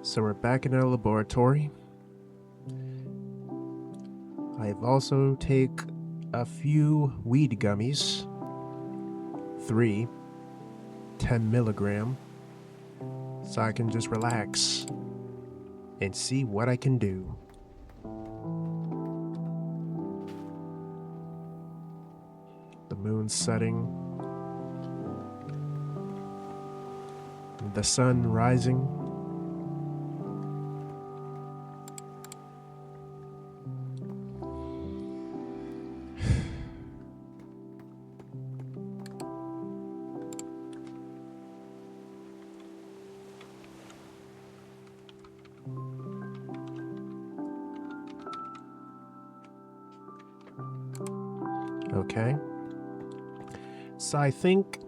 So we're back in our laboratory. I've also take a few weed gummies. 3, 10 milligram. So I can just relax and see what I can do. The moon's setting. The sun rising. Okay. So I think,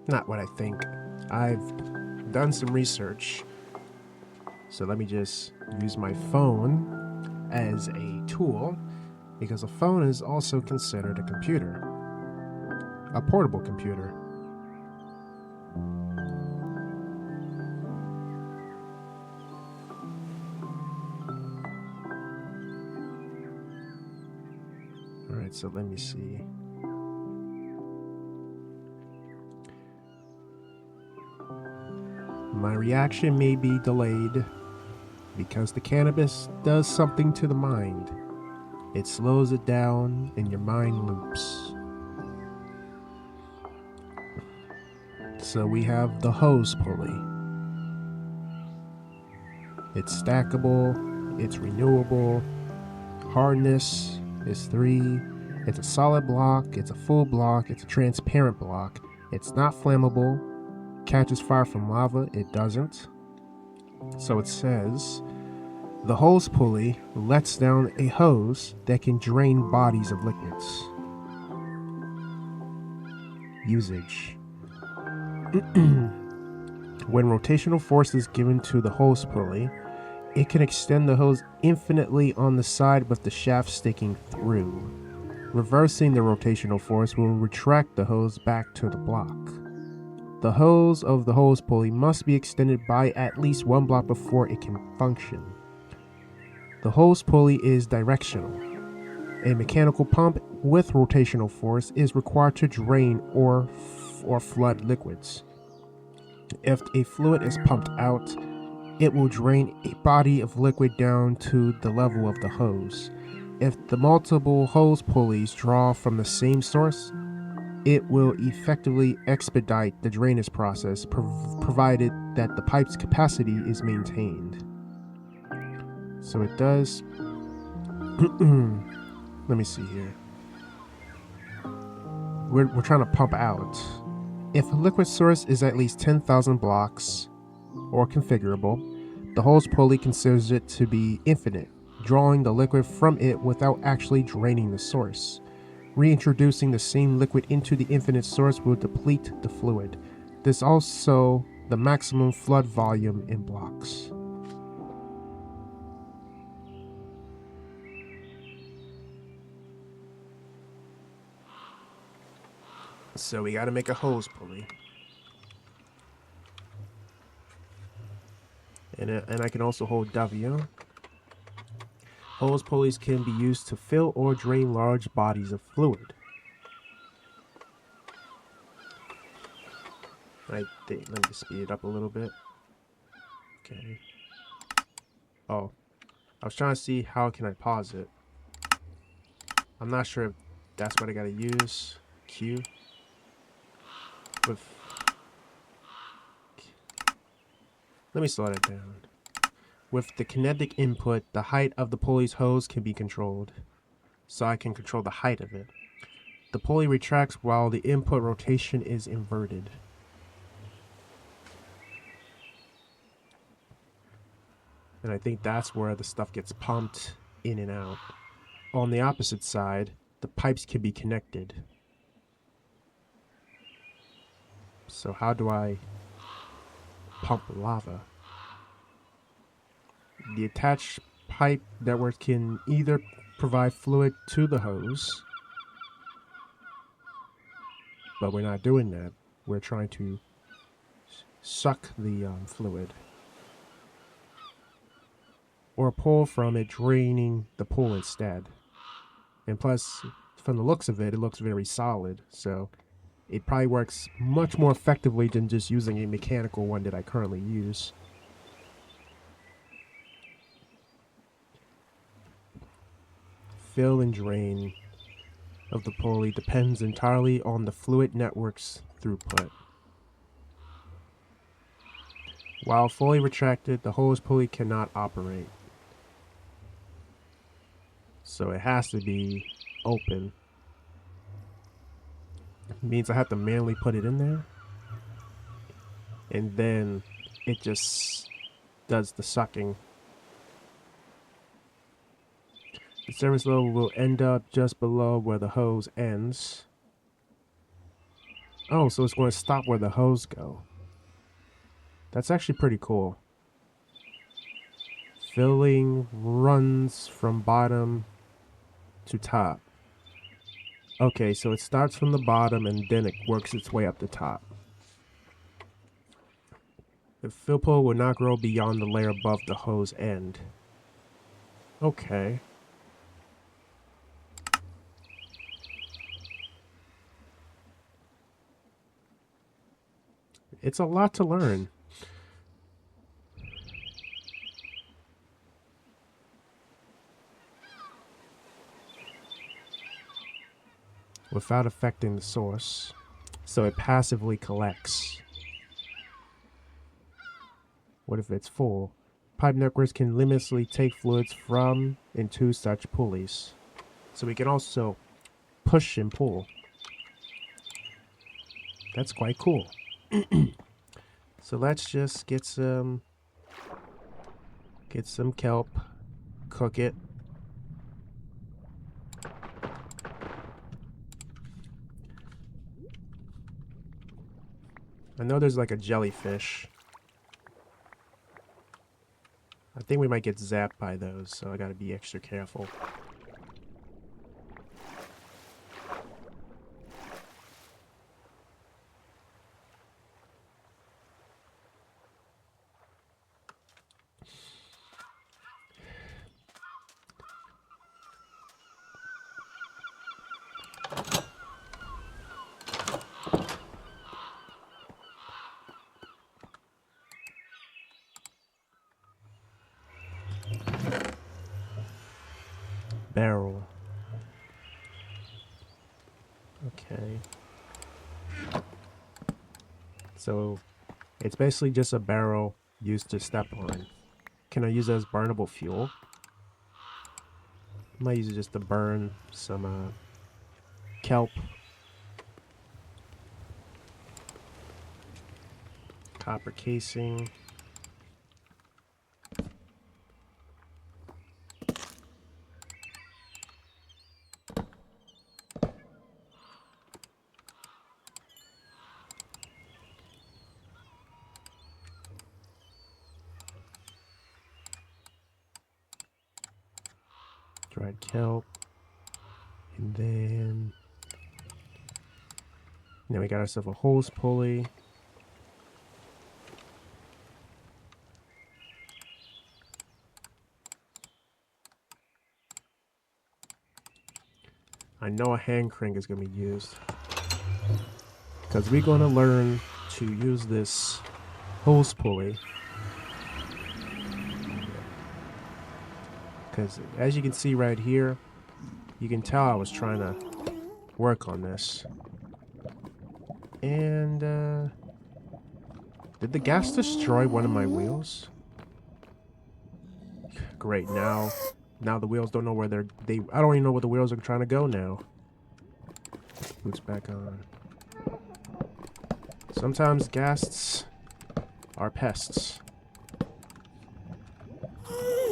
not what I think, I've done some research. So let me just use my phone as a tool, because a phone is also considered a computer, a portable computer. All right, so let me see. My reaction may be delayed because the cannabis does something to the mind. It slows it down and your mind loops. So we have the hose pulley. It's stackable, it's renewable, hardness is 3, it's a solid block, it's a full block, it's a transparent block, it's not flammable, catches fire from lava, it doesn't. So it says, the hose pulley lets down a hose that can drain bodies of liquids. Usage. When rotational force is given to the hose pulley, it can extend the hose infinitely on the side with the shaft sticking through. Reversing the rotational force will retract the hose back to the block. The hose of the hose pulley must be extended by at least 1 block before it can function. The hose pulley is directional. A mechanical pump with rotational force is required to drain or flood liquids. If a fluid is pumped out, it will drain a body of liquid down to the level of the hose. If the multiple hose pulleys draw from the same source, it will effectively expedite the drainage process, provided that the pipe's capacity is maintained. So it does. Let me see here. We're trying to pump out. If a liquid source is at least 10,000 blocks or configurable, the hose pulley considers it to be infinite, drawing the liquid from it without actually draining the source. Reintroducing the same liquid into the infinite source will deplete the fluid. This is also the maximum flood volume in blocks. So we gotta make a hose pulley. And I can also hold W. Hose pulleys can be used to fill or drain large bodies of fluid. I think, let me speed it up a little bit. Okay. Oh, I was trying to see how can I pause it. I'm not sure if that's what I gotta use. Q. Let me slow that down. With the kinetic input, the height of the pulley's hose can be controlled. So I can control the height of it. The pulley retracts while the input rotation is inverted. And I think that's where the stuff gets pumped in and out. On the opposite side, the pipes can be connected. So how do I pump lava? The attached pipe network can either provide fluid to the hose, but we're not doing that. We're trying to suck the fluid. or pull from it, draining the pool instead. And plus, from the looks of it, it looks very solid, so it probably works much more effectively than just using a mechanical one that I currently use. Fill and drain of the pulley depends entirely on the fluid network's throughput. While fully retracted, the hose pulley cannot operate. So it has to be open. It means I have to manually put it in there. And then it just does the sucking. The service level will end up just below where the hose ends. Oh, so it's going to stop where the hose go. That's actually pretty cool. Filling runs from bottom to top. Okay, so it starts from the bottom and then it works its way up the top. The fill pull will not grow beyond the layer above the hose end. Okay. It's a lot to learn. Without affecting the source. So it passively collects. What if it's full? Pipe networks can limitlessly take fluids from and to such pulleys. So we can also push and pull. That's quite cool. So let's just get some kelp, cook it. I know there's like a jellyfish. I think we might get zapped by those, so I gotta be extra careful. Barrel. Okay. So it's basically just a barrel used to step on. Can I use it as burnable fuel? I might use it just to burn some kelp. Copper casing. Dried kelp. And then now we got ourselves a hose pulley. I know a hand crank is going to be used because we're going to learn to use this hose pulley. Because as you can see right here, you can tell I was trying to work on this. And did the gas destroy one of my wheels? Great, now the wheels don't know where I don't even know where the wheels are trying to go now. Boots back on. Sometimes ghasts are pests.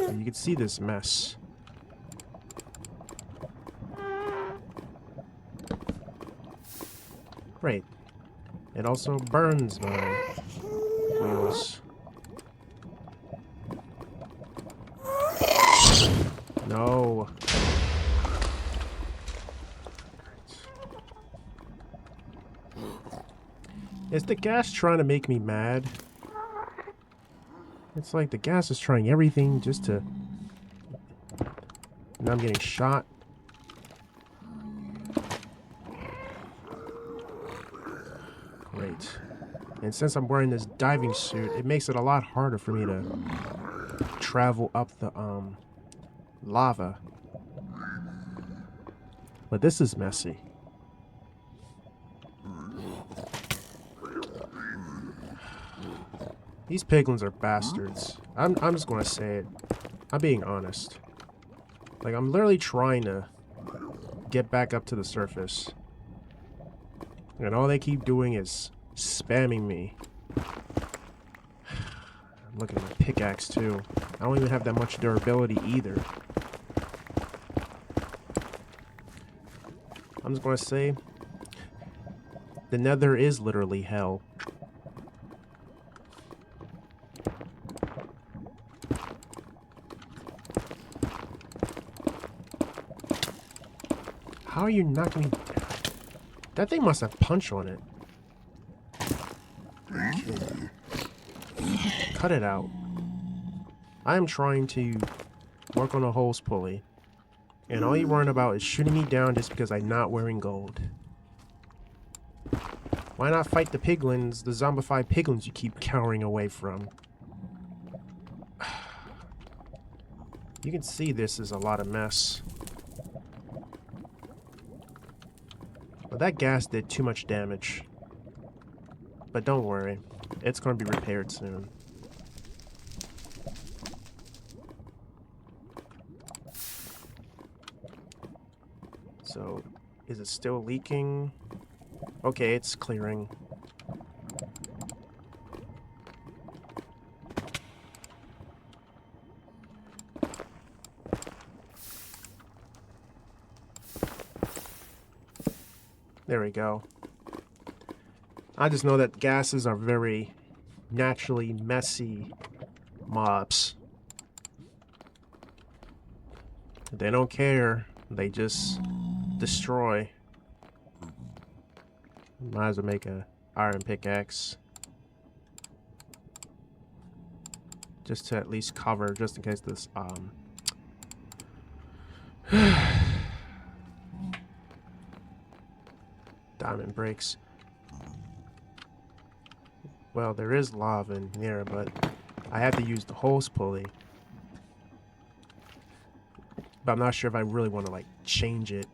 And you can see this mess. Great. It also burns my wheels. No. Is the gas trying to make me mad? It's like the gas is trying everything just to Now I'm getting shot. Great. And since I'm wearing this diving suit, it makes it a lot harder for me to travel up the lava. But this is messy. These piglins are bastards. I'm just gonna say it. I'm being honest. Like, I'm literally trying to get back up to the surface. And all they keep doing is spamming me. I'm looking at my pickaxe too. I don't even have that much durability either. I'm just gonna say, the Nether is literally hell. How are you knocking me down? That thing must have punch on it. Okay. Cut it out. I am trying to work on a hose pulley. And all you're worrying about is shooting me down just because I'm not wearing gold. Why not fight the piglins, the zombified piglins you keep cowering away from? You can see this is a lot of mess. Well, that gas did too much damage. But don't worry, it's going to be repaired soon. So, is it still leaking? Okay, it's clearing. There we go. I just know that gases are very naturally messy mobs. They don't care. They just destroy. Might as well make a iron pickaxe. Just to at least cover, just in case this diamond breaks. Well, there is lava in here, but I have to use the hose pulley. But I'm not sure if I really want to, like, change it.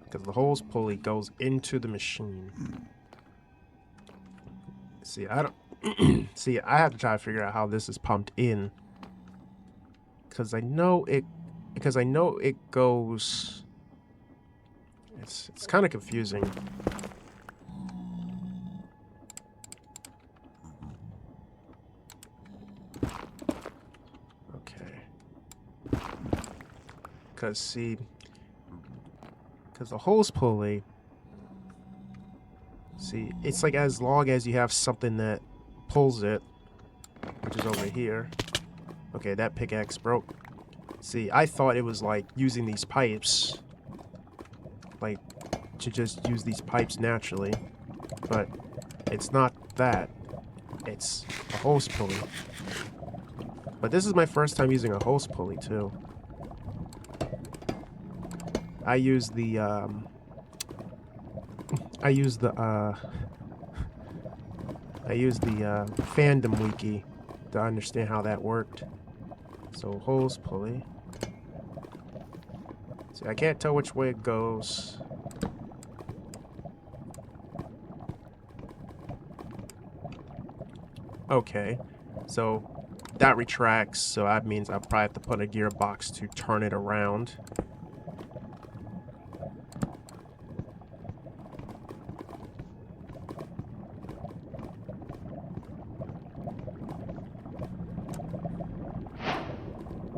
Because the hose pulley goes into the machine. See, I don't... See, I have to try to figure out how this is pumped in. Because I know it... Because I know it goes... It's kind of confusing. Okay. Because, see... Because the hose pulley... See, it's like as long as you have something that pulls it, which is over here. Okay, that pickaxe broke. See, I thought it was like using these pipes, like to just use these pipes naturally, but it's not that. It's a hose pulley. But this is my first time using a hose pulley too. I use the fandom wiki to understand how that worked. So hose pulley. See, I can't tell which way it goes. Okay, so that retracts, so that means I'll probably have to put a gearbox to turn it around.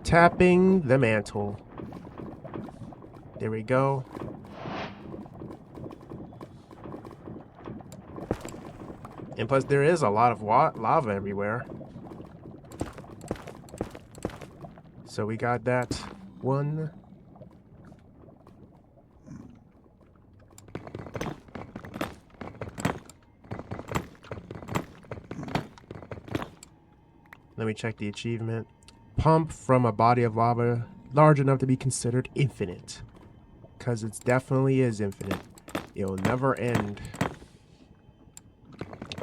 Tapping the mantle. There we go. And plus, there is a lot of lava everywhere. So we got that one. Let me check the achievement. Pump from a body of lava large enough to be considered infinite. Because it definitely is infinite. It'll never end.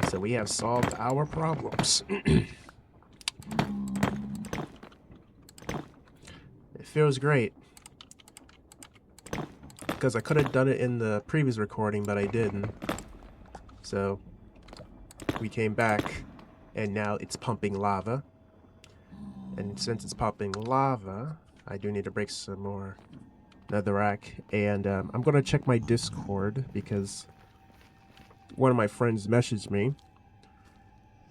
So we have solved our problems. It feels great. Because I could have done it in the previous recording, but I didn't. So we came back, and now it's pumping lava. And since it's pumping lava, I do need to break some more netherrack. And I'm going to check my Discord because one of my friends messaged me.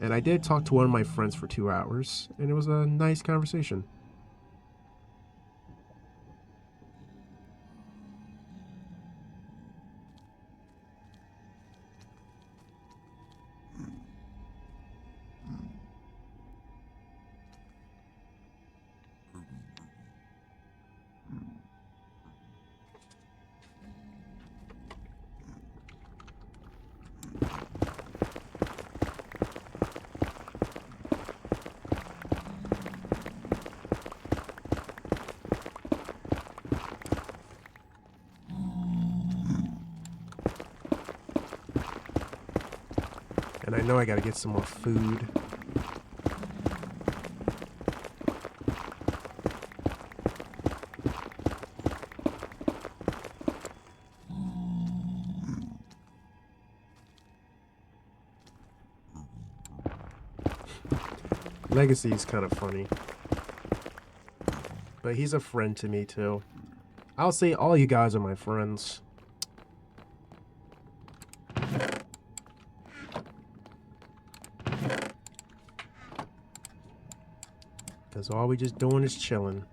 And I did talk to one of my friends for 2 hours, and it was a nice conversation. And I know I gotta get some more food. Legacy is kind of funny. But he's a friend to me too. I'll say all you guys are my friends. Because all we just doing is chilling.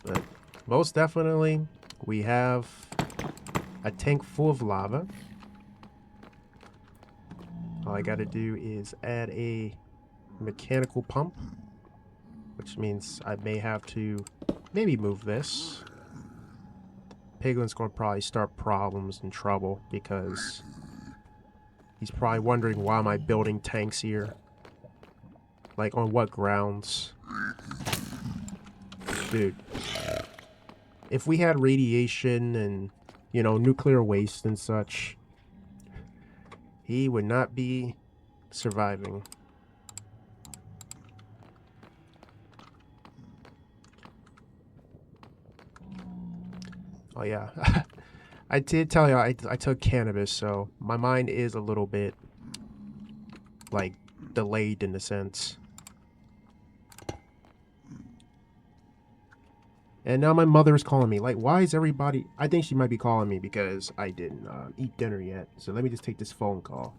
But most definitely, we have a tank full of lava. All I gotta do is add a mechanical pump, which means I may have to maybe move this. Piglin's gonna probably start problems and trouble because he's probably wondering why am I building tanks here? Like, on what grounds? Dude. If we had radiation and, you know, nuclear waste and such, he would not be surviving. Oh yeah. I did tell you I took cannabis, so my mind is a little bit, like, delayed in a sense. And now my mother is calling me. Like, why is everybody... I think she might be calling me because I didn't eat dinner yet. So let me just take this phone call.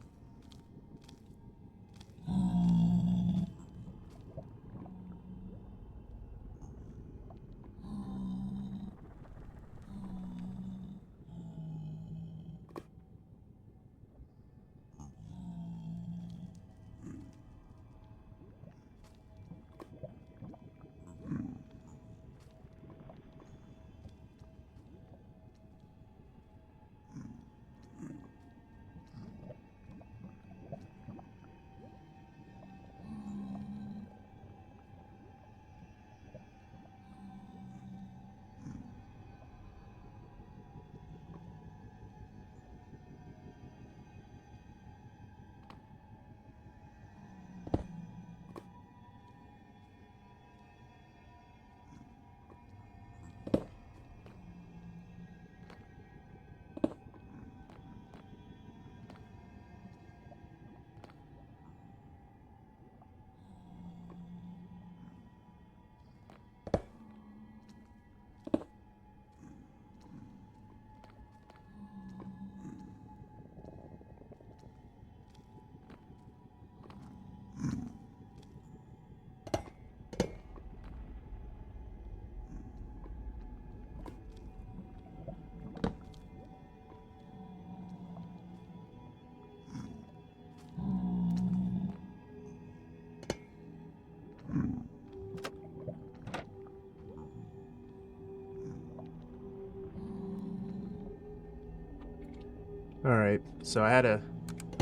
Alright, so I had to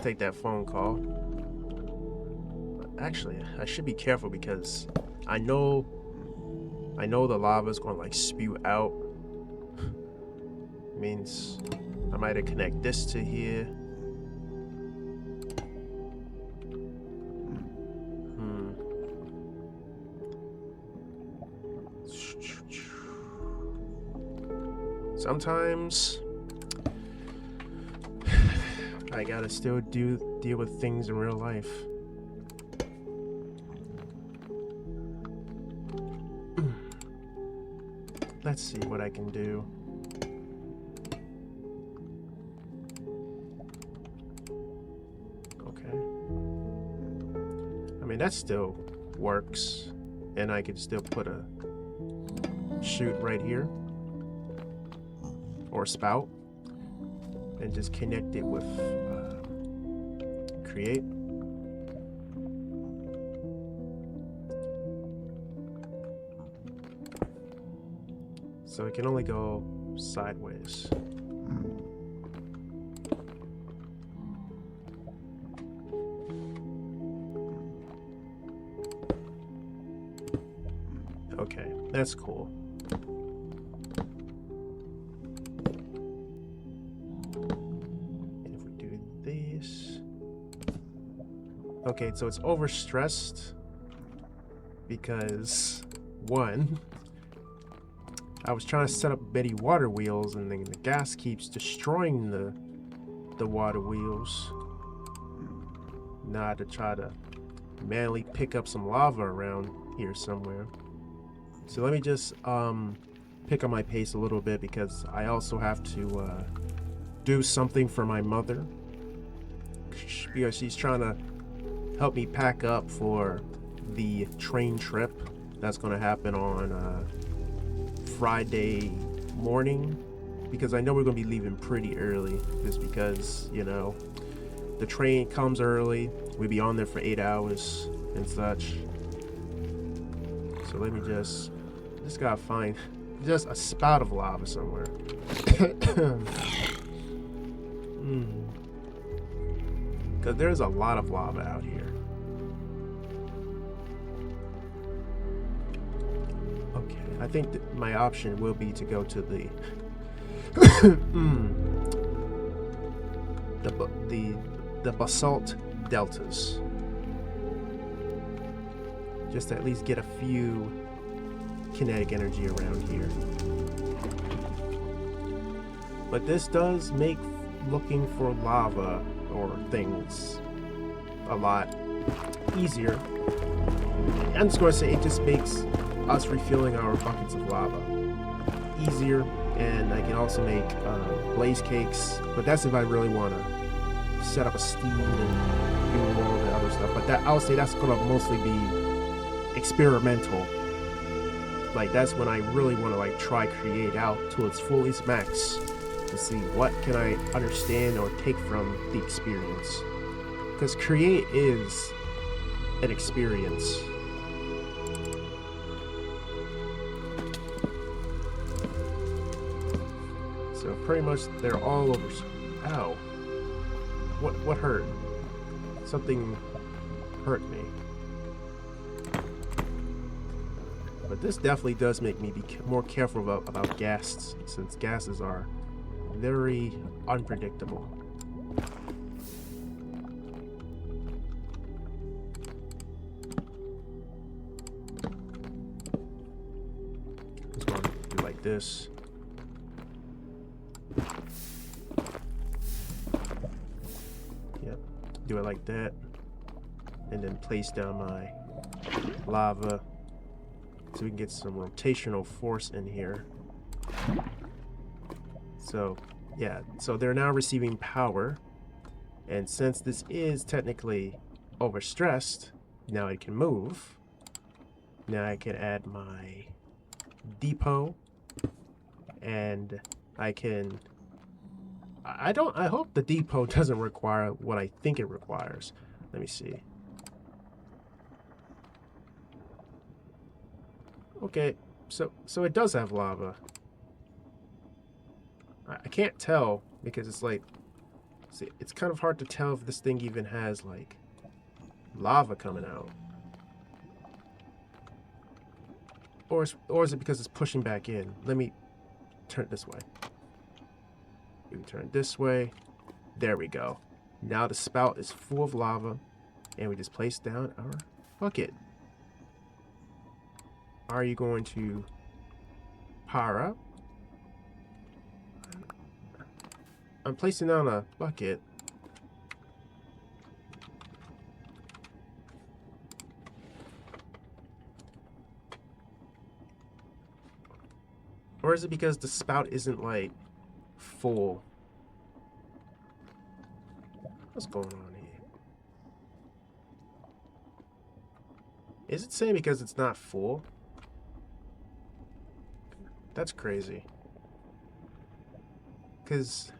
take that phone call. Actually, I should be careful because I know the lava is going to like spew out. Means I might have connect this to here. Sometimes I gotta still deal with things in real life. Let's see what I can do. Okay. I mean, that still works. And I could still put a chute right here. Or spout. And just connect it with create. So it can only go sideways. Okay, that's cool. And if we do this... Okay, so it's overstressed because, one, I was trying to set up many water wheels, and then the gas keeps destroying the water wheels. Now I have to try to manually pick up some lava around here somewhere. So let me just pick up my pace a little bit because I also have to do something for my mother. Because she's trying to help me pack up for the train trip that's going to happen on Friday morning, because I know we're going to be leaving pretty early, just because, you know, the train comes early, we'll be on there for 8 hours and such. So let me just gotta find just a spout of lava somewhere. Because there's a lot of lava out here. Okay, I think that my option will be to go to the the basalt deltas, just to at least get a few kinetic energy around here. But this does make looking for lava or things a lot easier. I'm just going to say it just makes us refilling our buckets of lava easier, and I can also make blaze cakes, but that's if I really want to set up a steam and do all the other stuff. But that, I would say that's going to mostly be experimental. Like, that's when I really want to like try create out to its fullest max to see what can I understand or take from the experience, because create is an experience. So pretty much they're all over. Ow. What hurt? Something hurt me. But this definitely does make me be more careful about gases, since gases are very unpredictable. Just going to do like this. Yep, do it like that, and then place down my lava so we can get some rotational force in here. So yeah, so they're now receiving power, and since this is technically overstressed, now it can move. Now I can add my depot, and I can I hope the depot doesn't require what I think it requires. Let me see. Okay, so it does have lava. I can't tell because it's like See, it's kind of hard to tell if this thing even has, like, lava coming out. Or is it because it's pushing back in? Let me turn it this way. We turn it this way. There we go. Now the spout is full of lava, and we just place down our bucket. Are you going to power up? I'm placing down a bucket. Or is it because the spout isn't, like, full? What's going on here? Is it saying because it's not full? That's crazy. Because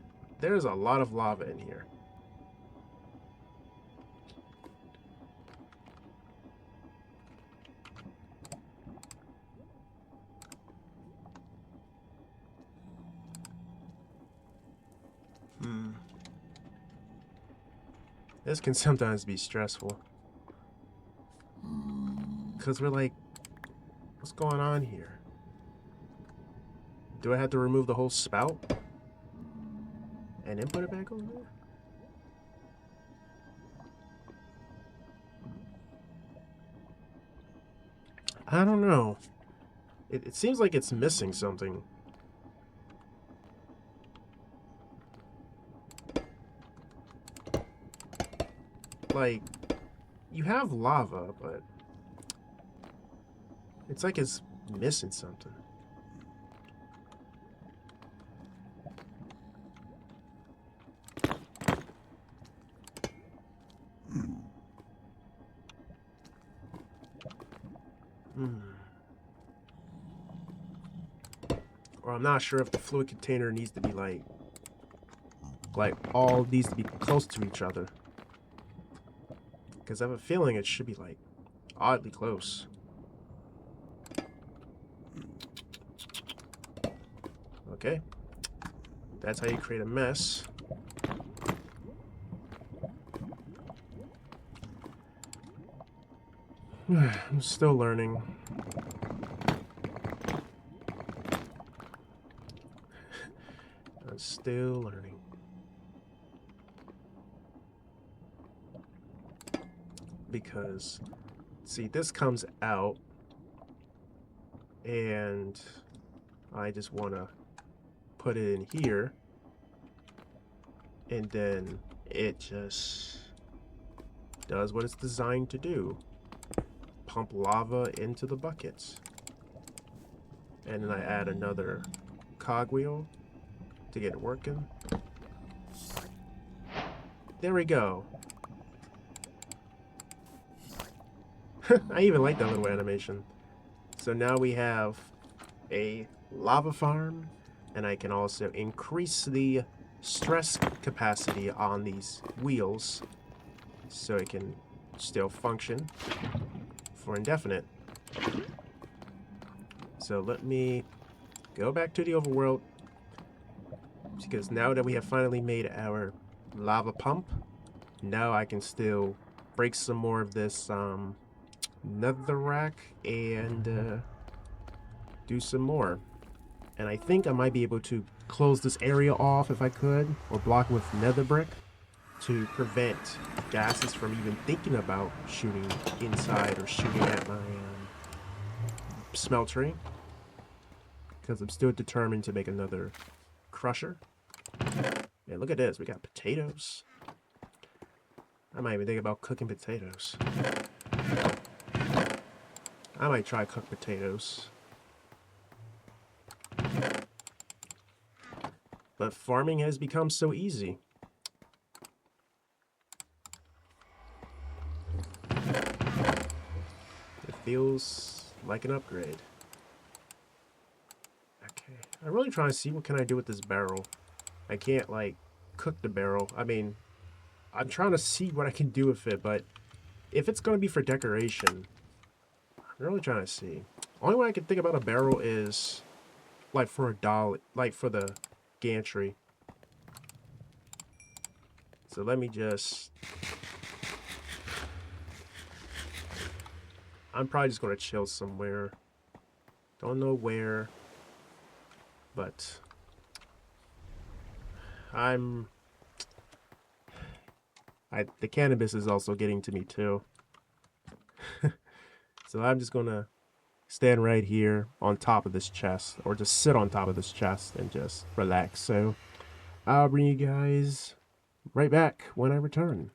there's a lot of lava in here. This can sometimes be stressful. Because we're like, what's going on here? Do I have to remove the whole spout? And then put it back on there? I don't know. It seems like it's missing something. Like, you have lava, but it's like it's missing something. Or I'm not sure if the fluid container needs to be like all needs to be close to each other. Because I have a feeling it should be like oddly close. Okay. That's how you create a mess. I'm still learning. I'm still learning. Because, see, this comes out, and I just want to put it in here, and then it just does what it's designed to do. Pump lava into the buckets. And then I add another cogwheel to get it working. There we go. I even like that little animation. So now we have a lava farm, and I can also increase the stress capacity on these wheels so it can still function for indefinite. So let me go back to the overworld, because now that we have finally made our lava pump, now I can still break some more of this netherrack and do some more. And I think I might be able to close this area off if I could, or block it with nether brick to prevent gases from even thinking about shooting inside or shooting at my smeltery. Because I'm still determined to make another crusher. Yeah, look at this. We got potatoes. I might even think about cooking potatoes. I might try cooked potatoes. But farming has become so easy. It feels like an upgrade. Okay. I'm really trying to see what can I do with this barrel. I can't, like, cook the barrel. I mean, I'm trying to see what I can do with it, but if it's going to be for decoration, I'm really trying to see. Only way I can think about a barrel is, like, for a dolly, like, for the gantry. So let me just... I'm probably just going to chill somewhere. Don't know where. But... the cannabis is also getting to me too. So I'm just going to stand right here on top of this chest. Or just sit on top of this chest and just relax. So I'll bring you guys right back when I return.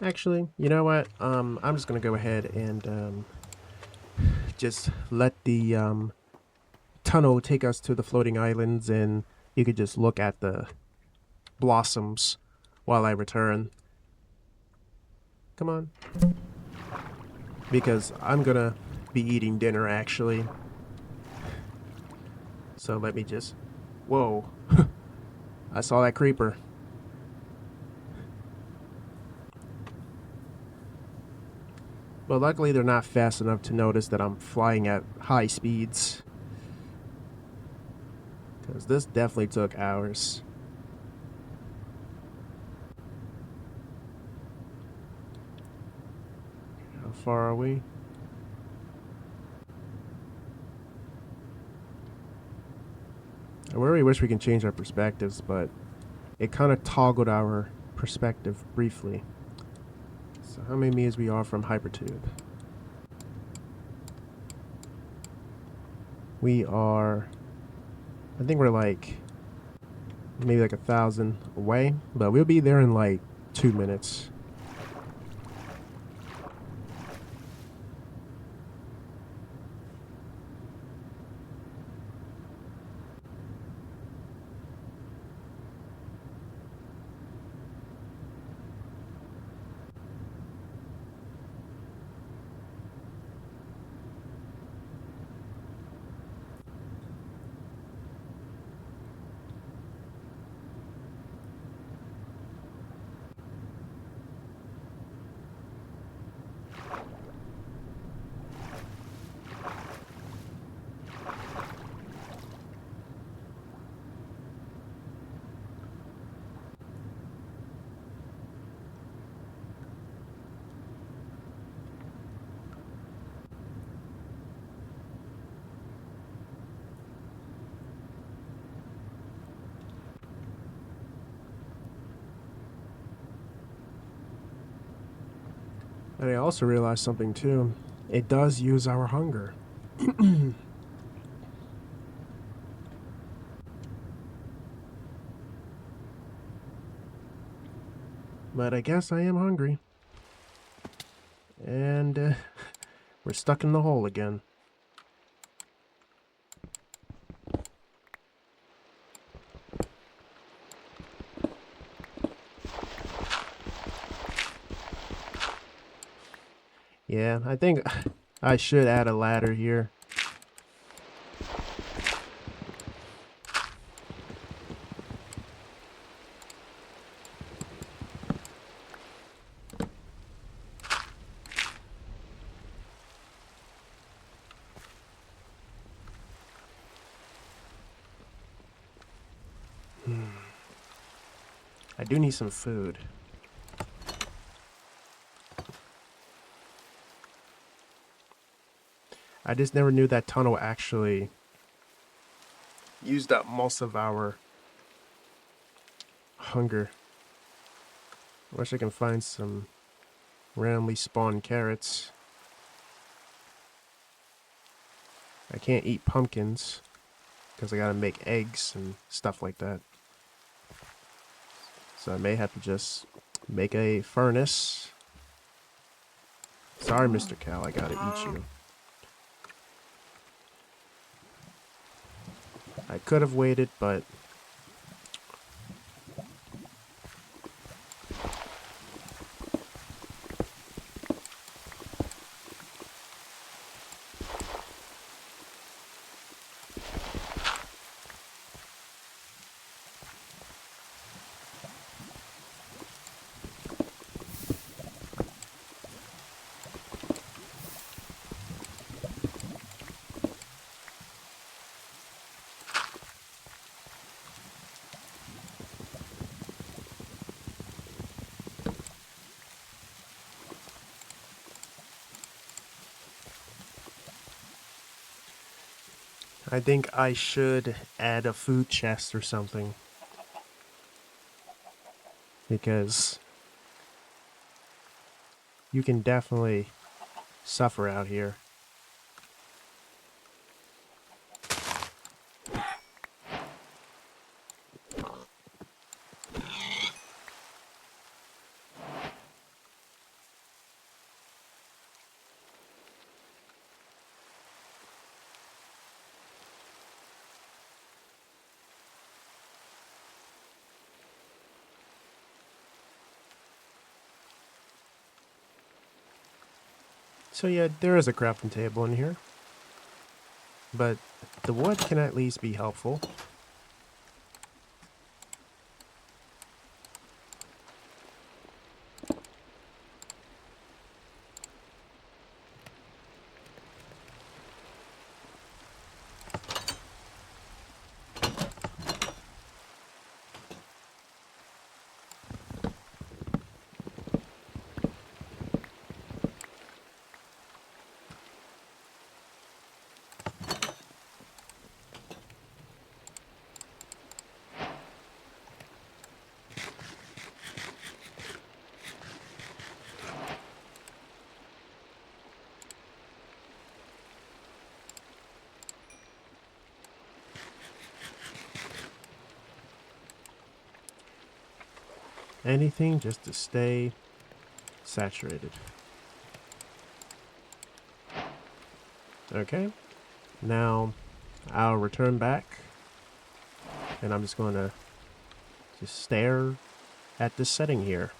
Actually, you know what? I'm just gonna go ahead and just let the tunnel take us to the floating islands, and you could just look at the blossoms while I return. Come on. Because I'm gonna be eating dinner actually. So let me just... Whoa. I saw that creeper. But luckily they're not fast enough to notice that I'm flying at high speeds. Because this definitely took hours. How far are we? I really wish we can change our perspectives, but it kind of toggled our perspective briefly. So how many meters we are from Hypertube? We are... I think we're like... maybe like 1,000 away, but we'll be there in like 2 minutes. But I also realized something too. It does use our hunger. But I guess I am hungry. And we're stuck in the hole again. Yeah, I think I should add a ladder here. I do need some food. I just never knew that tunnel actually used up most of our hunger. I wish I can find some randomly spawned carrots. I can't eat pumpkins because I gotta make eggs and stuff like that. So I may have to just make a furnace. Sorry, Mr. Cow, I gotta eat you. I could have waited, but I think I should add a food chest or something. Because you can definitely suffer out here. So yeah, there is a crafting table in here. But the wood can at least be helpful. Anything just to stay saturated. Okay. Now I'll return back and I'm just going to just stare at this setting here.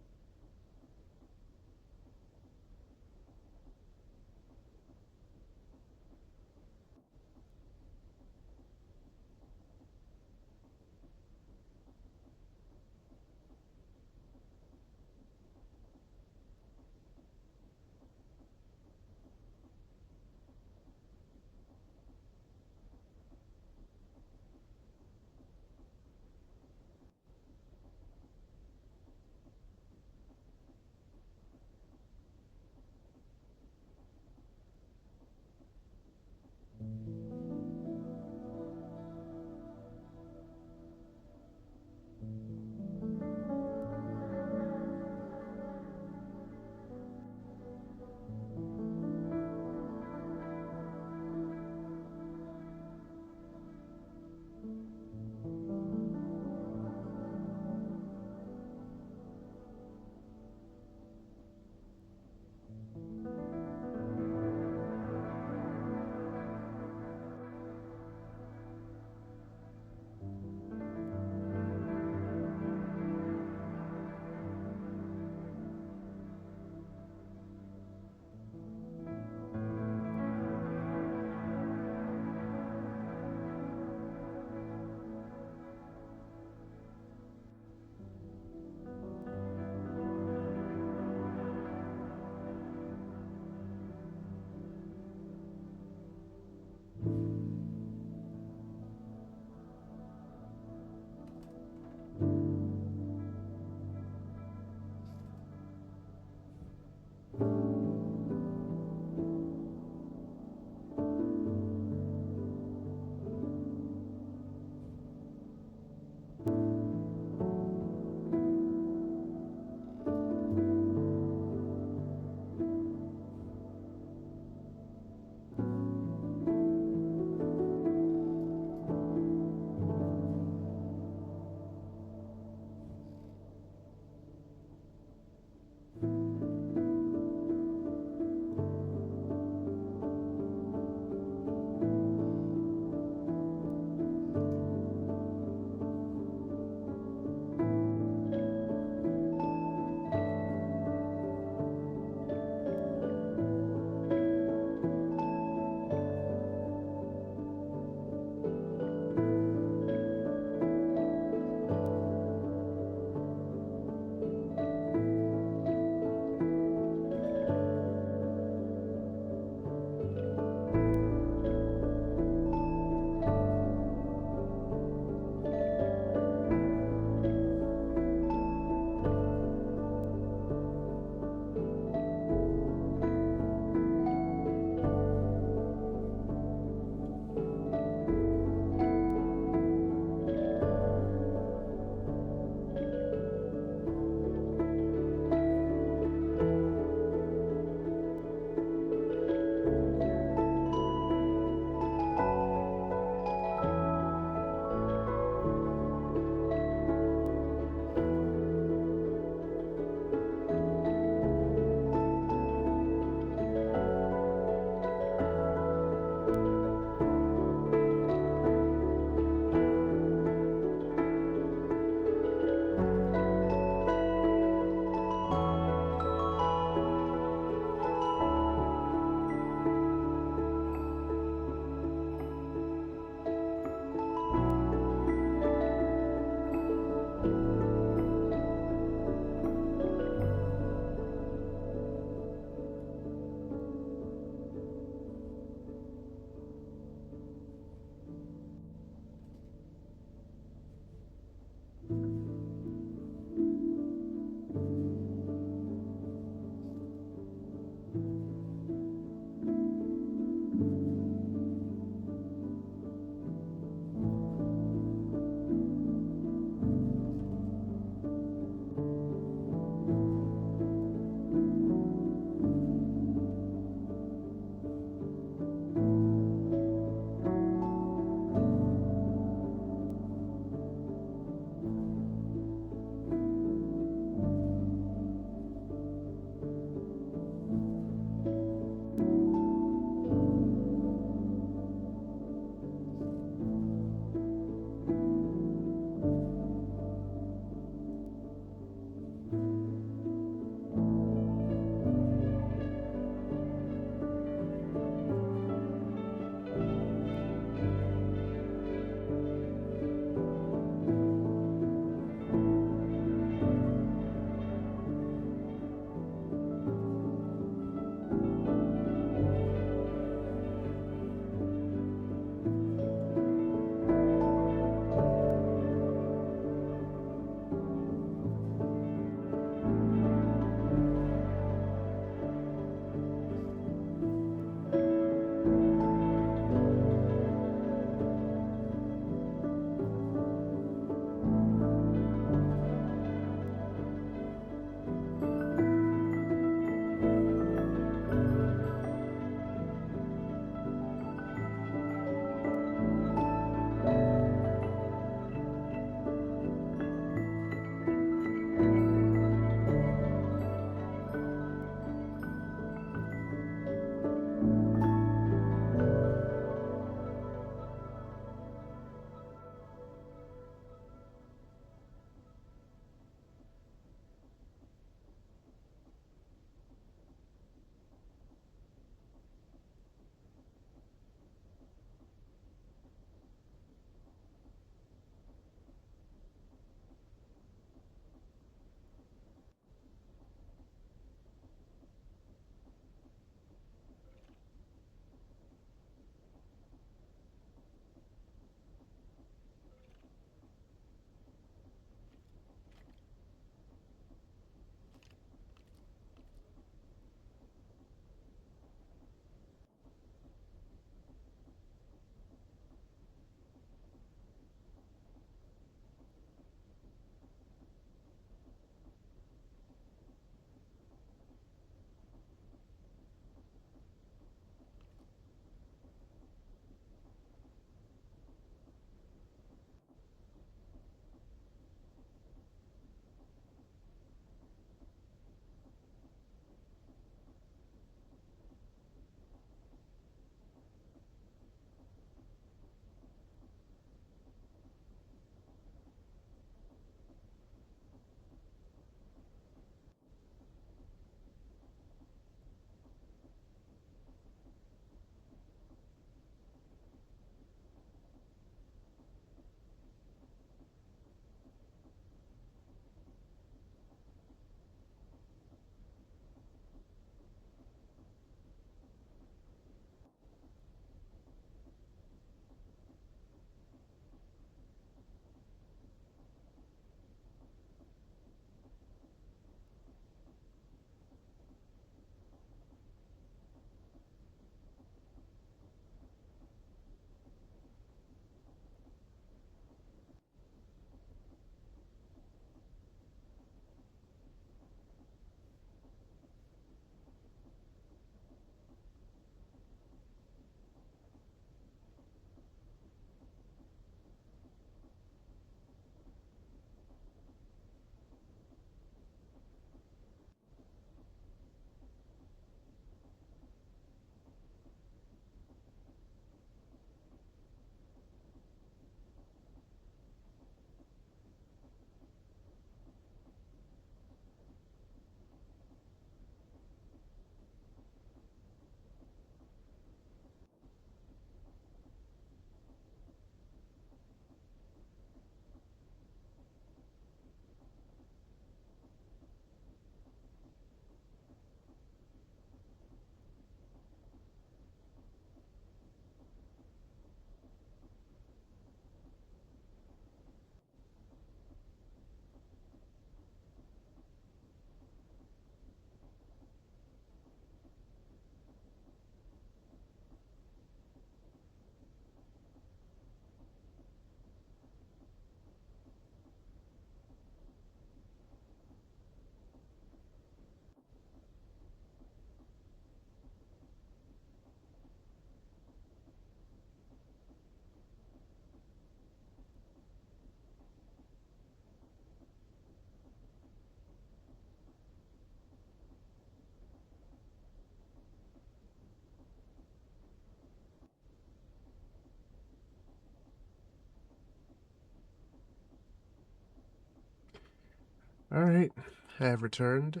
Alright, I have returned.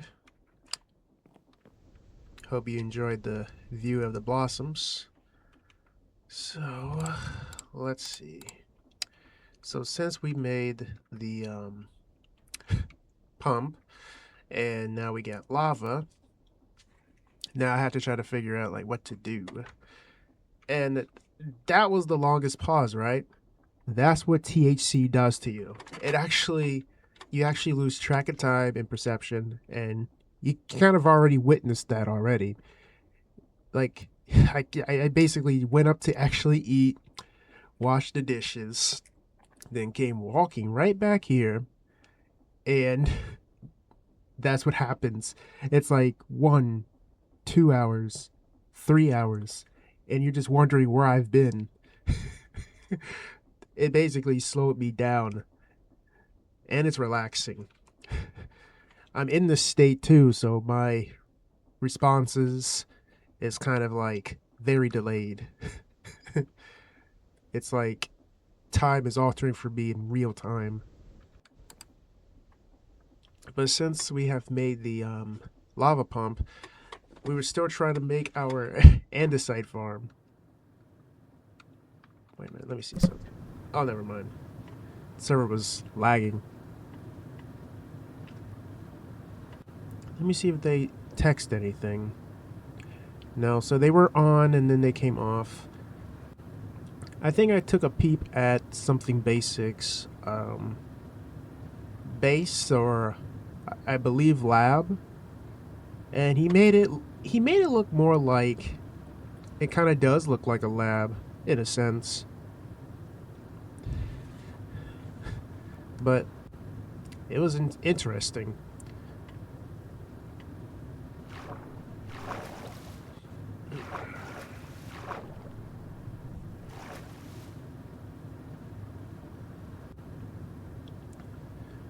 Hope you enjoyed the view of the blossoms. So, let's see. So since we made the pump, and now we got lava, now I have to try to figure out like what to do. And that was the longest pause, right? That's what THC does to you. You actually lose track of time and perception, and you kind of already witnessed that already. Like, I basically went up to actually eat, wash the dishes, then came walking right back here, and that's what happens. It's like 1, 2 hours, 3 hours, and you're just wondering where I've been. It basically slowed me down, and it's relaxing. I'm in this state too, so my responses is kind of like very delayed. It's like time is altering for me in real time. But since we have made the lava pump, we were still trying to make our andesite farm. Wait a minute, let me see something. Oh, never mind. The server was lagging. Let me see if they text anything. No, so they were on and then they came off. I think I took a peep at something basics. Base, or I believe lab. And he made it look more like, it kind of does look like a lab in a sense. But it was interesting.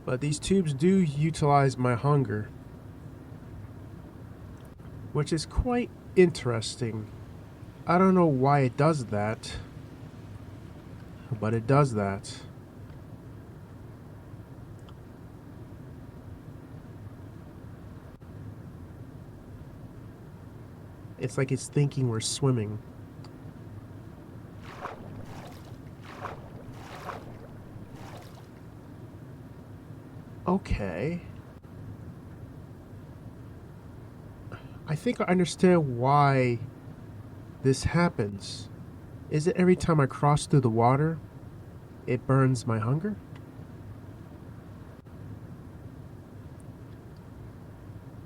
But these tubes do utilize my hunger, which is quite interesting. I don't know why it does that, but it does that. It's like it's thinking we're swimming. Okay. I think I understand why this happens. Is it every time I cross through the water, it burns my hunger?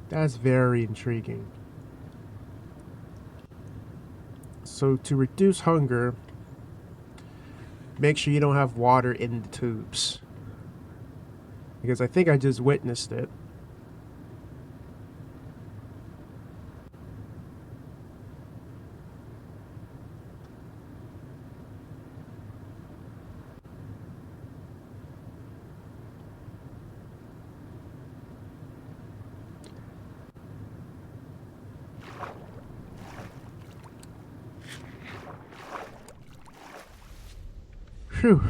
That's very intriguing. So to reduce hunger, make sure you don't have water in the tubes. Because I think I just witnessed it. Phew.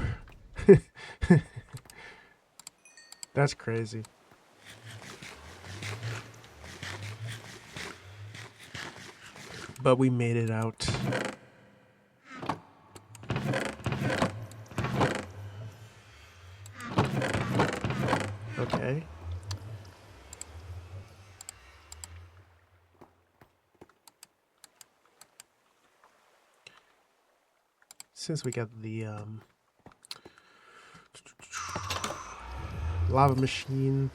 That's crazy. But we made it out. Okay. Since we got the lava machine.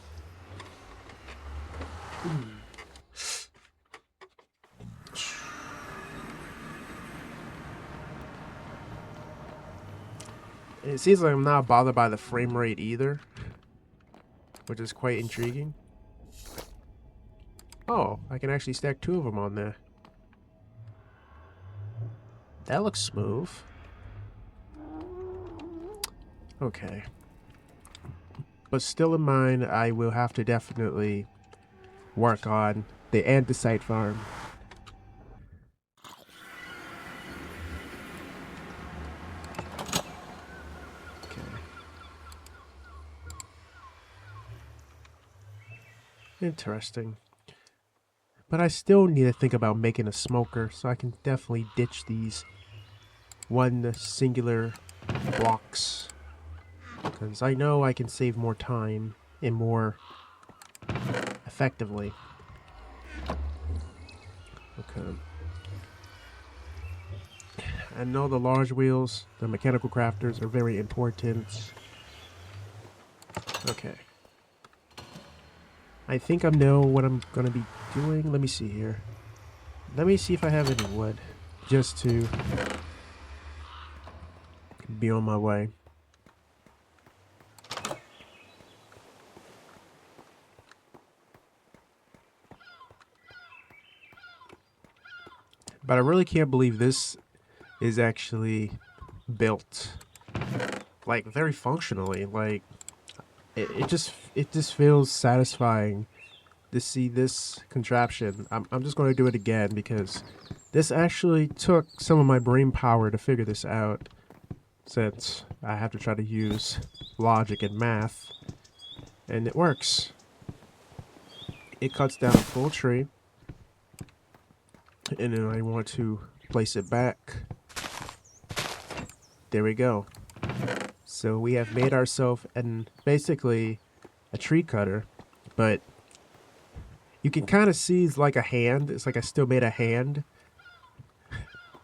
It seems like I'm not bothered by the frame rate either, which is quite intriguing. Oh, I can actually stack 2 of them on there. That looks smooth. Okay. But still in mind, I will have to definitely work on the andesite farm. Okay. Interesting. But I still need to think about making a smoker, so I can definitely ditch these one singular blocks. Because I know I can save more time and more effectively. Okay. I know the large wheels, the mechanical crafters, are very important. Okay. I think I know what I'm going to be doing. Let me see here. Let me see if I have any wood. Just to be on my way. But I really can't believe this is actually built. Like, very functionally. Like, it just feels satisfying to see this contraption. I'm just going to do it again because this actually took some of my brain power to figure this out, since I have to try to use logic and math, and it works. It cuts down a full tree, and then I want to place it back. There we go. So we have made ourselves basically a tree cutter, but you can kind of see it's like a hand. It's like I still made a hand.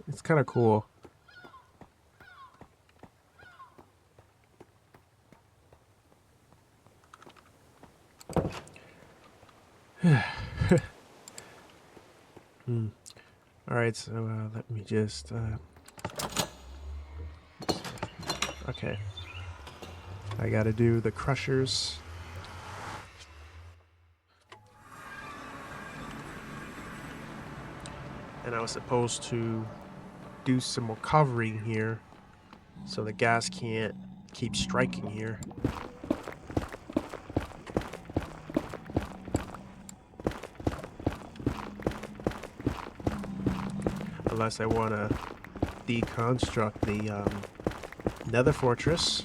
It's kind of cool. Alright, so let me just... okay. I gotta do the crushers. And I was supposed to do some more covering here so the gas can't keep striking here. Unless I want to deconstruct the nether fortress.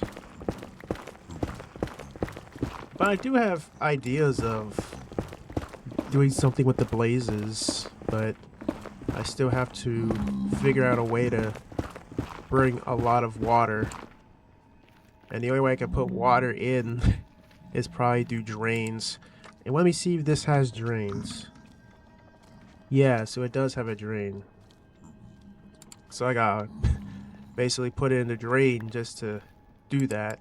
But I do have ideas of doing something with the blazes, but I still have to figure out a way to bring a lot of water. And the only way I can put water in is probably do drains. And let me see if this has drains. Yeah, so it does have a drain. So I gotta basically put it in the drain just to do that.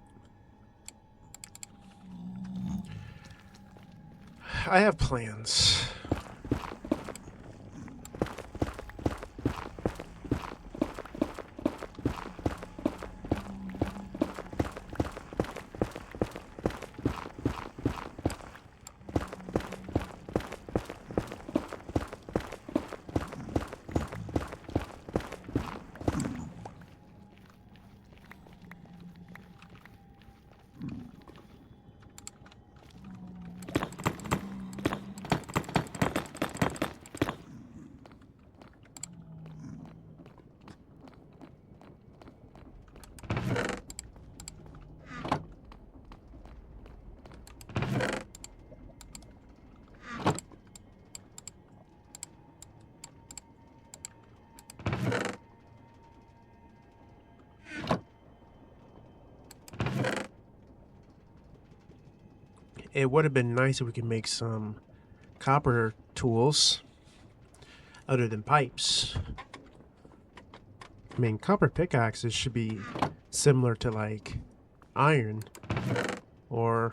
I have plans. It would have been nice if we could make some copper tools other than pipes. I mean, copper pickaxes should be similar to like iron, or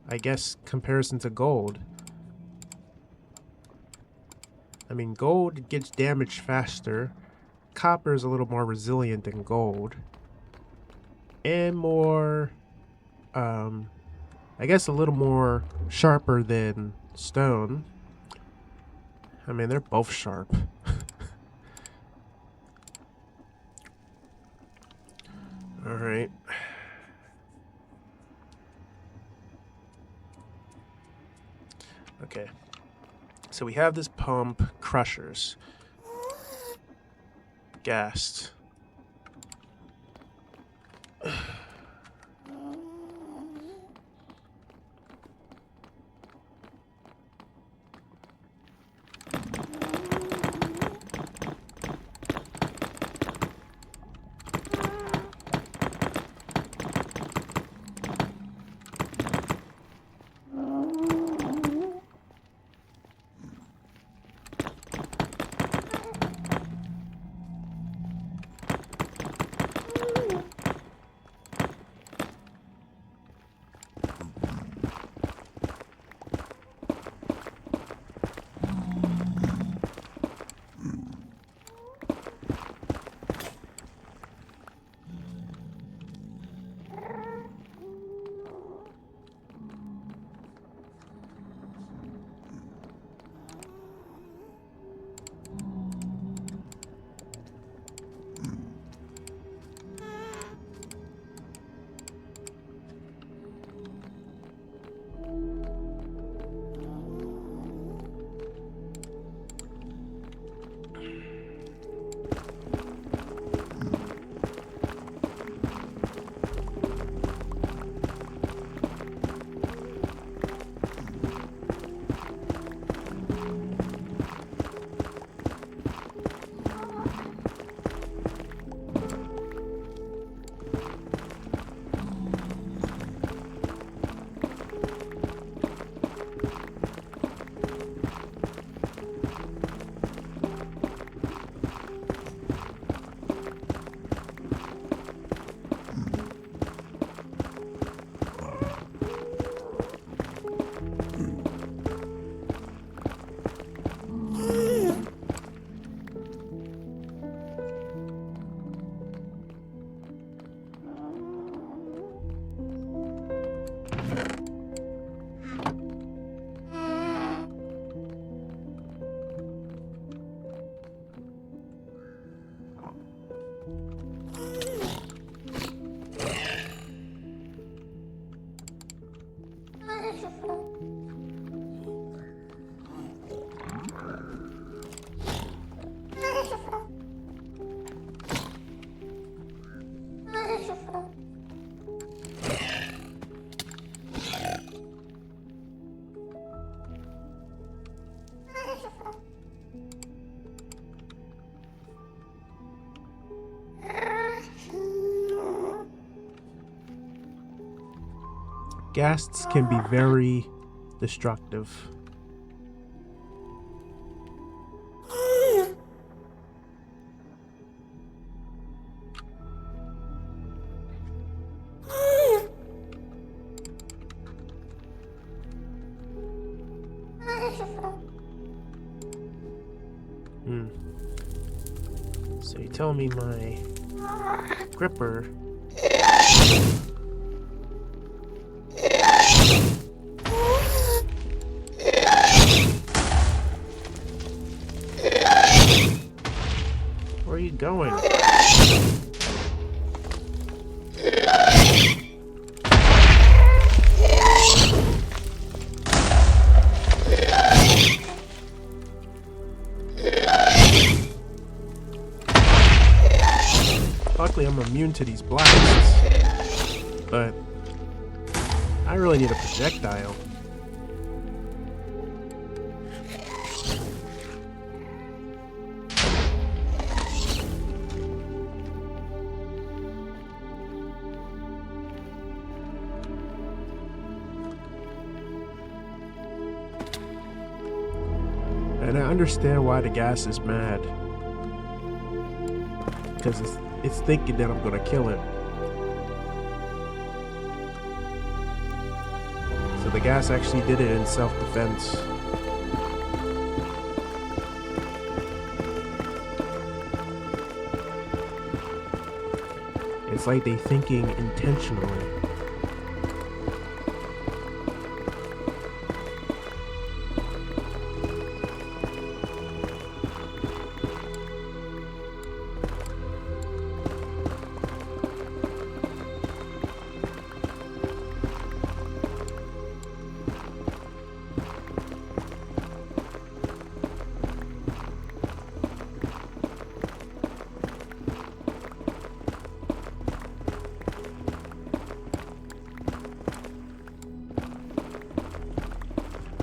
I guess comparison to gold. I mean, gold gets damaged faster. Copper is a little more resilient than gold, and more I guess a little more sharper than stone. I mean, they're both sharp. Alright. Okay. So we have this pump, crushers. Gassed. Ghasts can be very destructive. So you tell me my gripper where are you going? Luckily, I'm immune to these blasts, but I really need a projectile. And I understand why the gas is mad, because it's thinking that I'm gonna kill it. So the gas actually did it in self-defense. It's like they thinking intentionally.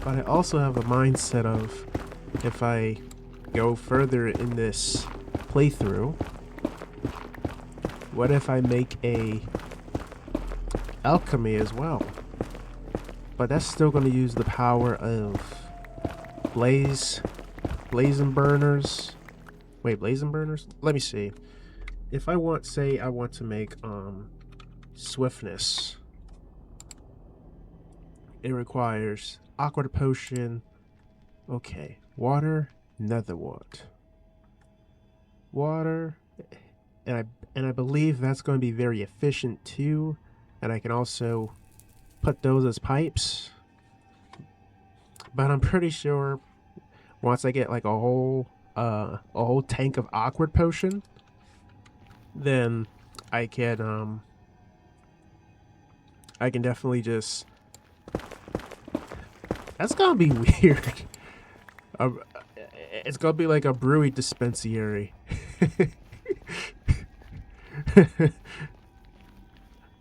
But I also have a mindset of, if I go further in this playthrough, what if I make a alchemy as well? But that's still going to use the power of blazing burners. Wait, blazing burners? Let me see. If I want, say I want to make swiftness, it requires awkward potion. Okay, water, nether wart, water, and I believe that's going to be very efficient too. And I can also put those as pipes. But I'm pretty sure once I get like a whole tank of awkward potion, then I can definitely just. That's gonna be weird. It's gonna be like a brewery dispensary.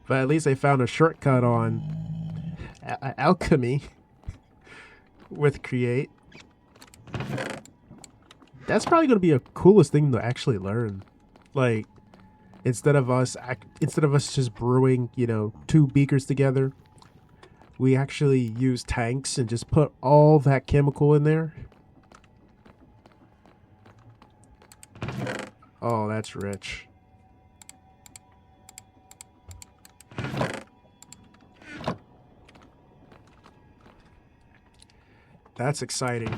But at least I found a shortcut on alchemy with create. That's probably gonna be a coolest thing to actually learn. Like, instead of us just brewing, you know, 2 beakers together, we actually use tanks and just put all that chemical in there. Oh, that's rich. That's exciting.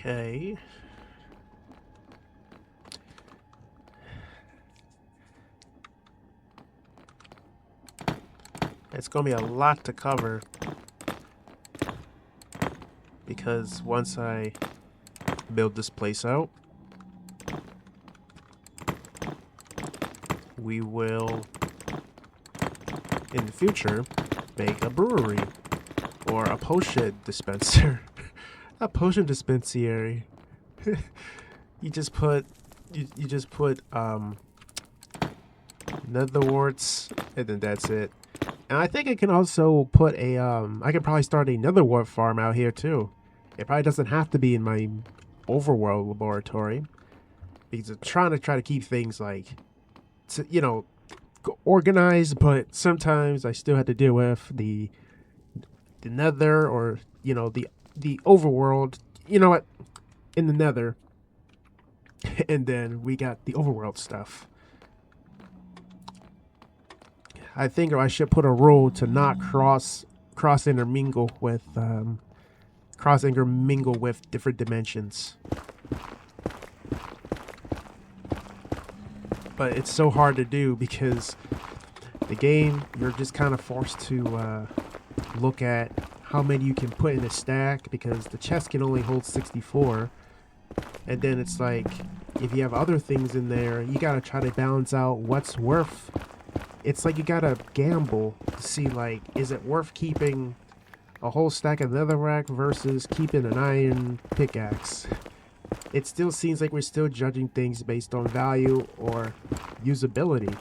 Okay. It's gonna be a lot to cover because once I build this place out, we will in the future make a brewery or a potion dispenser. A potion dispensary. You just put nether warts and then that's it. And I think I can also put a I could probably start a nether wart farm out here too. It probably doesn't have to be in my overworld laboratory because I'm trying to keep things like you know, organized, but sometimes I still have to deal with the nether or the overworld. You know what? In the nether, and then we got the overworld stuff. I think I should put a rule to not cross intermingle with different dimensions. But it's so hard to do because the game, you're just kind of forced to look at how many you can put in a stack because the chest can only hold 64. And then it's like, if you have other things in there, you gotta try to balance out what's worth. It's like you gotta gamble to see, like, is it worth keeping a whole stack of netherrack versus keeping an iron pickaxe? It still seems like we're still judging things based on value or usability.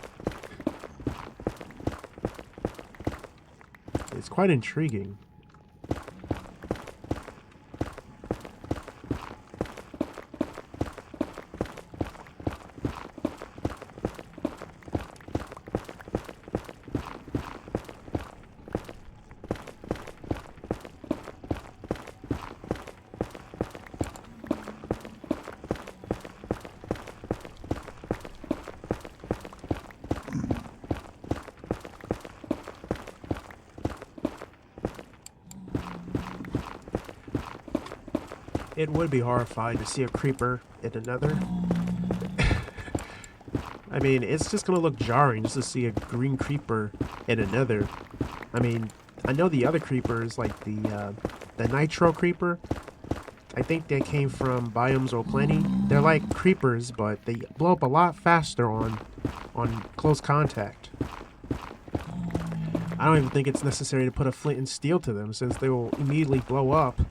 It's quite intriguing. It would be horrifying to see a creeper in the nether. I mean, it's just gonna look jarring just to see a green creeper in a nether. I mean, I know the other creepers, like the nitro creeper, I think they came from Biomes O' Plenty. They're like creepers, but they blow up a lot faster on close contact. I don't even think it's necessary to put a flint and steel to them since they will immediately blow up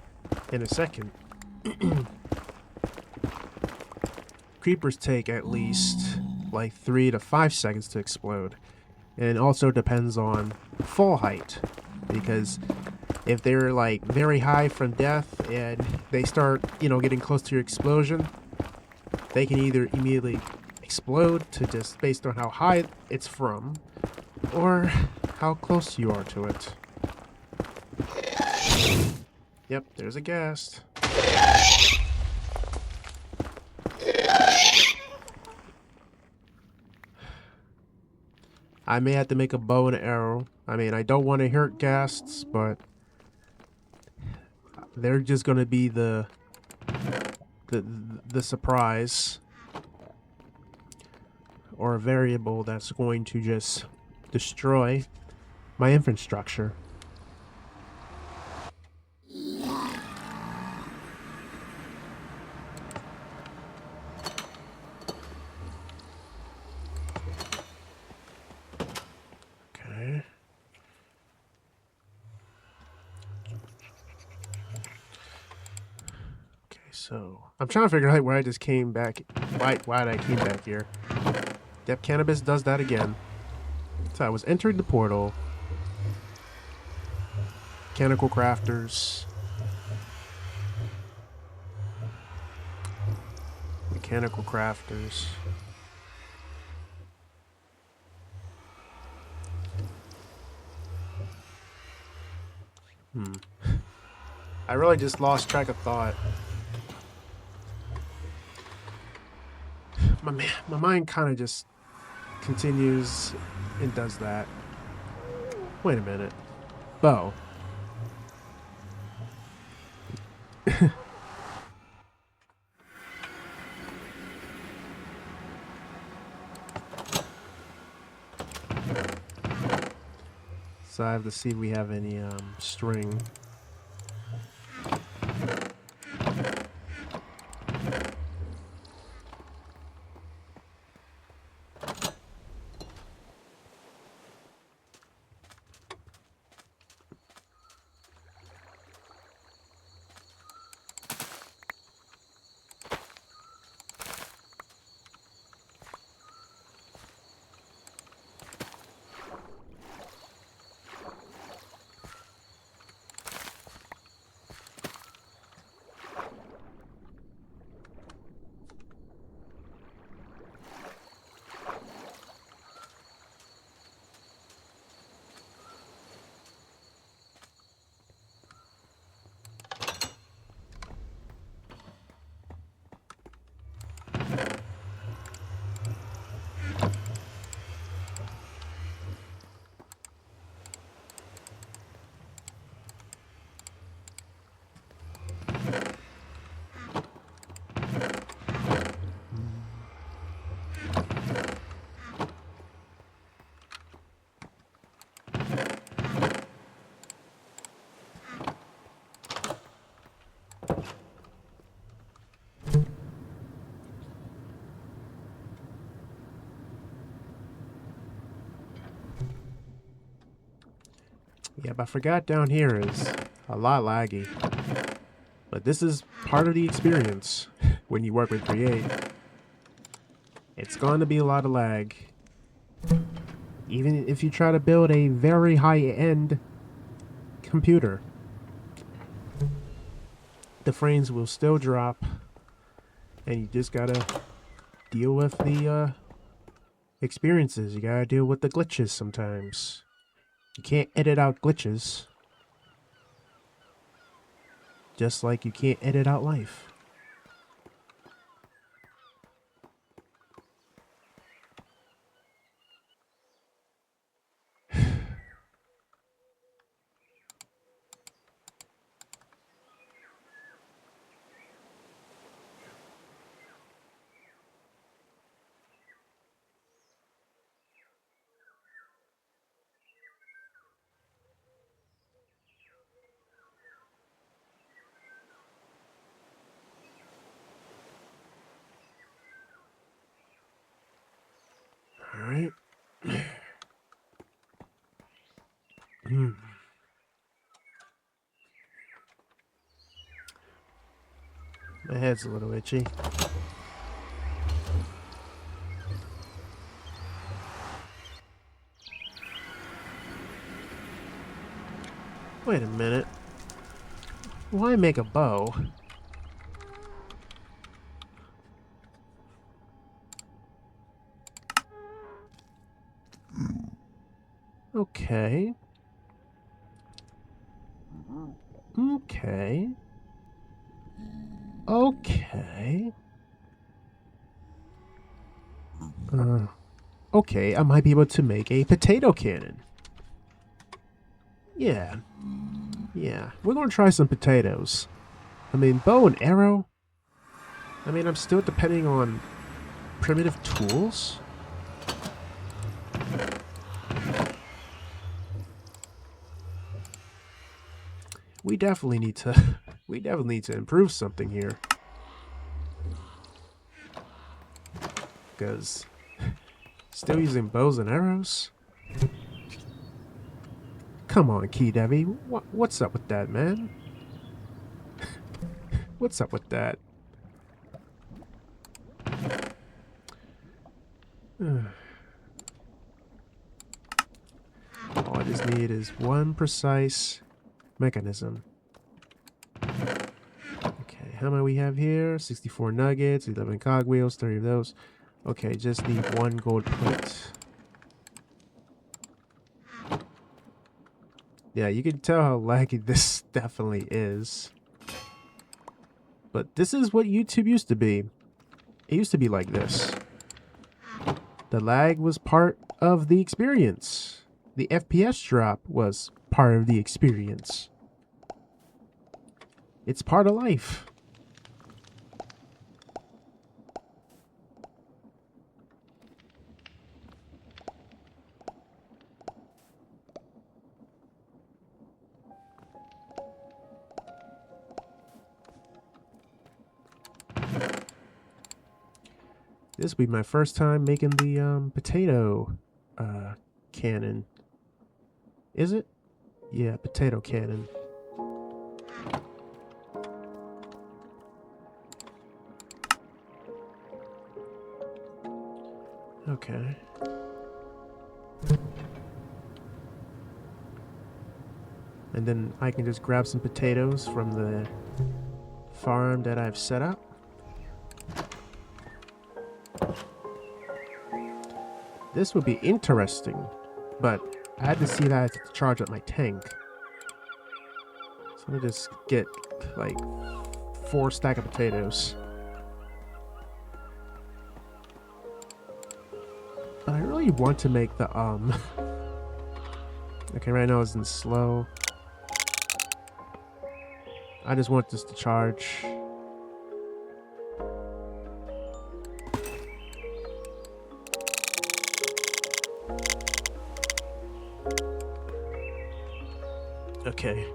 in a second. Creepers take at least like 3 to 5 seconds to explode. And it also depends on fall height, because if they're like very high from death and they start, getting close to your explosion, they can either immediately explode to just based on how high it's from or how close you are to it. Yep, there's a ghast. I may have to make a bow and arrow. I mean, I don't want to hurt ghasts, but they're just going to be the surprise or a variable that's going to just destroy my infrastructure. Okay. Okay, so I'm trying to figure out where I just came back. Why did I came back here? Yep, cannabis does that again. So I was entering the portal. Mechanical crafters. Mechanical crafters. I really just lost track of thought. My mind kind of just continues and does that. Wait a minute. Bow. So I have to see if we have any string. Yeah, but I forgot down here is a lot laggy. But this is part of the experience when you work with Create. It's going to be a lot of lag. Even if you try to build a very high-end computer, the frames will still drop. And you just gotta deal with the experiences. You gotta deal with the glitches sometimes. You can't edit out glitches. Just like you can't edit out life. Alright. My head's a little itchy. Wait a minute. Why make a bow? Okay. Okay. Okay. Okay, I might be able to make a potato cannon. Yeah. Yeah. We're gonna try some potatoes. I mean, bow and arrow? I mean, I'm still depending on primitive tools? We definitely need to we definitely need to improve something here. Because still using bows and arrows? Come on, Key Debbie. What's up with that, man? What's up with that? All I just need is one precise mechanism. Okay, how many we have here? 64 nuggets, 11 cogwheels, 30 of those. Okay, just need one gold plate. Yeah, you can tell how laggy this definitely is. But this is what YouTube used to be. It used to be like this. The lag was part of the experience. The FPS drop was part of the experience. It's part of life. This will be my first time making the potato cannon. Is it? Yeah, potato cannon. Okay. And then I can just grab some potatoes from the farm that I've set up. This would be interesting, but I had to see that I had to charge up my tank. So let me just get like 4 stacks of potatoes. But I really want to make the okay, right now it's in slow. I just want this to charge. Okay.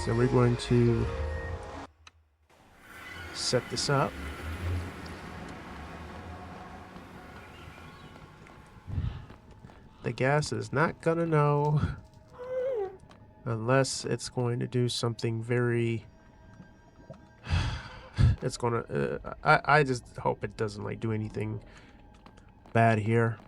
So we're going to set this up. The gas is not gonna know unless it's going to do something very... It's gonna... I just hope it doesn't like do anything bad here.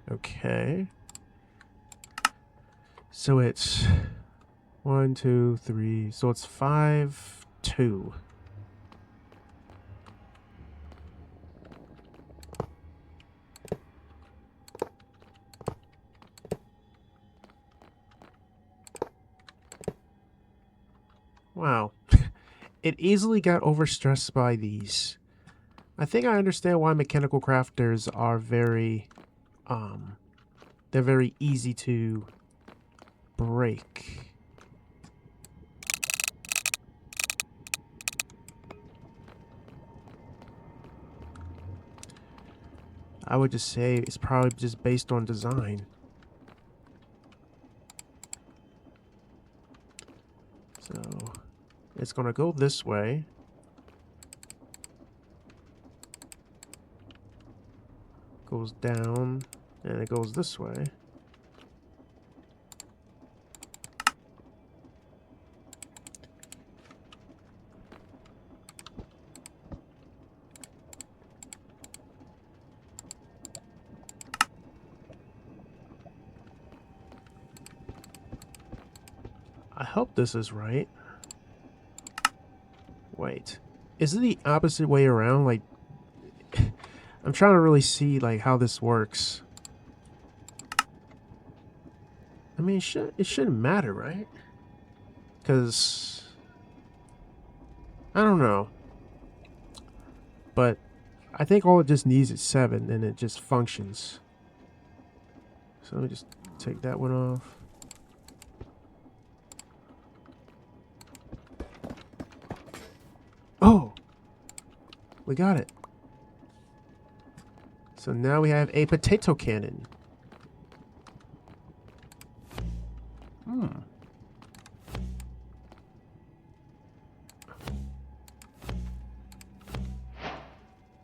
Okay. So it's 1, 2, 3. So it's 5, 2. Wow. It easily got overstressed by these. I think I understand why mechanical crafters are very they're very easy to break. I would just say it's probably just based on design. So it's gonna go this way. Goes down, and it goes this way. I hope this is right. Wait, is it the opposite way around? Like, I'm trying to really see like how this works. I mean, it shouldn't matter, right? Because I don't know, but I think all it just needs is 7, and it just functions. So let me just take that one off. Oh, we got it. So now we have a potato cannon.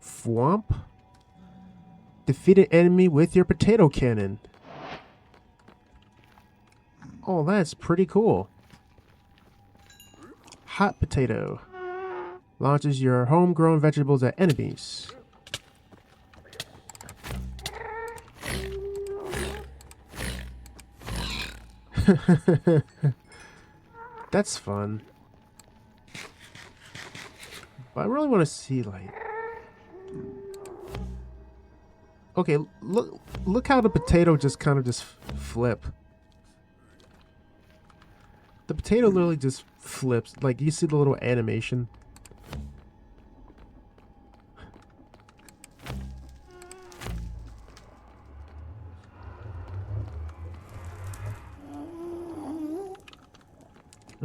Thwomp. Defeat an enemy with your potato cannon. Oh, that's pretty cool. Hot potato. Launches your homegrown vegetables at enemies. That's fun. But I really want to see like... Okay, look how the potato just kind of just flip. The potato literally just flips. Like, you see the little animation?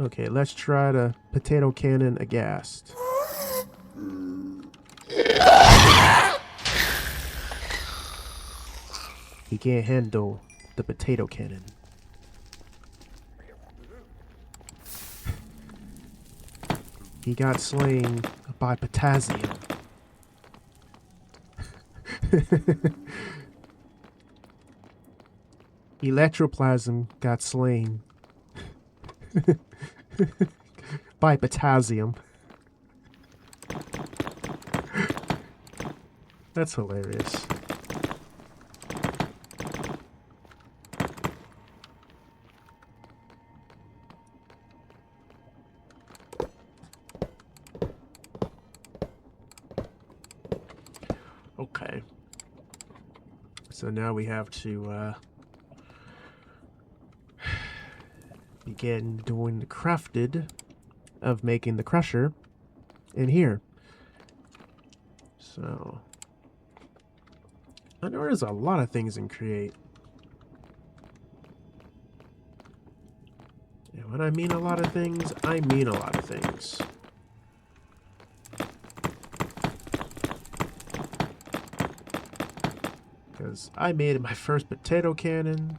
Okay, let's try the potato cannon aghast. He can't handle the potato cannon. He got slain by potassium. Electroplasm got slain by potassium. That's hilarious. Okay. So now we have to begin doing the crafted of making the crusher in here. So I know there's a lot of things in Create. And when I mean a lot of things, I mean a lot of things. Because I made my first potato cannon.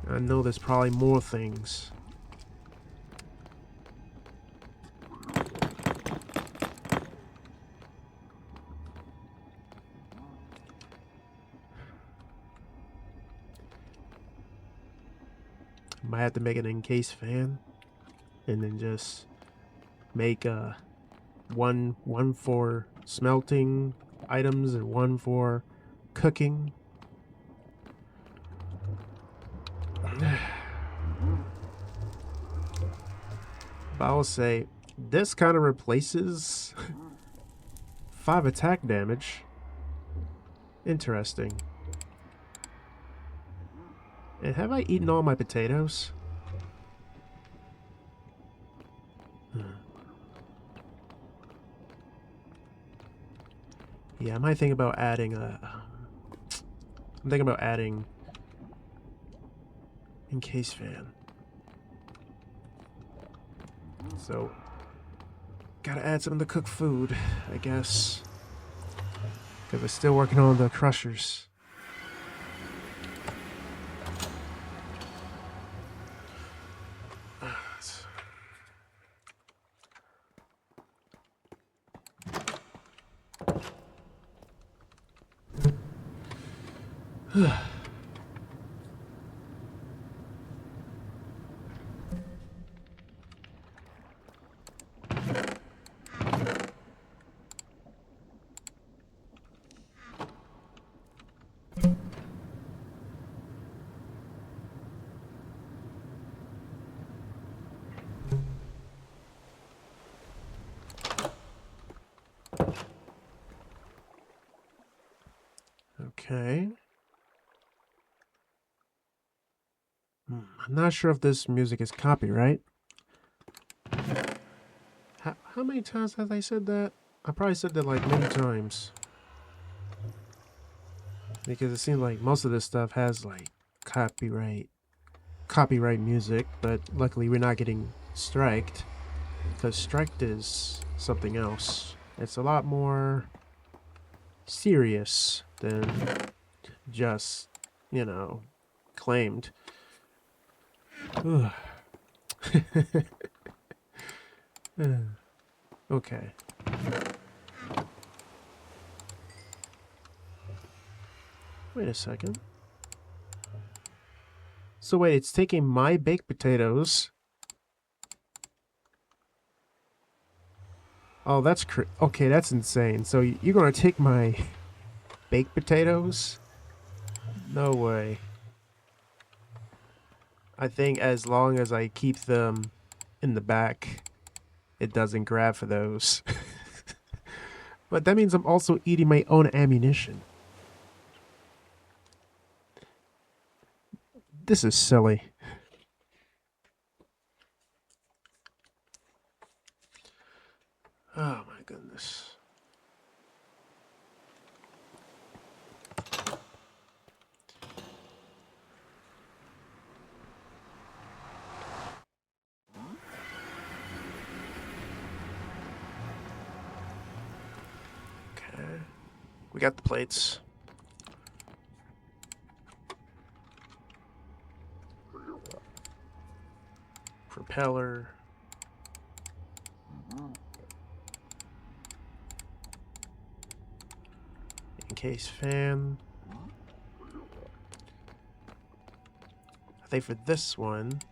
I know there's probably more things. Might have to make an encased fan, and then just make one for smelting items and one for cooking. But I will say this kind of replaces 5 attack damage. Interesting. And have I eaten all my potatoes? Yeah, I might think about adding a... I'm thinking about adding encased fan. So, gotta add something to cook food, I guess. Because we're still working on the crushers. Okay. I'm not sure if this music is copyright. How many times have I said that? I probably said that like many times. Because it seems like most of this stuff has like copyright music, but luckily we're not getting striked. Because striked is something else. It's a lot more serious than just, you know, claimed. Okay. Wait a second. So wait, it's taking my baked potatoes. Oh, that's okay, that's insane. So you're gonna take my baked potatoes? No way. I think as long as I keep them in the back, it doesn't grab for those. But that means I'm also eating my own ammunition. This is silly. Oh my goodness. We got the plates. Propeller. Encased fan. I think for this one,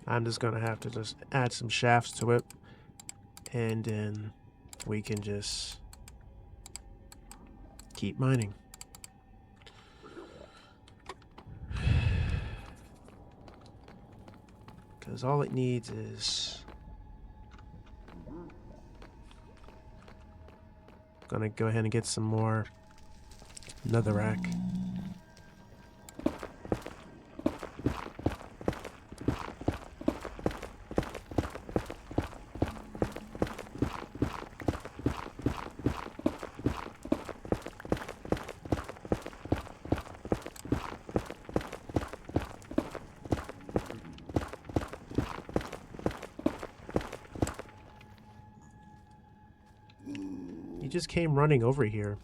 I'm just gonna have to just add some shafts to it, and then we can just keep mining. Because all it needs is... Gonna go ahead and get some more netherrack. Just came running over here.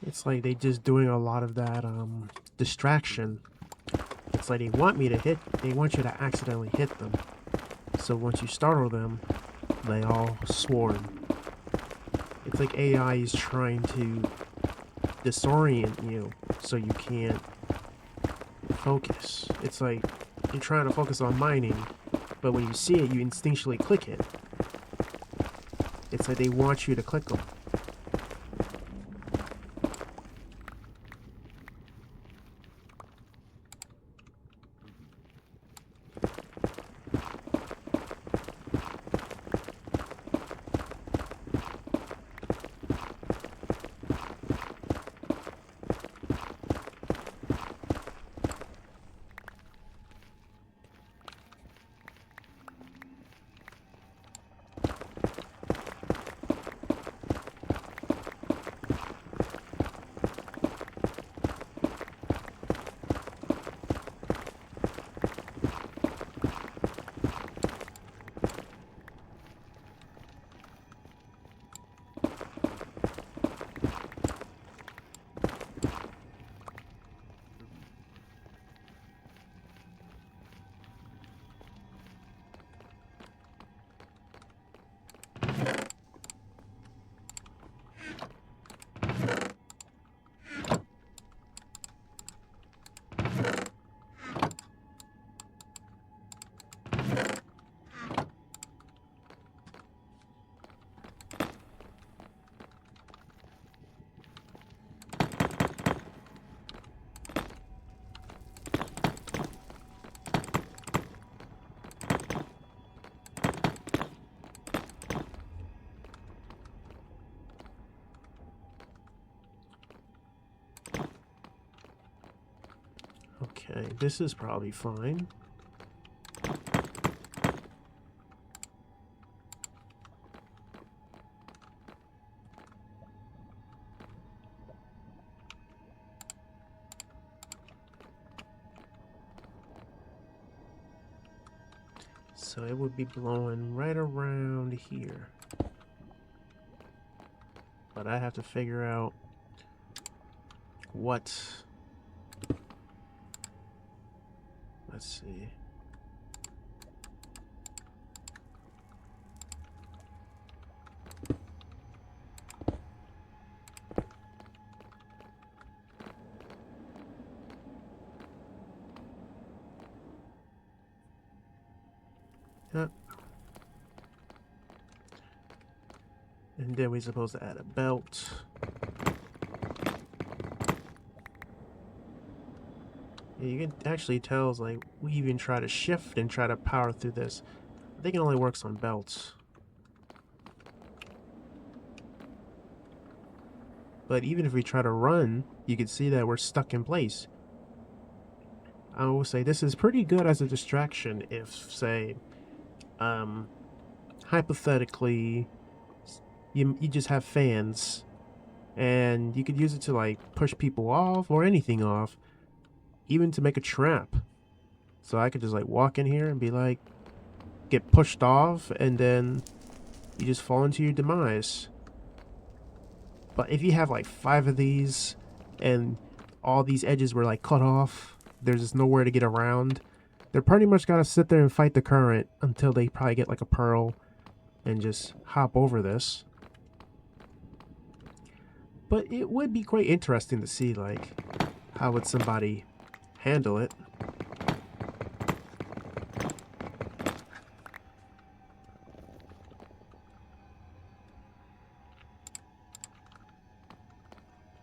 It's like they just doing a lot of that distraction. It's like they want you to accidentally hit them. So once you startle them, they all swarm. It's like AI is trying to disorient you so you can't focus. It's like you're trying to focus on mining, but when you see it, you instinctually click it. It's like they want you to click them. Okay, this is probably fine. So it would be blowing right around here. But I have to figure out what... Let's see. Yep. And then we're supposed to add a belt. Yeah, you can actually tell, like, we even try to shift and try to power through this. I think it only works on belts. But even if we try to run, you can see that we're stuck in place. I will say this is pretty good as a distraction if, say, hypothetically, you just have fans, and you could use it to, like, push people off or anything off, even to make a trap. So I could just, like, walk in here and be like, get pushed off, and then you just fall into your demise. But if you have like 5 of these and all these edges were like cut off, there's just nowhere to get around, they're pretty much gotta sit there and fight the current until they probably get like a pearl and just hop over this. But it would be quite interesting to see, like, how would somebody handle it.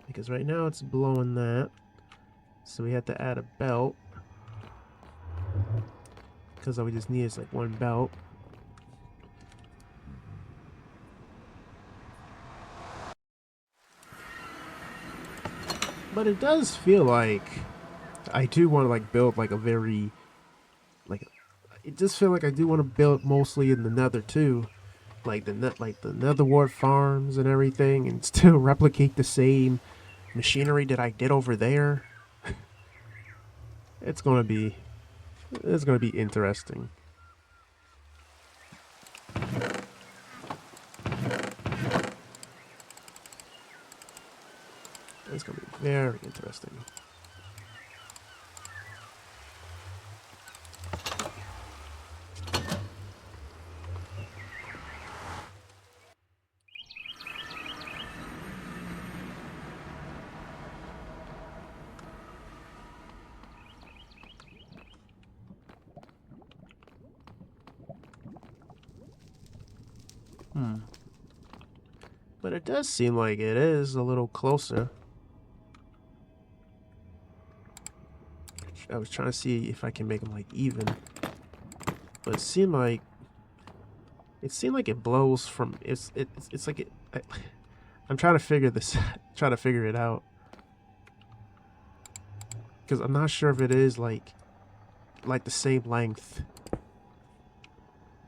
Because right now it's blowing that. So we have to add a belt. Because all we just need is like one belt. But it does feel like I do want to like build like a very, like, it just feel like I do want to build mostly in the nether too. Like the nether wart farms and everything, and still replicate the same machinery that I did over there. It's gonna be interesting. It's gonna be very interesting. But it does seem like it is a little closer. I was trying to see if I can make them like even. But it seemed like it blows from it's like it I'm trying to figure this trying to figure it out. Because I'm not sure if it is like the same length.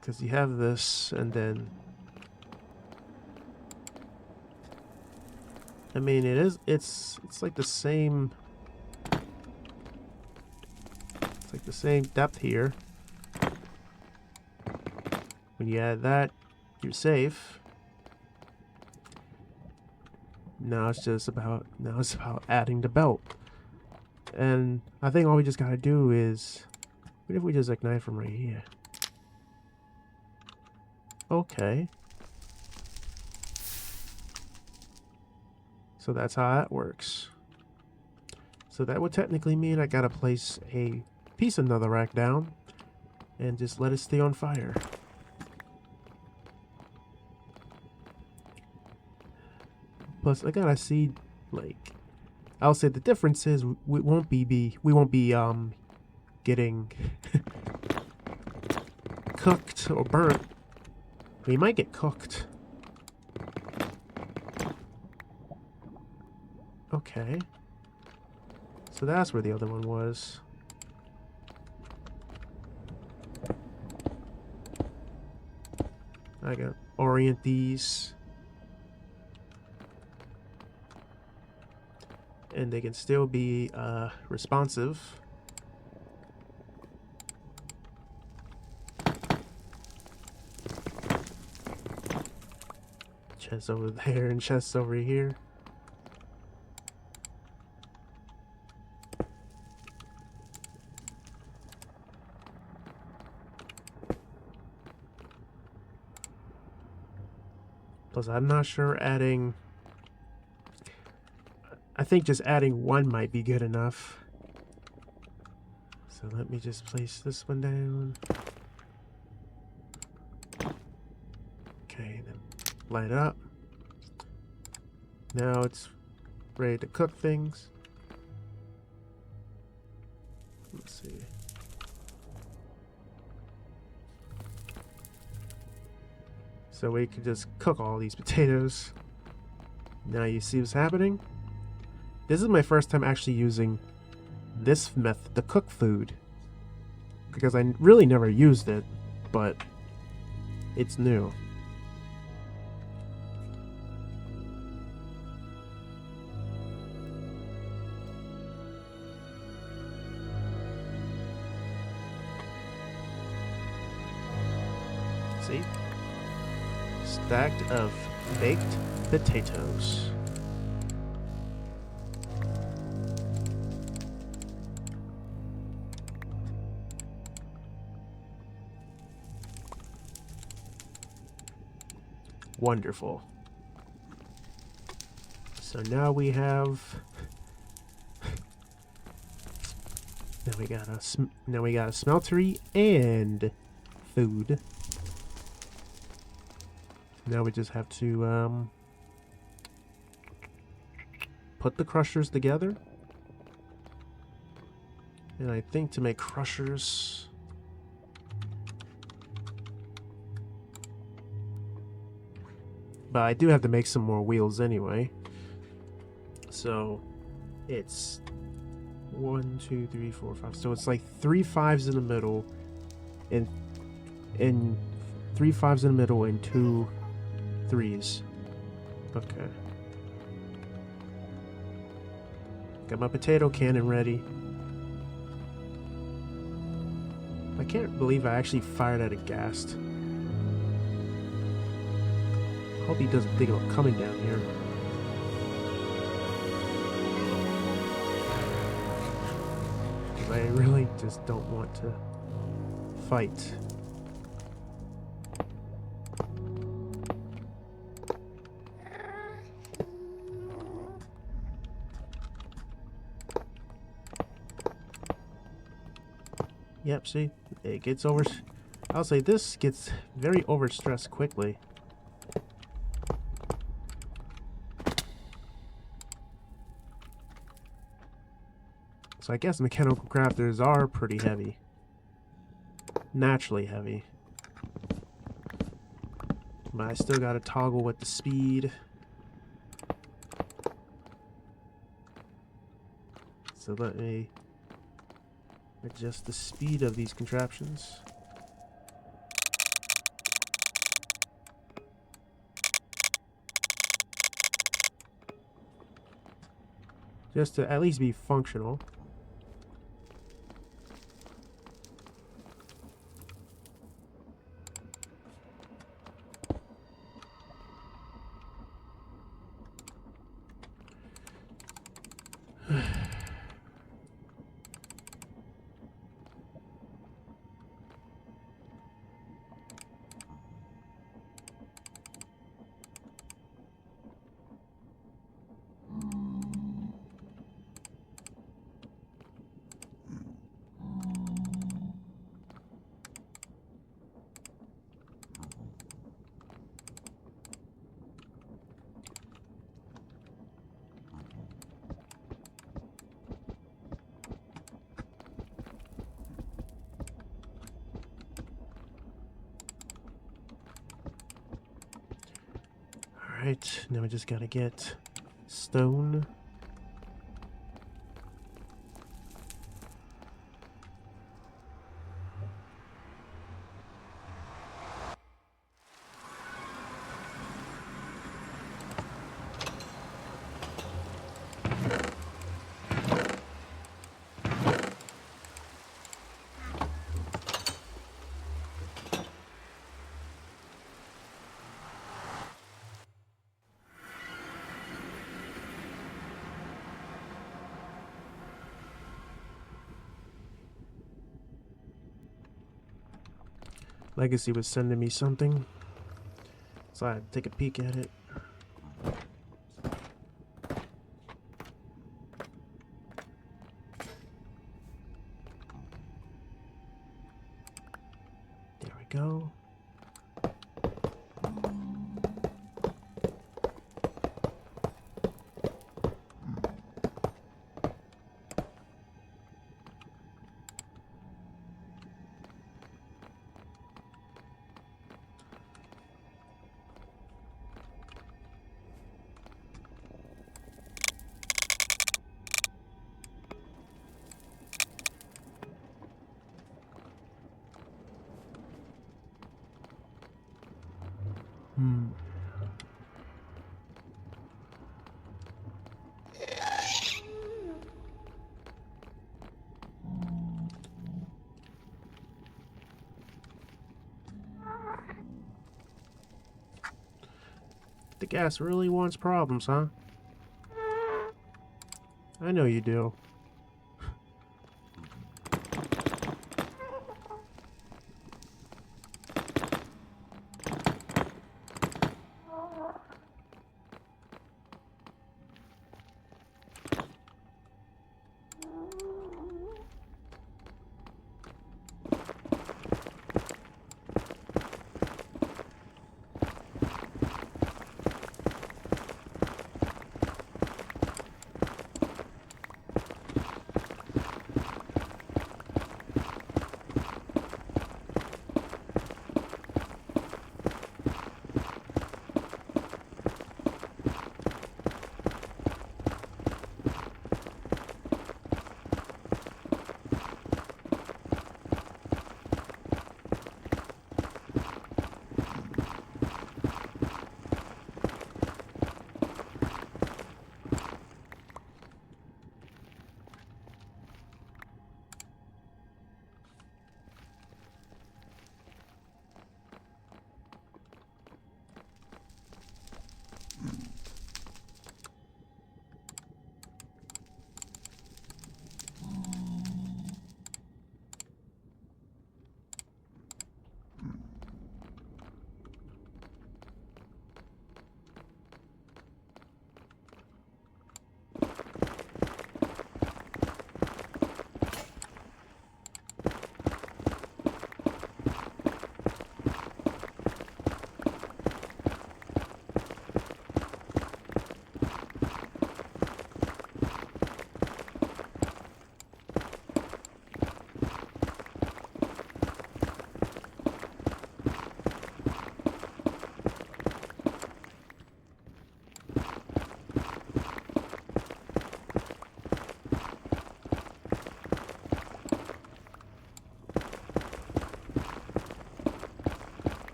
Because you have this and then I mean it's like the same. It's like the same depth here. When you add that, you're safe. Now it's about adding the belt. And I think all we just gotta do is, what if we just ignite from right here? Okay. So that's how that works. So that would technically mean I gotta place a piece of netherrack down and just let it stay on fire. Plus I gotta see, like, I'll say the difference is we won't be getting cooked or burnt. We might get cooked. Okay. So that's where the other one was. I gotta orient these. And they can still be responsive. Chests over there and chests over here. Plus, I'm not sure adding... I think just adding one might be good enough. So let me just place this one down. Okay, then light it up. Now it's ready to cook things. Let's see. So we can just cook all these potatoes. Now you see what's happening? This is my first time actually using this method to cook food. Because I really never used it, but it's new. See? Stacked of baked potatoes. Wonderful. So now we have now we got a smeltery and food. Now we just have to put the crushers together. And I think to make crushers, but I do have to make some more wheels anyway. So it's 1, 2, 3, 4, 5. So it's like 3 5s in the middle, and 3 5s in the middle and 2 3s. Okay. Got my potato cannon ready. I can't believe I actually fired at a ghast. Hope he doesn't think about coming down here. Because I really just don't want to fight. Yep, see? It gets over... I'll say this gets very overstressed quickly. So I guess mechanical crafters are pretty heavy. Naturally heavy. But I still gotta toggle with the speed. So let me adjust the speed of these contraptions. Just to at least be functional. Alright, now we just gotta get stone. Legacy was sending me something, so I had to take a peek at it. There we go. The gas really wants problems, huh? I know you do.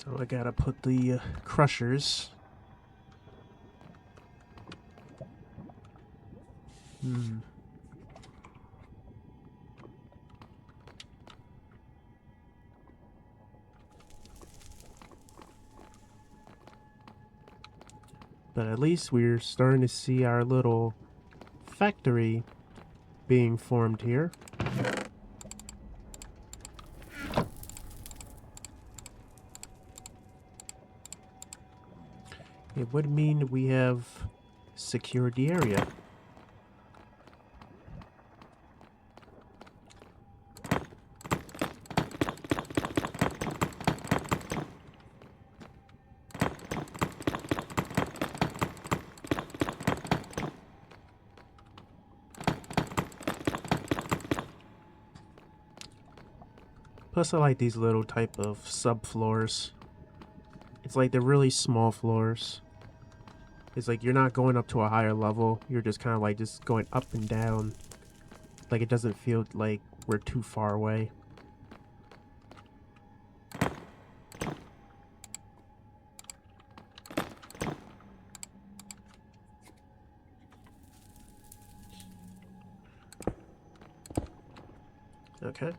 So I gotta put the crushers. But at least we're starting to see our little factory being formed here. It would mean we have secured the area. Plus, I like these little type of subfloors. It's like they're really small floors. It's like you're not going up to a higher level. You're just kind of like just going up and down. Like it doesn't feel like we're too far away. Okay.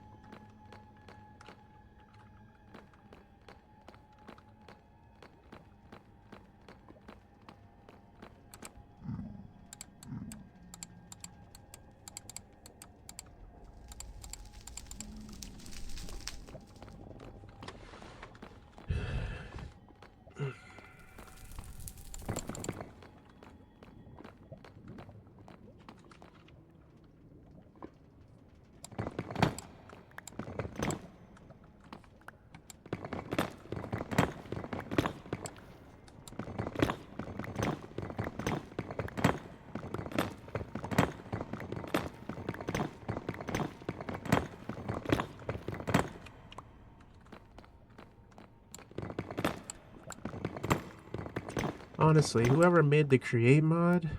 Honestly, whoever made the create mod,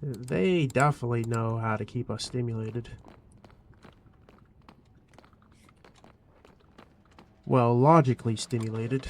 they definitely know how to keep us stimulated. Well, logically stimulated.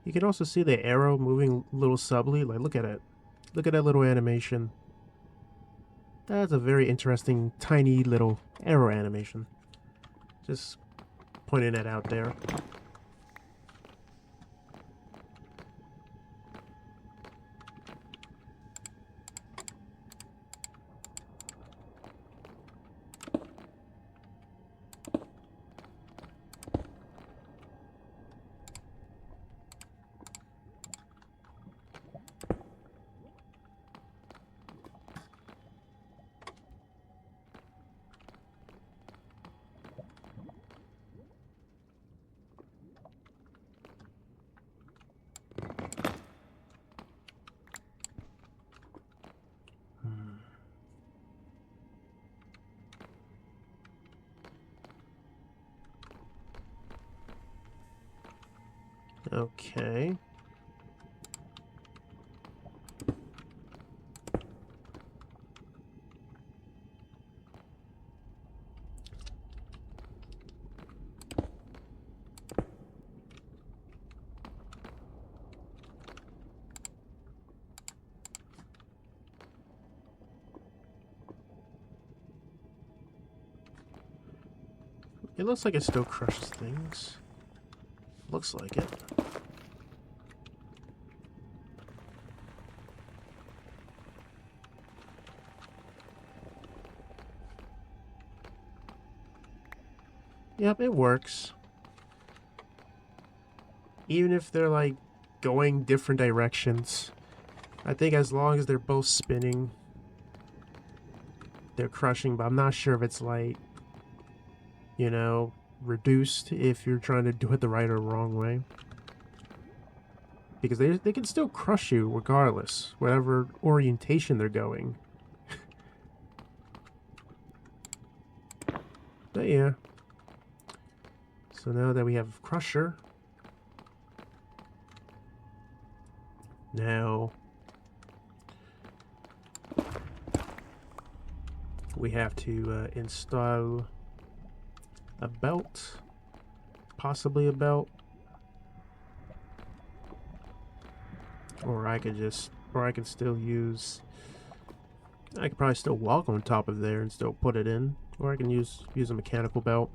You can also see the arrow moving a little subtly. Like, look at it. Look at that little animation. That's a very interesting, tiny little arrow animation. Just pointing that out there. Okay. It looks like it still crushes things. Looks like it. Yep, it works. Even if they're like going different directions. I think as long as they're both spinning, they're crushing, but I'm not sure if it's like, you know, reduced if you're trying to do it the right or wrong way. Because they can still crush you regardless, whatever orientation they're going. But yeah. So now that we have Crusher, now we have to install a belt, possibly a belt, or I could still use, I could probably still walk on top of there and still put it in, or I can use a mechanical belt,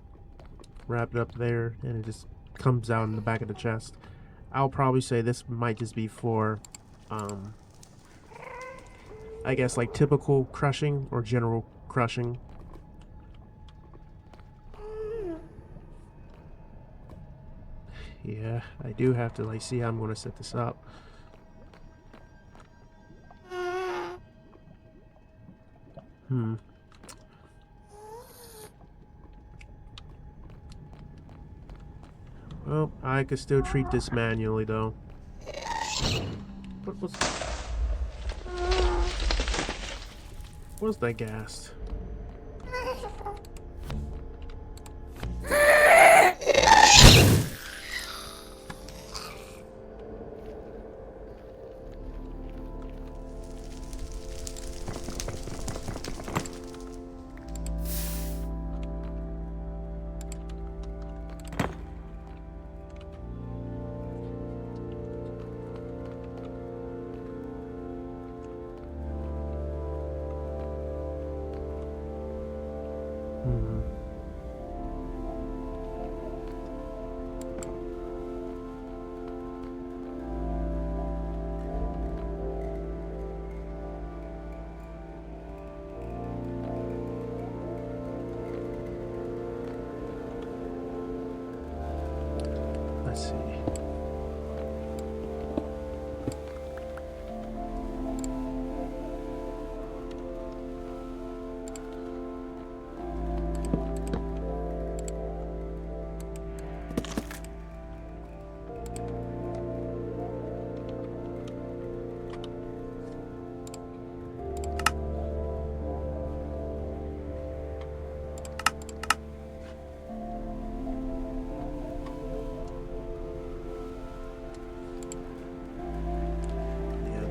wrap it up there, and it just comes out in the back of the chest. I'll probably say this might just be for, I guess like typical crushing or general crushing. Yeah, I do have to like see how I'm going to set this up. Well, I could still treat this manually though. What's that ghast? Let's see.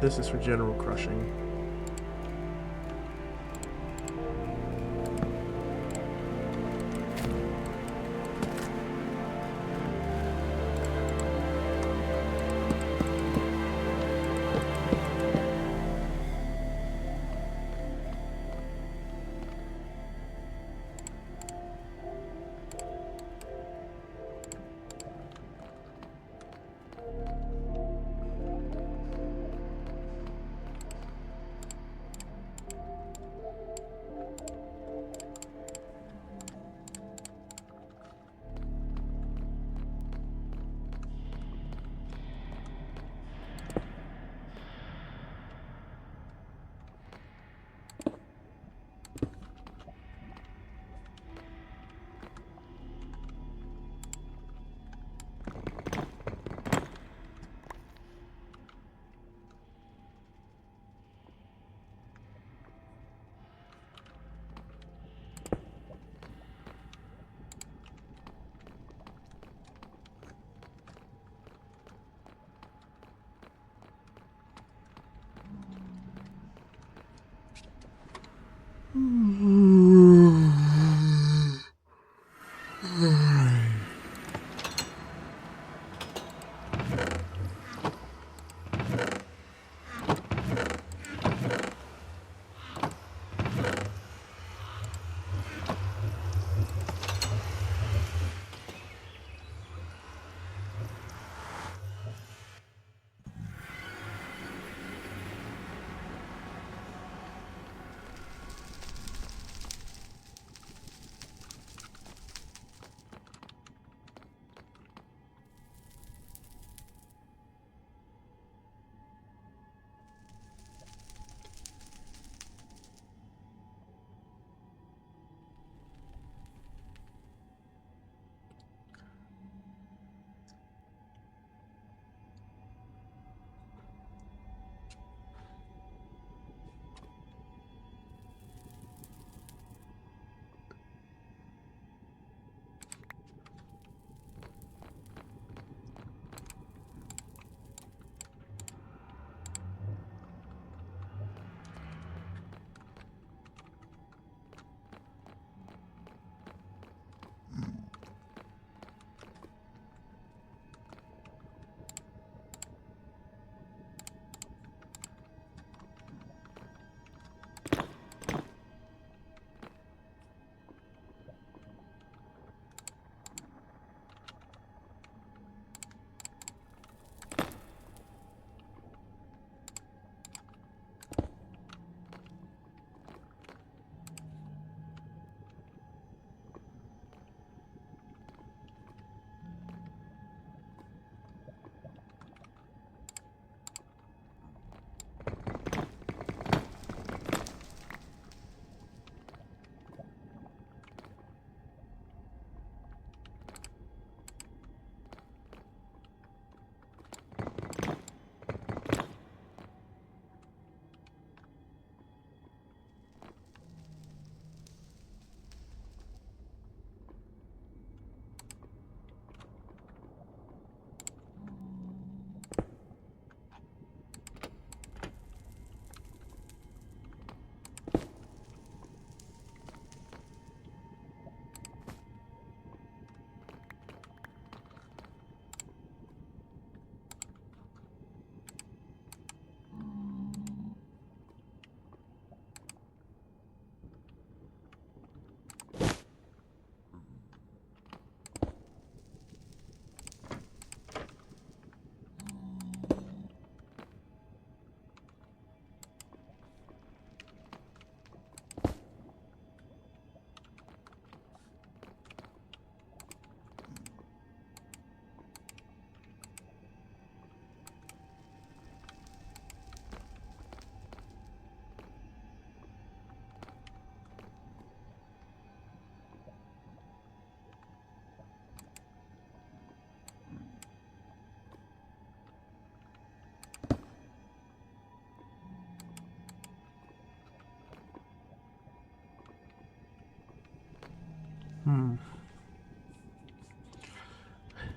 This is for general crushing.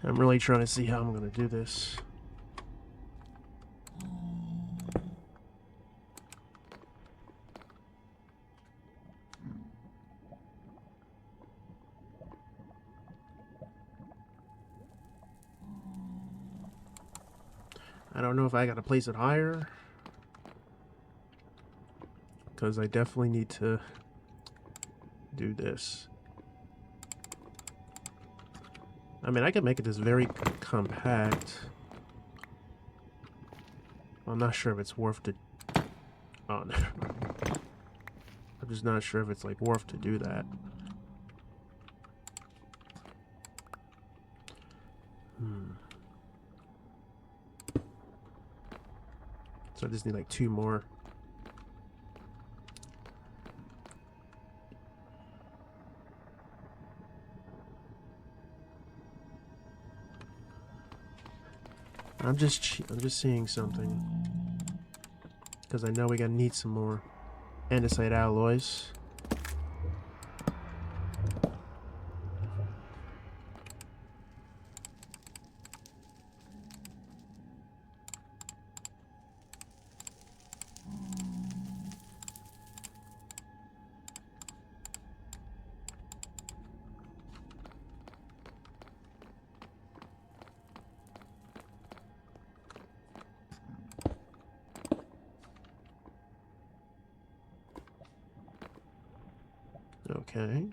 I'm really trying to see how I'm going to do this. I don't know if I got to place it higher, because I definitely need to do this. I mean, I can make it this very compact. I'm not sure if it's worth to... Oh, no. I'm just not sure if it's, like, worth to do that. So I just need, like, 2 more. I'm just seeing something, because I know we're gonna need some more andesite alloys. Okay.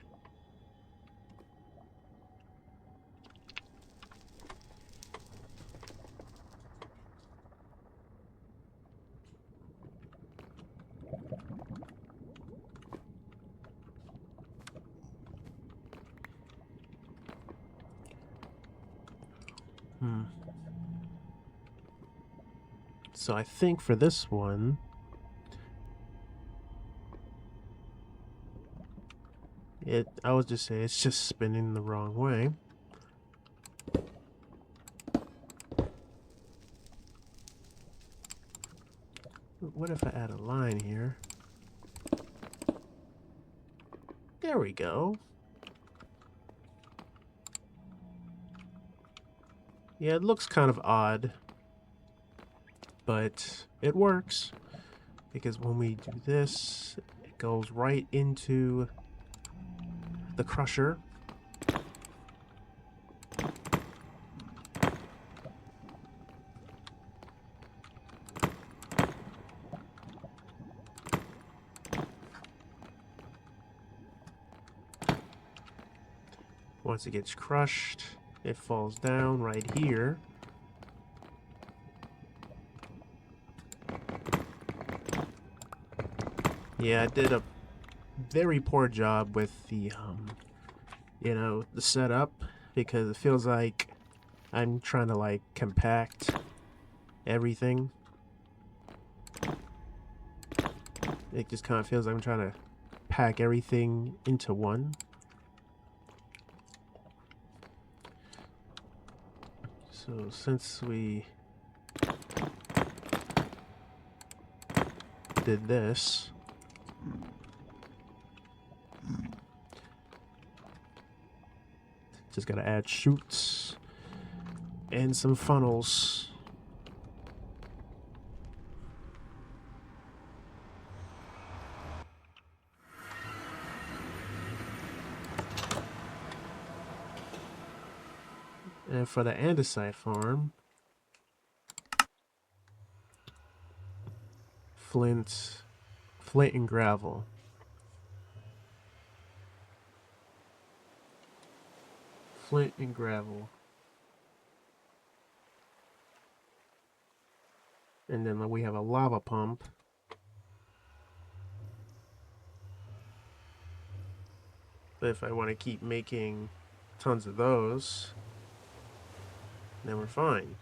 So I think for this one, I would just say it's just spinning the wrong way. What if I add a line here? There we go. Yeah, it looks kind of odd, but it works because when we do this, it goes right into the crusher. Once it gets crushed, it falls down right here. Yeah, I did a very poor job with the, the setup, because it feels like I'm trying to, like, compact everything. It just kind of feels like I'm trying to pack everything into one. So since we did this, just gotta add chutes and some funnels. And for the andesite farm, flint and gravel. Flint and gravel. And then we have a lava pump. But if I want to keep making tons of those, then we're fine.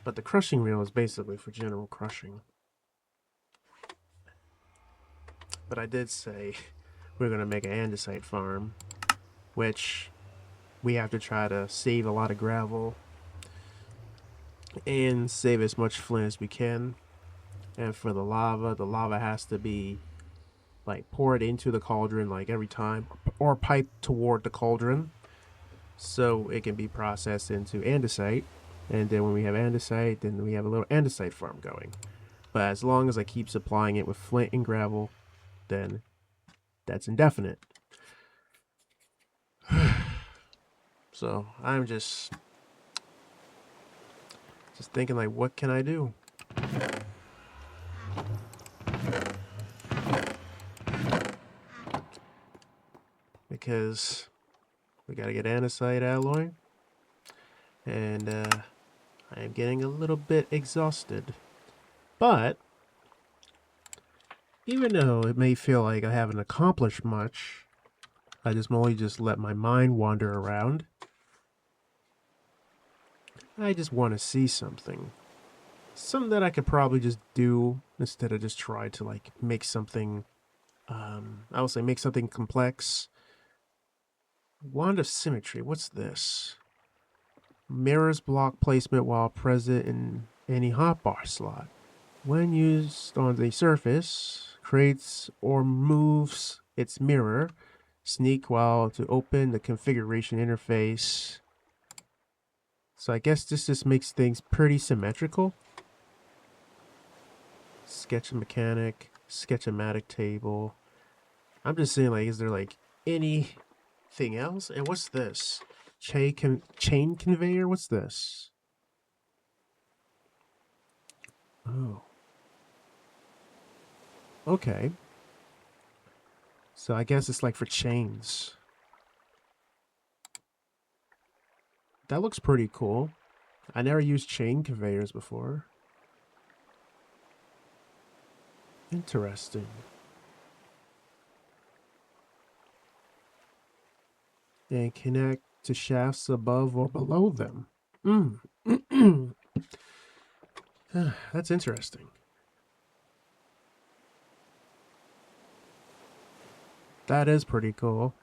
But the crushing wheel is basically for general crushing. But I did say we're going to make an andesite farm, which we have to try to save a lot of gravel and save as much flint as we can. And for the lava has to be like poured into the cauldron like every time, or piped toward the cauldron, so it can be processed into andesite. And then when we have andesite, then we have a little andesite farm going. But as long as I keep supplying it with flint and gravel, then that's indefinite. So I'm just thinking, like, what can I do? Because we gotta get andesite alloy, and I am getting a little bit exhausted. But even though it may feel like I haven't accomplished much, I just mostly just let my mind wander around. I just want to see something. Something that I could probably just do instead of just try to, like, make something, I would say make something complex. Wand of Symmetry, what's this? Mirrors block placement while present in any hotbar slot. When used on the surface, creates or moves its mirror. Sneak while to open the configuration interface. So I guess this just makes things pretty symmetrical. Sketch mechanic, sketchomatic table. I'm just saying, like, is there like anything else? And what's this? Chain conveyor? What's this? Oh. Okay. So I guess it's like for chains. That looks pretty cool. I never used chain conveyors before. Interesting. And connect to shafts above or below them. That's interesting. That is pretty cool.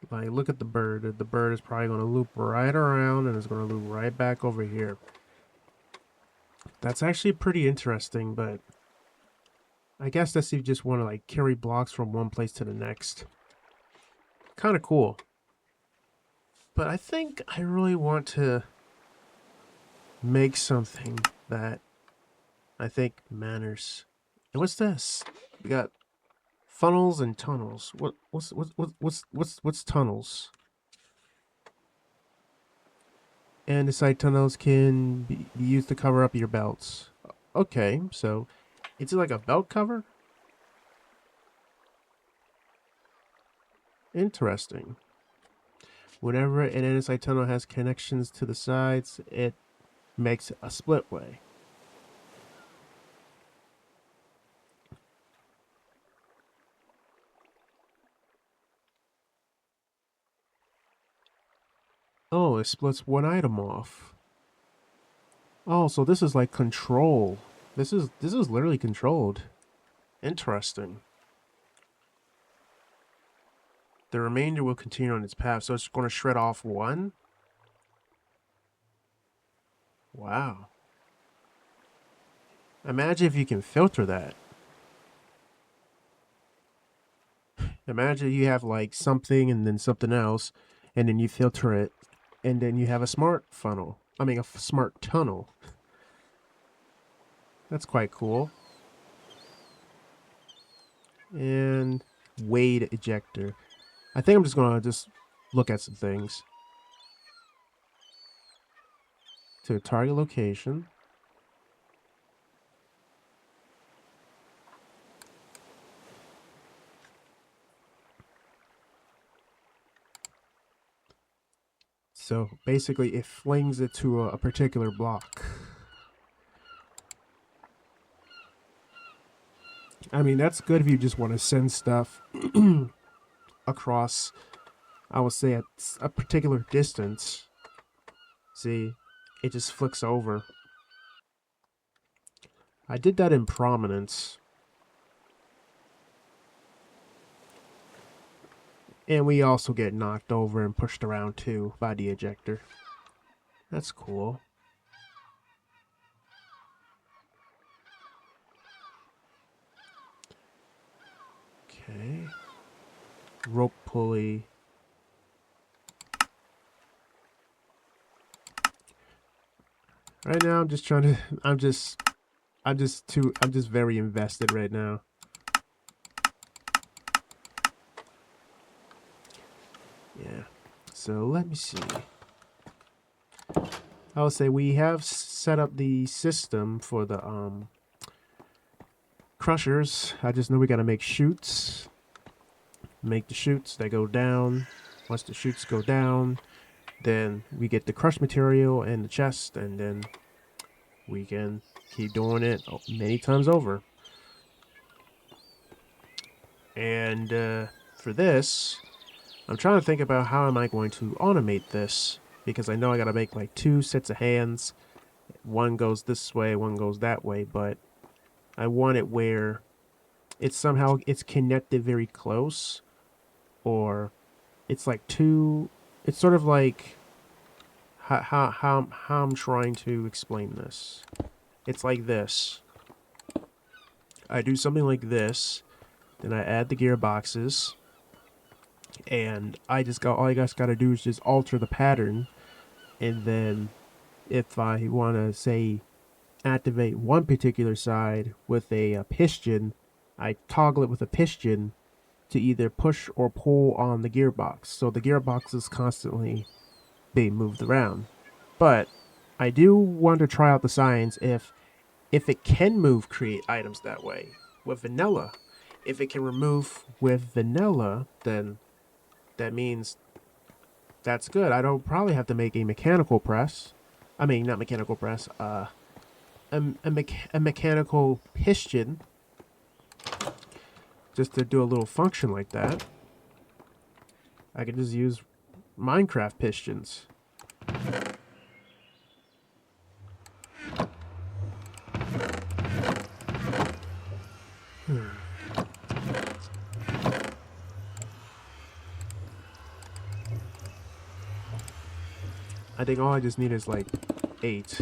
Like, look at the bird. The bird is probably going to loop right around and is going to loop right back over here. That's actually pretty interesting, but I guess that's if you just want to like carry blocks from one place to the next. Kind of cool. But I think I really want to make something that I think matters. And what's this? We got funnels and tunnels. What's tunnels? Andesite tunnels can be used to cover up your belts. Okay, so it's like a belt cover? Interesting. Whenever an andesite tunnel has connections to the sides, it makes a splitway. Oh, it splits one item off. Oh, so this is like control. This is literally controlled. Interesting. The remainder will continue on its path, so it's going to shred off one? Wow. Imagine if you can filter that. Imagine you have like something and then something else, and then you filter it, and then you have a smart funnel. I mean, a smart tunnel. That's quite cool. And Wade ejector. I think I'm just going to look at some things. To a target location. So basically it flings it to a particular block. I mean, that's good if you just want to send stuff across, I would say, at a particular distance. See, it just flicks over. I did that in Prominence. And we also get knocked over and pushed around too by the ejector. That's cool. Okay. Rope pulley. Right now I'm just trying to I'm just very invested right now. Yeah. So let me see. I would say we have set up the system for the crushers. I just know we got to make chutes. Make the chutes that go down. Once the chutes go down, then we get the crush material and the chest, and then we can keep doing it many times over. And for this, I'm trying to think about how am I going to automate this, because I know I got to make like 2 sets of hands. One goes this way, one goes that way, but I want it where it's somehow it's connected very close, or it's like it's sort of like how I'm trying to explain this. It's like this. I do something like this, then I add the gearboxes, and all I just gotta do is just alter the pattern, and then if I want to say activate one particular side with a piston, I toggle it with a piston to either push or pull on the gearbox. So the gearbox is constantly being moved around. But I do want to try out the science if it can move create items that way with vanilla. If it can remove with vanilla, then that means that's good. I don't probably have to make a mechanical press. I mean, not mechanical press. A mechanical piston, just to do a little function like that. I can just use Minecraft pistons. I think all I just need is like 8.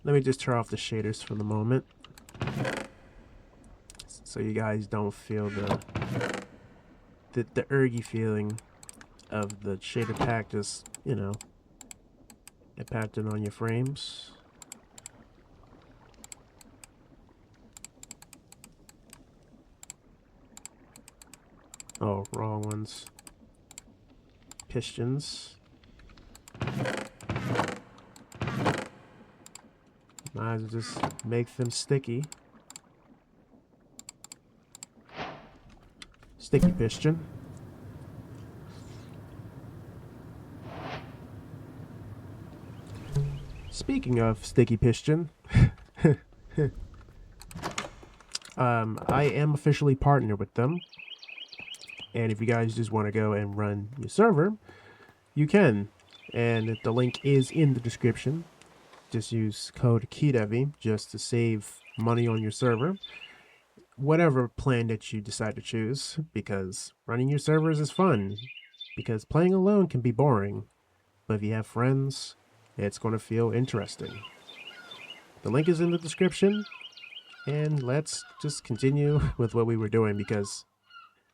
Let me just turn off the shaders for the moment, so you guys don't feel the ergy feeling of the shader pack just, you know, impacting on your frames. Oh, wrong ones. Pistons. Might as well just make them sticky. Sticky piston. Speaking of sticky piston, I am officially partnered with them. And if you guys just want to go and run your server, you can. And the link is in the description. Just use code KeyDevy just to save money on your server. Whatever plan that you decide to choose, because running your servers is fun. Because playing alone can be boring. But if you have friends, it's going to feel interesting. The link is in the description. And let's just continue with what we were doing, because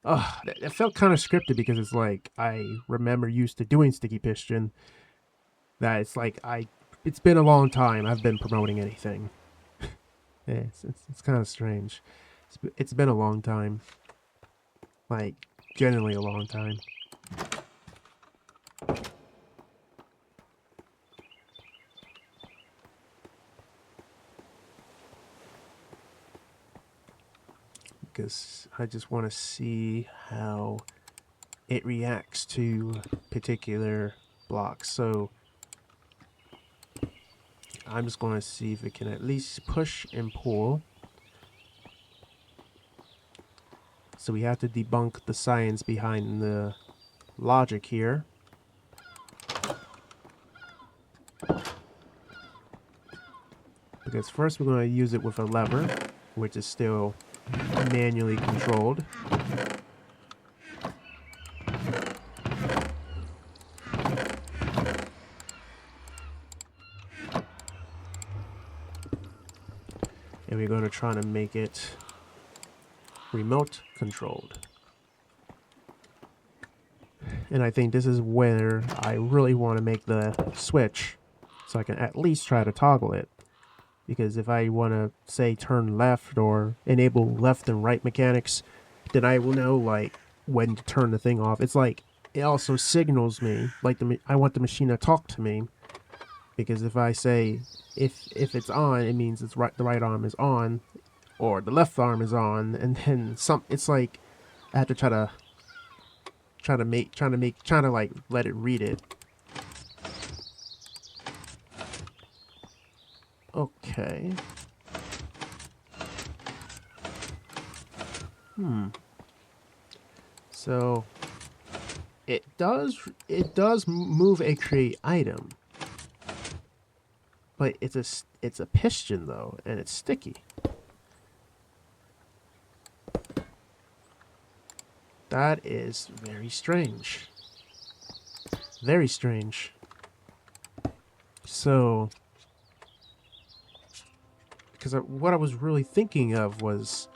it felt kind of scripted, because it's like I remember used to doing sticky piston. That it's like it's been a long time I've been promoting anything. Yeah, it's kind of strange. It's been a long time, like genuinely a long time. Because I just want to see how it reacts to particular blocks. So I'm just going to see if it can at least push and pull. So we have to debunk the science behind the logic here. Because first we're going to use it with a lever, which is still manually controlled. And we're going to try to make it remote controlled. And I think this is where I really want to make the switch, so I can at least try to toggle it. Because if I want to, say, turn left or enable left and right mechanics, then I will know, like, when to turn the thing off. It's like, it also signals me, like, I want the machine to talk to me. Because if I say, if it's on, it means it's the right arm is on, or the left arm is on, and then it's like, I have to try to like, let it read it. Okay. So it does move a create item, but it's a piston though, and it's sticky. That is very strange. Very strange. So because what I was really thinking of was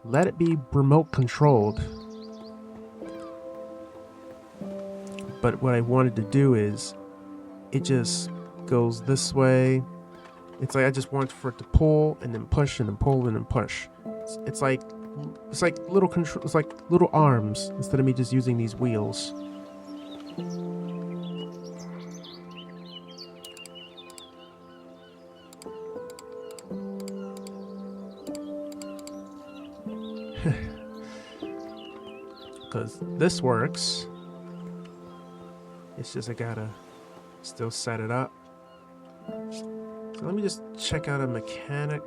let it be remote controlled. But what I wanted to do is it just goes this way. It's like I just want for it to pull and then push and then pull and then push. It's like little control. It's like little arms instead of me just using these wheels. Because this works. It's just I gotta still set it up. So let me just check out a mechanical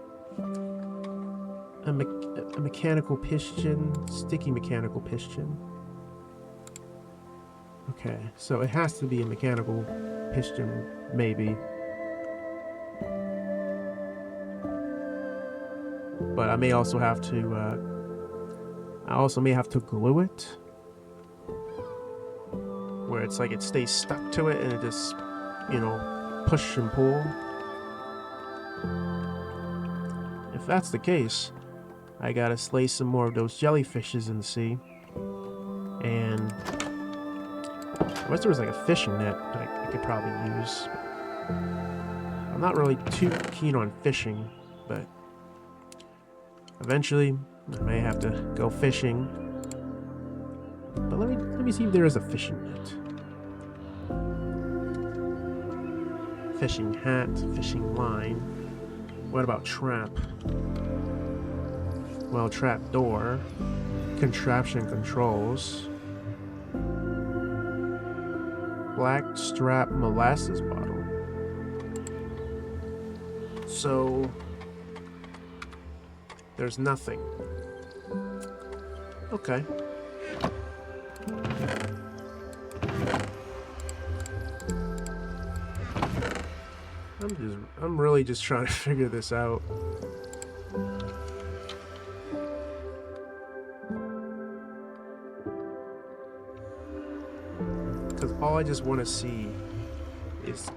piston, sticky mechanical piston. Okay, so it has to be a mechanical piston, maybe. But I may also have to, may have to glue it. Where it's like it stays stuck to it and it just, push and pull. If that's the case, I gotta slay some more of those jellyfishes in the sea. And I wish there was like a fishing net that I could probably use. I'm not really too keen on fishing, but eventually I may have to go fishing. But let me see if there is a fishing net. Fishing hat, fishing line. What about trap? Well, trap door. Contraption controls. Black strap molasses bottle. So there's nothing. Okay. I'm really just trying to figure this out. Because all I just want to see is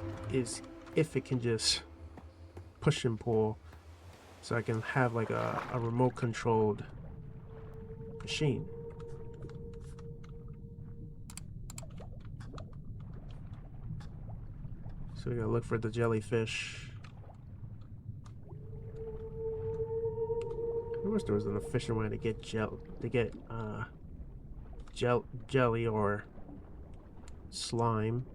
if it can just push and pull, so I can have like a remote controlled machine. So we gotta look for the jellyfish. I wish there was an efficient way to get jelly or slime.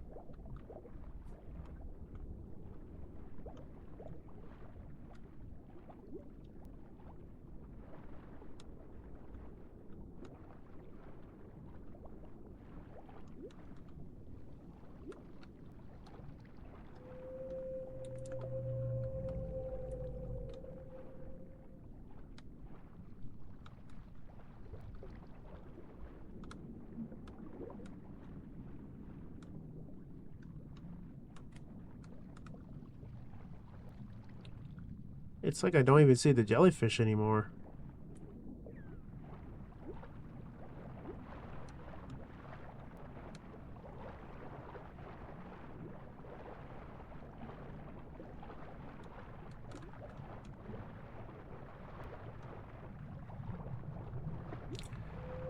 It's like I don't even see the jellyfish anymore.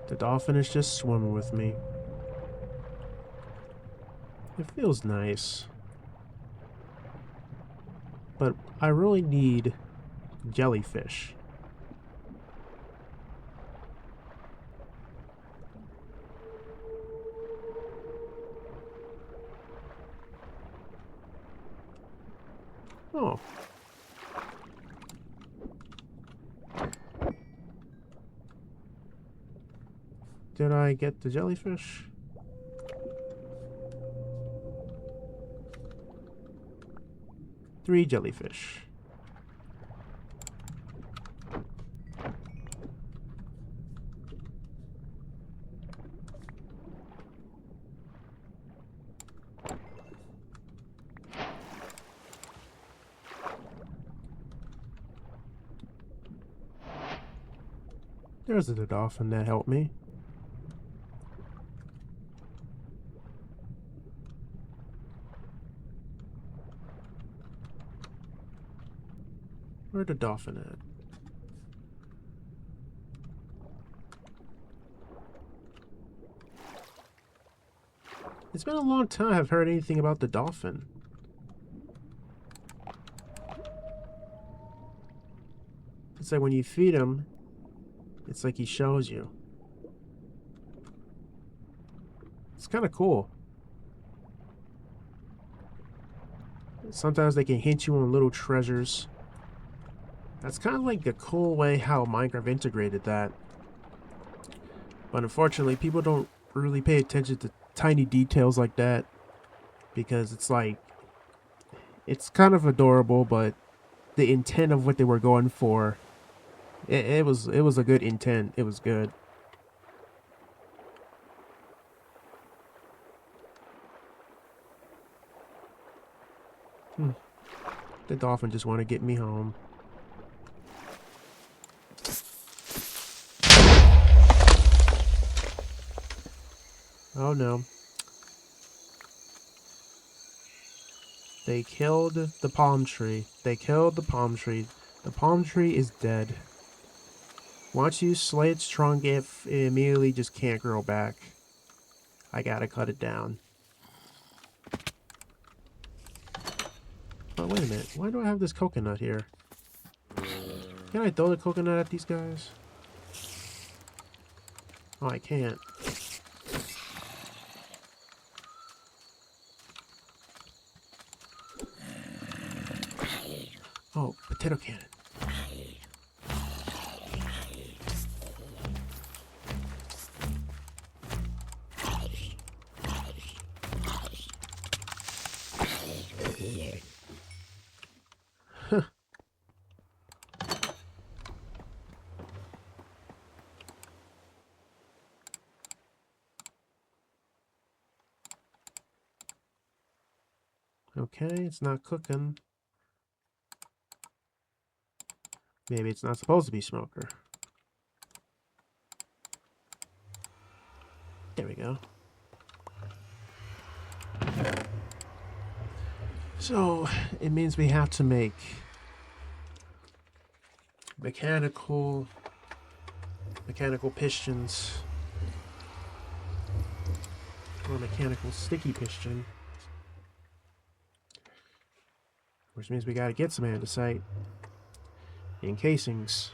The dolphin is just swimming with me. It feels nice. But I really need jellyfish. Oh. Did I get the jellyfish? Three jellyfish. There's the dolphin that helped me. Where'd the dolphin at? It's been a long time I've heard anything about the dolphin. It's like when you feed him, it's like he shows you. It's kind of cool. Sometimes they can hint you on little treasures. That's kind of like the cool way how Minecraft integrated that. But unfortunately, people don't really pay attention to tiny details like that. Because it's like, it's kind of adorable, but the intent of what they were going for, it was a good intent. It was good. The dolphin just want to get me home. Oh no. They killed the palm tree. They killed the palm tree. The palm tree is dead. Once you slay its trunk, it immediately just can't grow back. I gotta cut it down. Oh, wait a minute. Why do I have this coconut here? Can I throw the coconut at these guys? Oh, I can't. Oh, potato cannon. Okay, it's not cooking. Maybe it's not supposed to be smoker. There we go. So, it means we have to make mechanical pistons. Or mechanical sticky piston. Which means we gotta get some andesite in casings.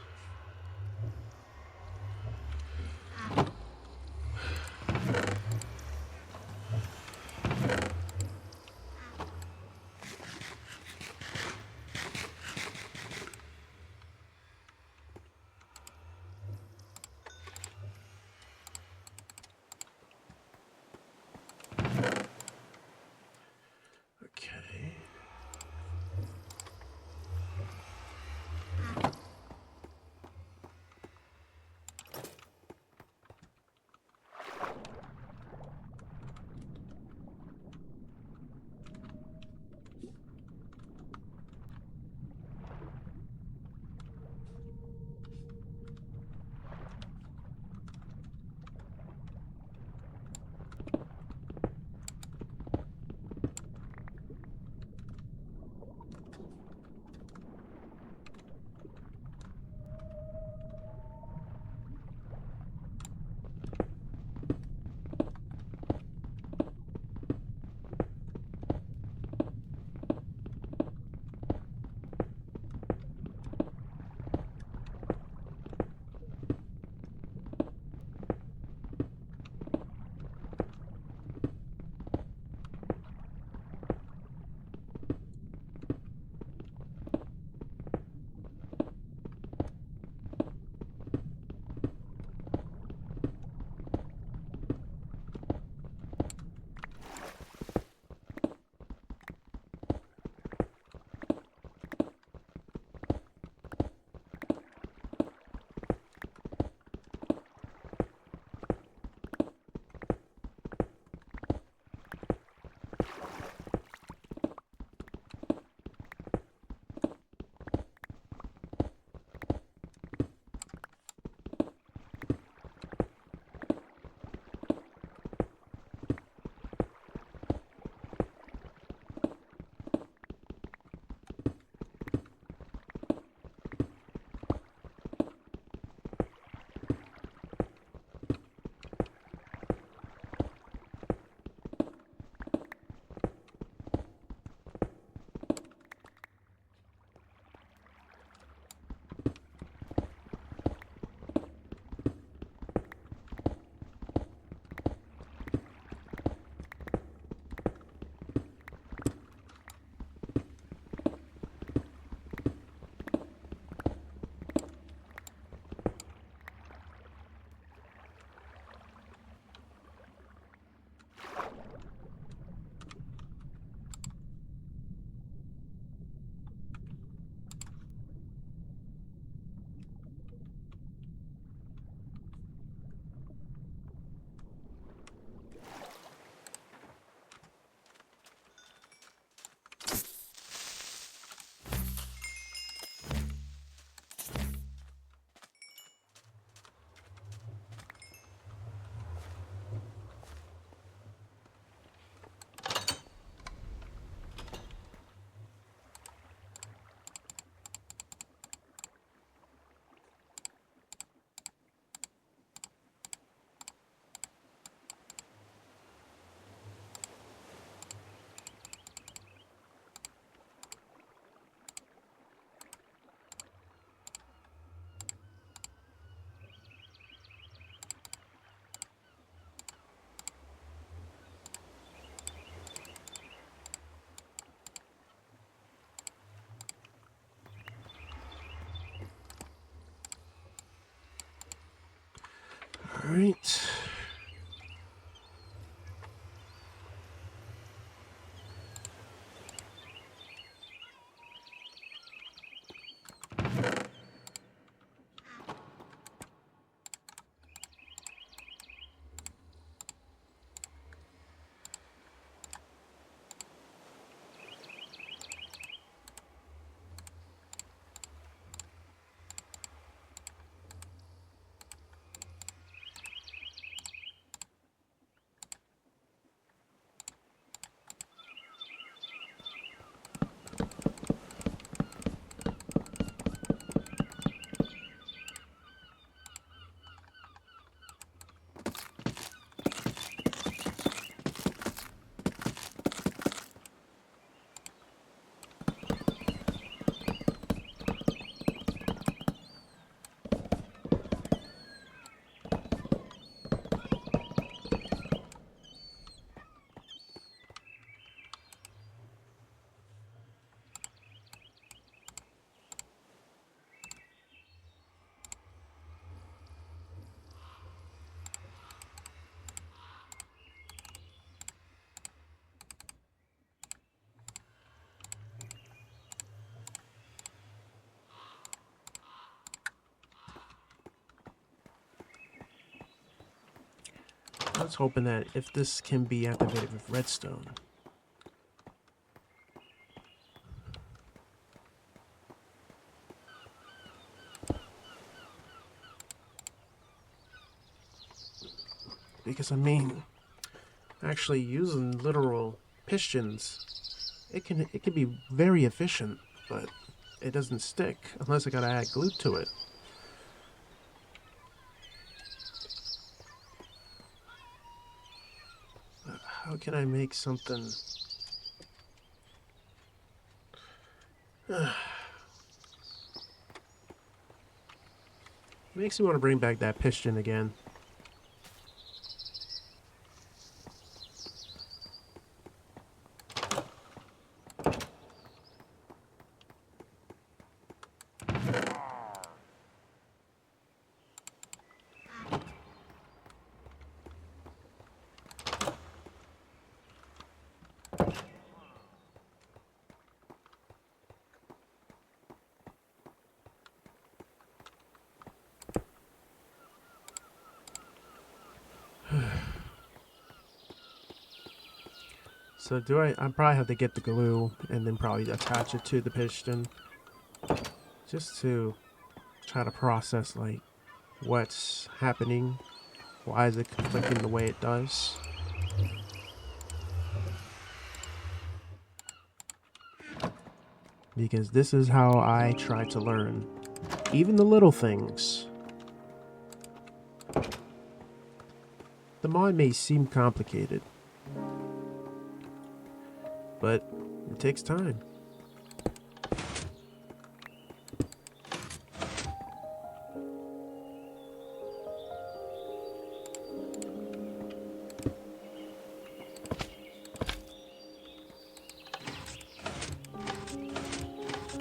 Alright. I was hoping that if this can be activated with redstone. Because I mean, actually using literal pistons, it can be very efficient, but it doesn't stick unless I gotta add glue to it. How can I make something? Makes me want to bring back that piston again. So I probably have to get the glue and then probably attach it to the piston just to try to process like what's happening. Why is it conflicting the way it does? Because this is how I try to learn. Even the little things. The mod may seem complicated, but it takes time.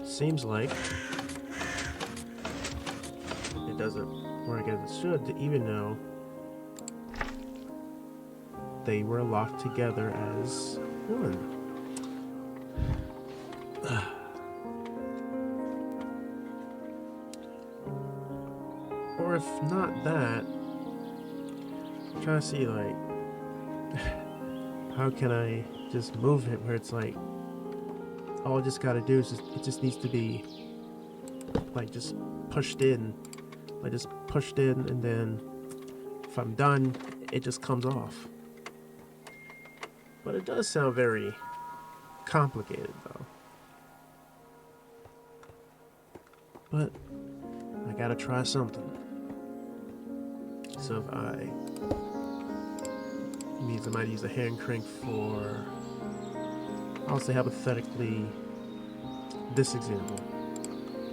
Seems like it doesn't work as it should, even though they were locked together as one. Or if not that, I'm trying to see like how can I just move it where it's like all I just gotta do is it just needs to be like just pushed in. Like just pushed in, and then if I'm done, it just comes off. But it does sound very complicated though. But I gotta try something. So if it means I might use a hand crank for, I'll say hypothetically, this example.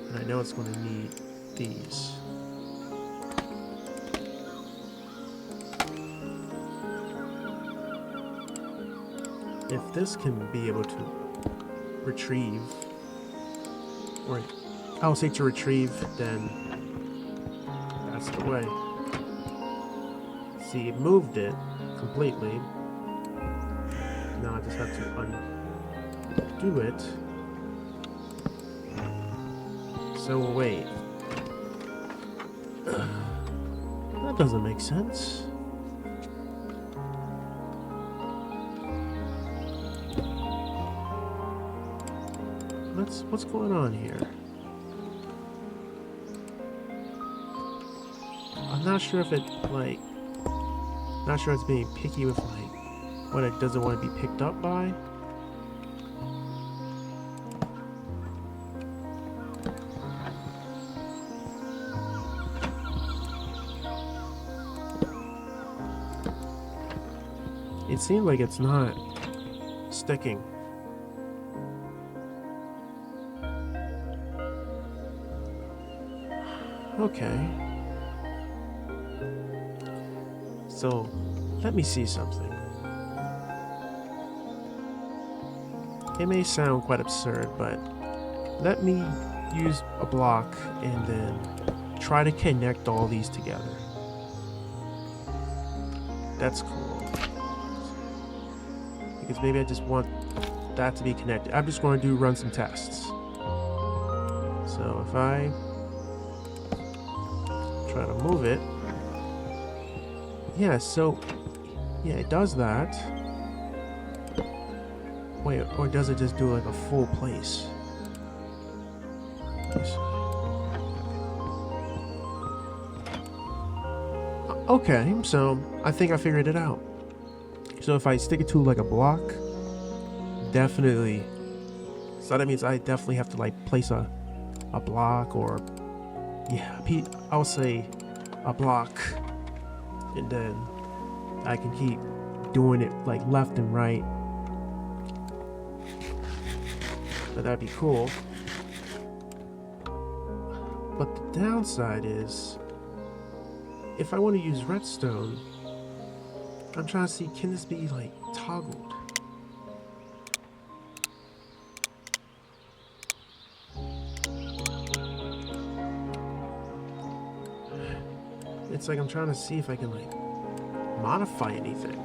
And I know it's going to need these. If this can be able to retrieve, or I would say to retrieve, then that's the way. See, it moved it completely. Now I just have to undo it. So wait. That doesn't make sense. What's going on here? I'm not sure if it, like, not sure it's being picky with, like, what it doesn't want to be picked up by. It seems like it's not sticking. Okay. So, let me see something. It may sound quite absurd, but let me use a block and then try to connect all these together. That's cool. Because maybe I just want that to be connected. I'm just going to run some tests. So if I try to move it, yeah, so yeah, it does that. Wait, or does it just do like a full place? Okay, so I think I figured it out. So if I stick it to like a block, definitely. So that means I definitely have to like place a block, or yeah, I'll say a block, and then I can keep doing it like left and right. But that'd be cool. But the downside is, if I want to use redstone, I'm trying to see, can this be like toggled? It's like I'm trying to see if I can like modify anything.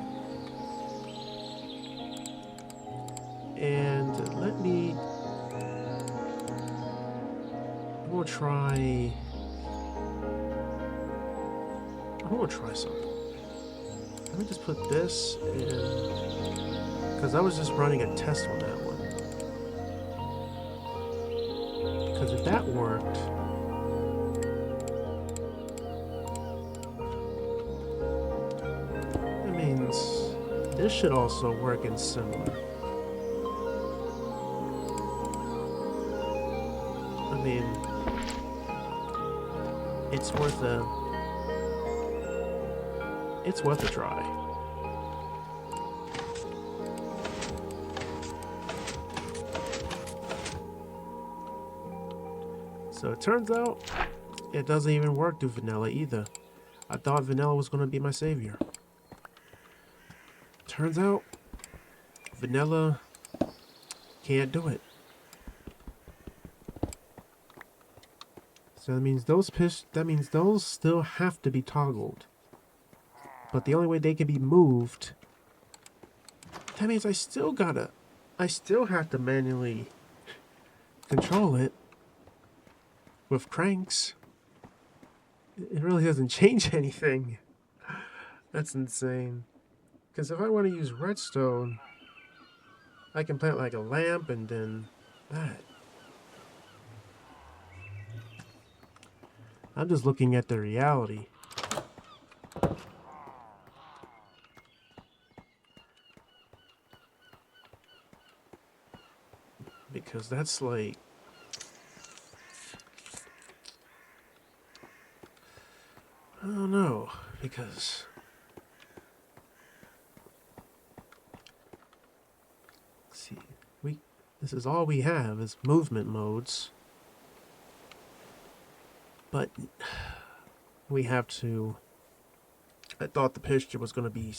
And let me, I'm gonna try something. Let me just put this in, because I was just running a test on that one. Because if that worked, that means this should also work in similar. I mean, it's worth a try. So it turns out it doesn't even work through vanilla either. I thought vanilla was going to be my savior. Turns out vanilla can't do it. So that means those still have to be toggled. But the only way they can be moved, that means I still have to manually control it with cranks. It really doesn't change anything. That's insane. Because if I want to use redstone, I can plant like a lamp and then that. I'm just looking at the reality. Because that's like, I don't know, because let's see, this is all we have is movement modes, but we have to, I thought the picture was going to be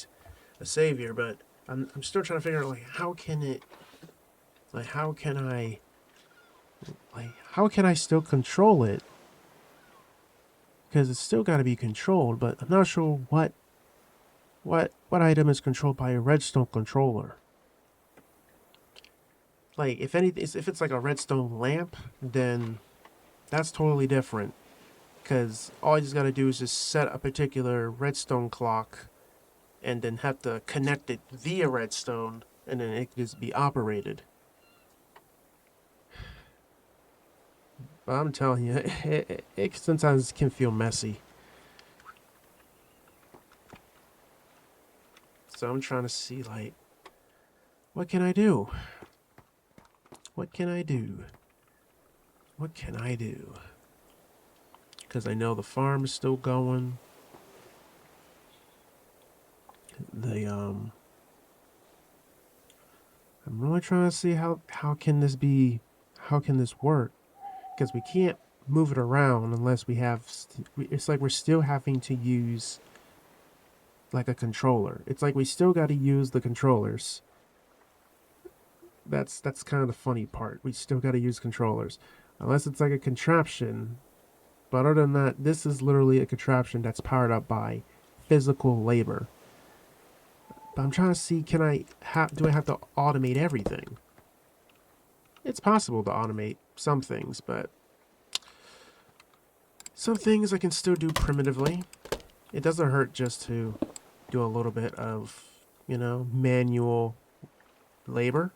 a savior, but I'm still trying to figure out like how can I still control it? Because it's still got to be controlled, but I'm not sure what What item is controlled by a redstone controller? Like, if it's like a redstone lamp, then that's totally different. Because all I just gotta do is just set a particular redstone clock and then have to connect it via redstone, and then it can just be operated. But I'm telling you, it sometimes can feel messy. So I'm trying to see, like, what can I do? What can I do? What can I do? Because I know the farm is still going. I'm really trying to see how can this be, how can this work? Because we can't move it around unless we have, it's like we're still having to use like a controller. It's like we still got to use the controllers. That's kind of the funny part. We still got to use controllers. Unless it's like a contraption. But other than that, this is literally a contraption that's powered up by physical labor. But I'm trying to see, do I have to automate everything? It's possible to automate some things, but some things I can still do primitively. It doesn't hurt just to do a little bit of, manual labor.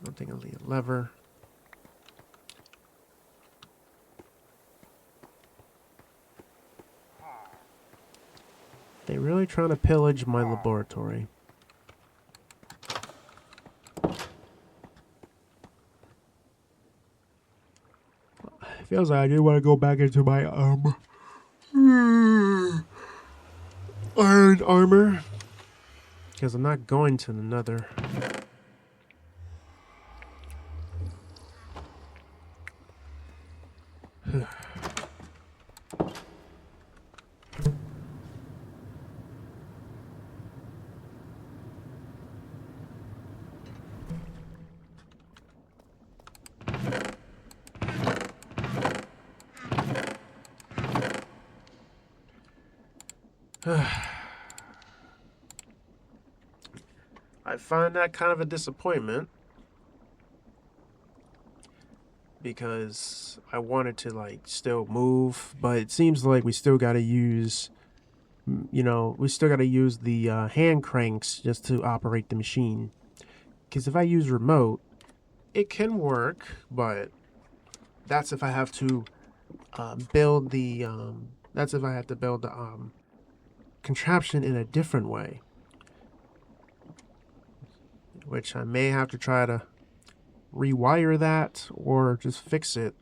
I don't think I'll need a lever. They're really trying to pillage my laboratory. It feels like I do want to go back into my iron armor. Because I'm not going to another. I find that kind of a disappointment because I wanted to like still move, but it seems like we still got to use, we still got to use the hand cranks just to operate the machine. Because if I use remote, it can work, but that's if I have to build the that's if I have to build the contraption in a different way, which I may have to try to rewire that or just fix it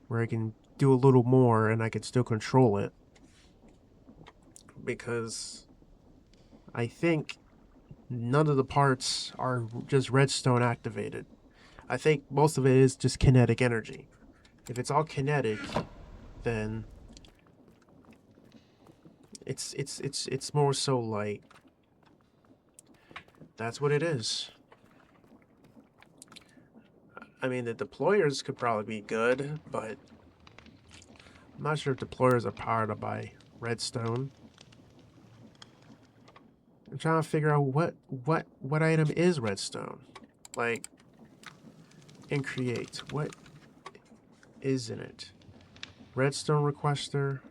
where I can do a little more and I can still control it, because I think none of the parts are just redstone activated. I think most of it is just kinetic energy. If it's all kinetic, then it's more so like that's what it is. I mean, the deployers could probably be good, but I'm not sure if deployers are powered up by redstone. I'm trying to figure out what item is redstone. Like, and create. What is in it? Redstone requester.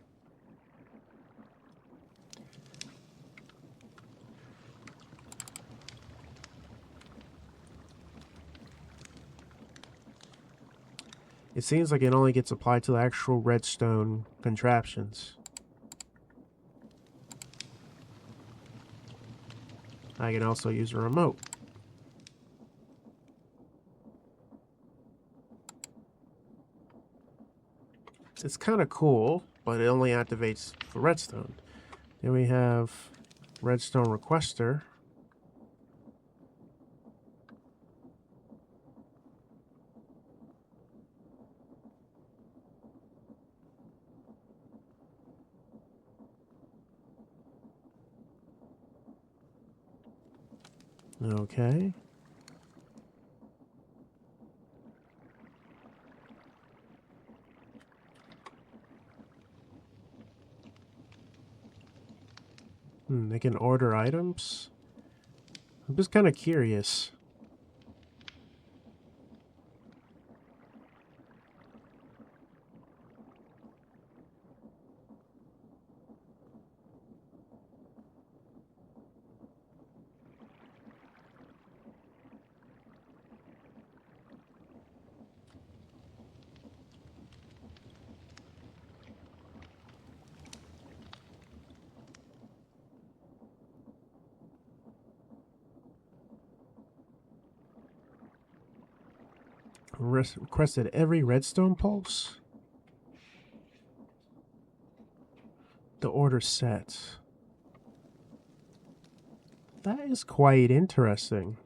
It seems like it only gets applied to the actual redstone contraptions. I can also use a remote. It's kind of cool, but it only activates for redstone. Then we have redstone requester. Okay. They can order items? I'm just kind of curious. Requested every redstone pulse? The order set. That is quite interesting.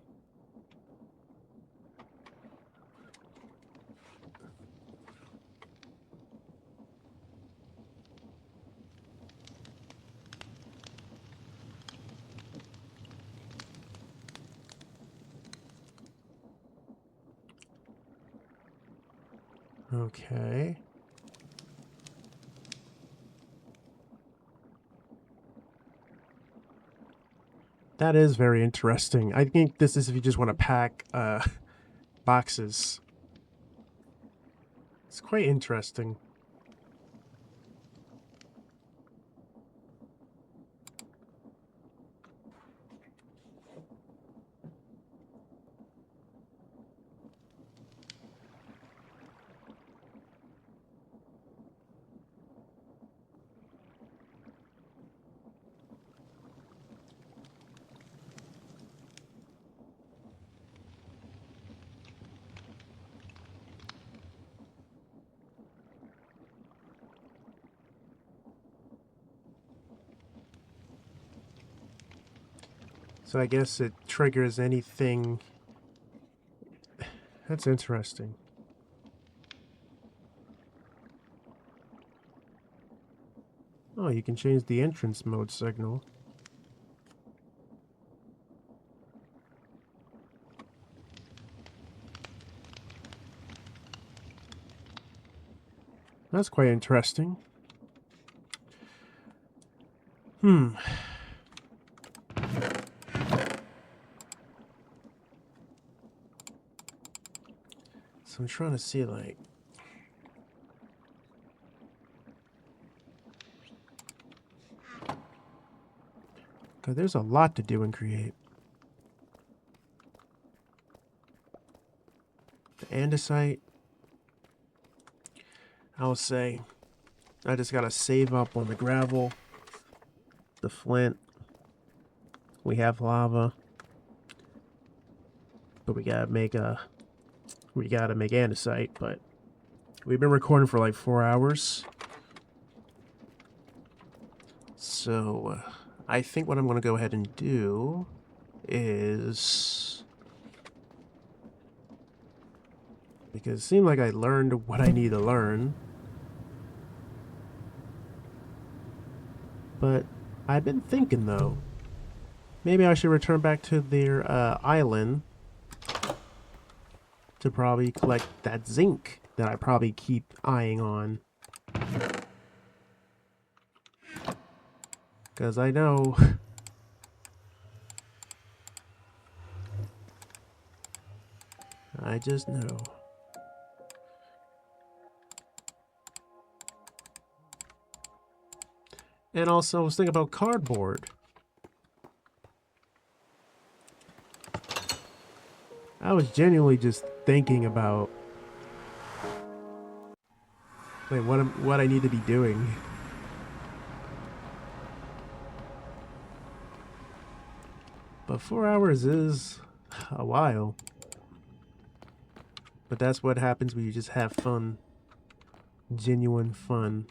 Okay. That is very interesting. I think this is if you just want to pack boxes. It's quite interesting. So I guess it triggers anything. That's interesting. Oh, you can change the entrance mode signal. That's quite interesting. So I'm trying to see, like... God, there's a lot to do and create. The andesite. I will say, I just gotta save up on the gravel, the flint. We have lava, but we gotta make andesite. But we've been recording for like 4 hours, so I think what I'm gonna go ahead and do is, because it seemed like I learned what I need to learn. But I've been thinking, though, maybe I should return back to their island to probably collect that zinc that I probably keep eyeing on. Because I know... I just know. And also, I was thinking about cardboard. I was genuinely just thinking about, like, what I need to be doing. But 4 hours is a while. But that's what happens when you just have fun. Genuine fun.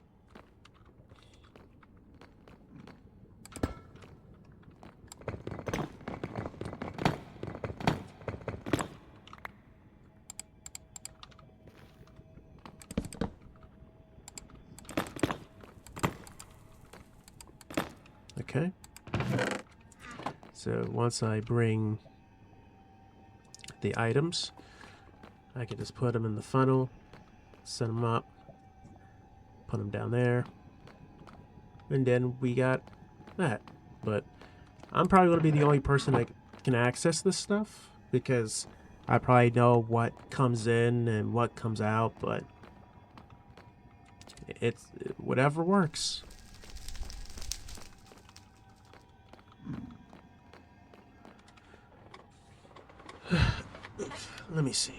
Okay. So once I bring the items, I can just put them in the funnel, set them up, put them down there, and then we got that. but I'm probably going to be the only person that can access this stuff because I probably know what comes in and what comes out, but it's whatever works. Let me see.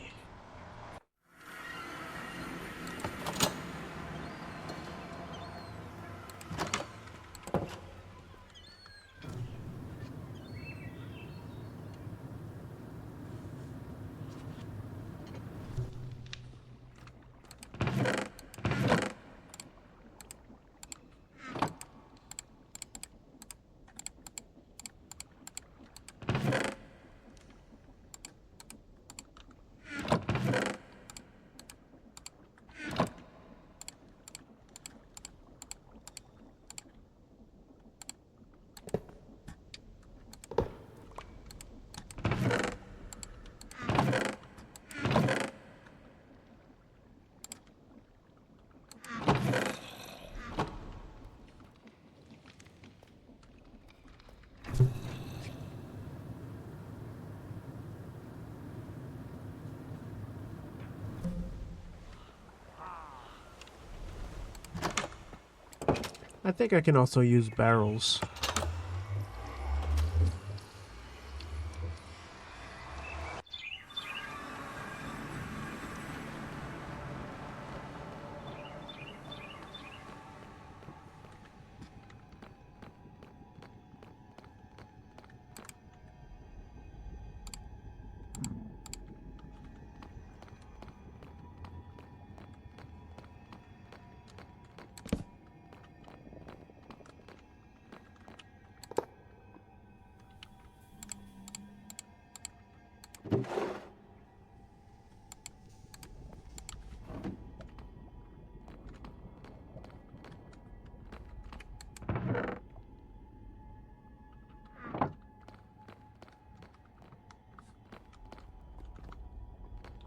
I think I can also use barrels.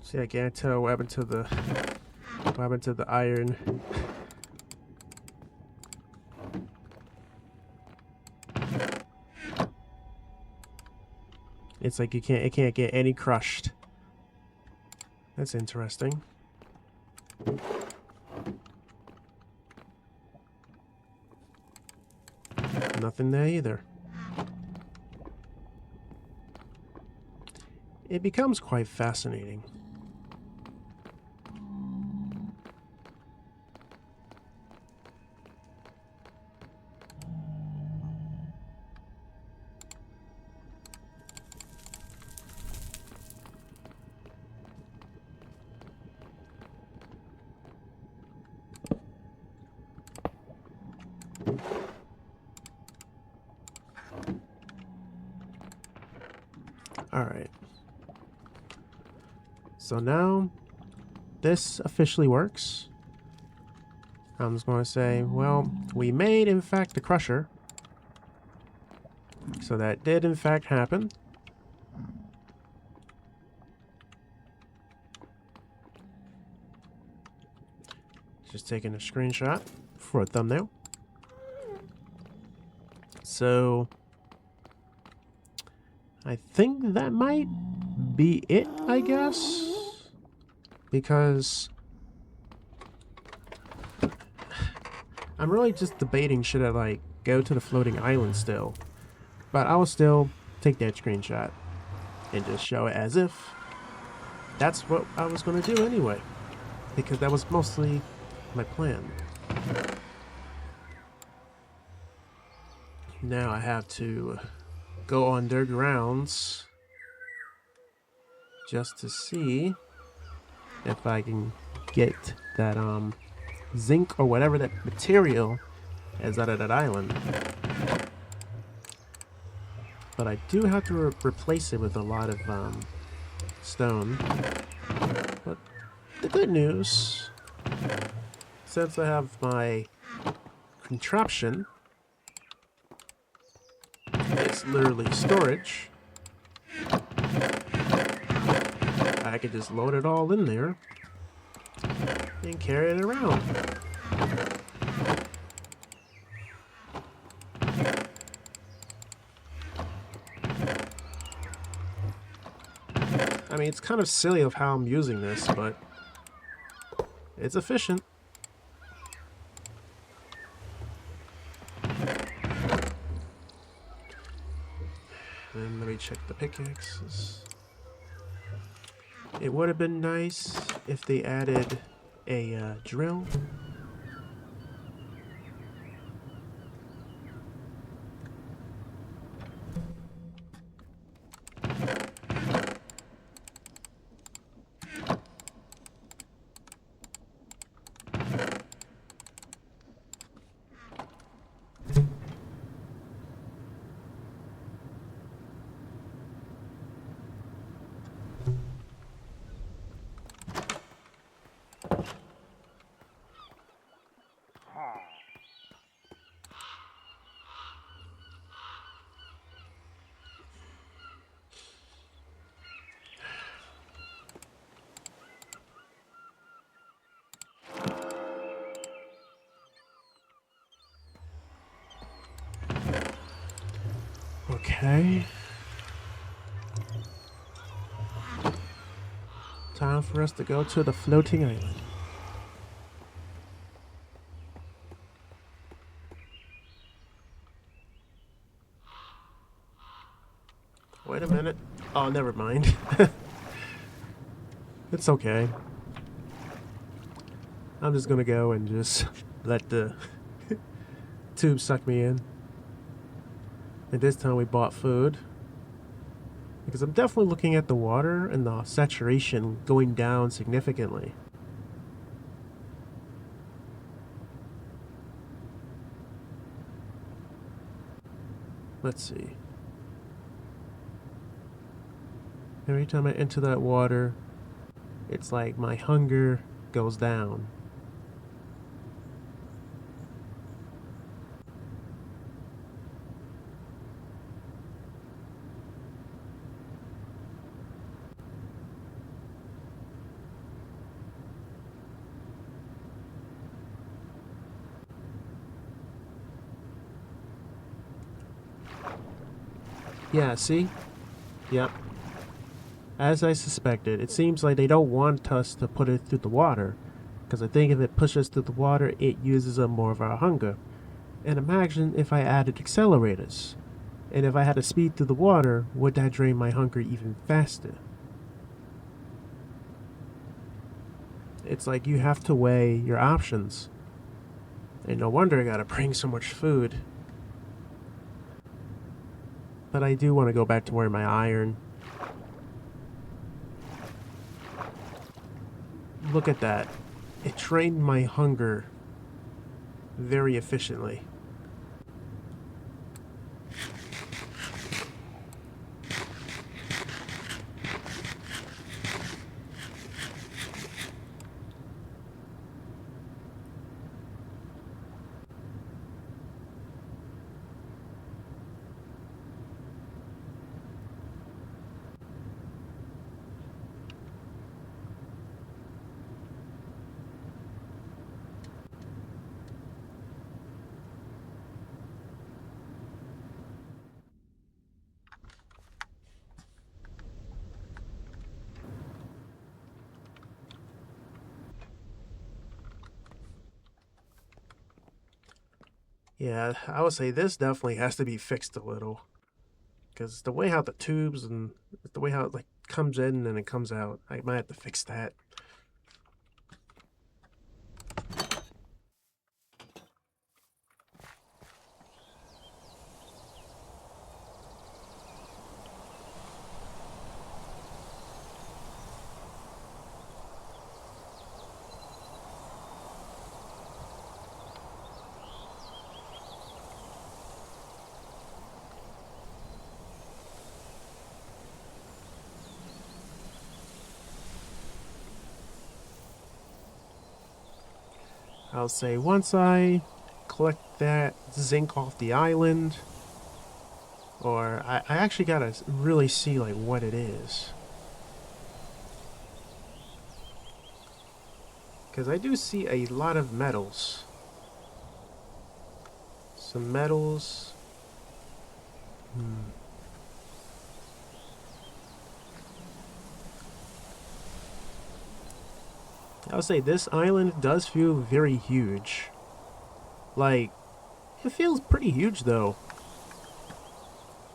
See, I can't tell what happened to the iron. It's like it can't get any crushed. That's interesting. Nothing there either. It becomes quite fascinating. Alright. So now, this officially works. I'm just going to say, well, we made, in fact, the crusher. So that did, in fact, happen. Just taking a screenshot for a thumbnail. So I think that might be it, I guess. Because I'm really just debating, should I like go to the floating island still? But I will still take that screenshot and just show it as if that's what I was going to do anyway. Because that was mostly my plan. Now I have to go undergrounds just to see if I can get that zinc or whatever that material is out of that island. But I do have to replace it with a lot of stone. But the good news, since I have my contraption, it's literally storage. I could just load it all in there and carry it around. I mean, it's kind of silly of how I'm using this, but it's efficient. And let me check the pickaxes. It would have been nice if they added a drill. Okay. Time for us to go to the floating island. Wait a minute. Oh, never mind. It's okay. I'm just gonna go and just let the tube suck me in. And this time we bought food. Because I'm definitely looking at the water and the saturation going down significantly. Let's see. Every time I enter that water, it's like my hunger goes down. Yeah, see? Yep. As I suspected, it seems like they don't want us to put it through the water. Because I think if it pushes through the water, it uses up more of our hunger. And imagine if I added accelerators. And if I had to speed through the water, would that drain my hunger even faster? It's like you have to weigh your options. And no wonder I gotta bring so much food. But I do want to go back to wearing my iron. Look at that. It drained my hunger very efficiently. Yeah, I would say this definitely has to be fixed a little. Because the way how the tubes and the way how it like comes in and it comes out, I might have to fix that. I'll say once I collect that zinc off the island, or I actually gotta really see like what it is. Because I do see a lot of metals. Some metals. I would say this island does feel very huge. Like, it feels pretty huge though.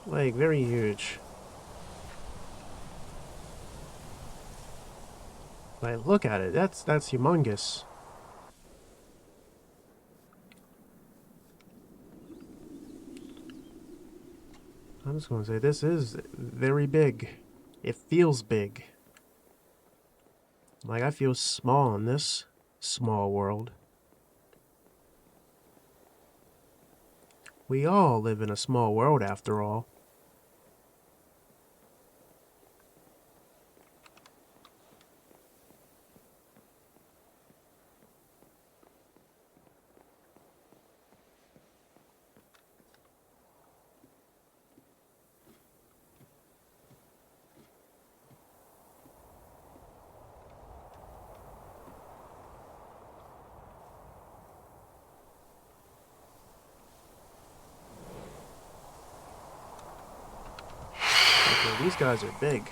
Like, very huge. Like, look at it. That's humongous. I'm just gonna say this is very big. It feels big. Like, I feel small in this small world. We all live in a small world after all. Okay, these guys are big.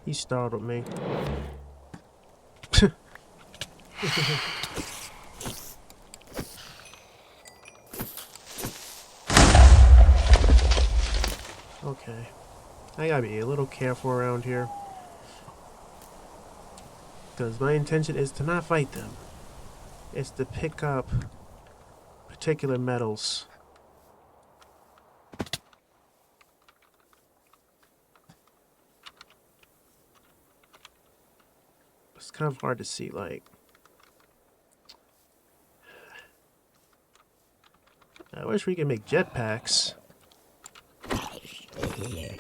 He startled me. Okay. I gotta be a little careful around here. Because my intention is to not fight them. It's to pick up particular metals. It's kind of hard to see, like... I wish we could make jetpacks.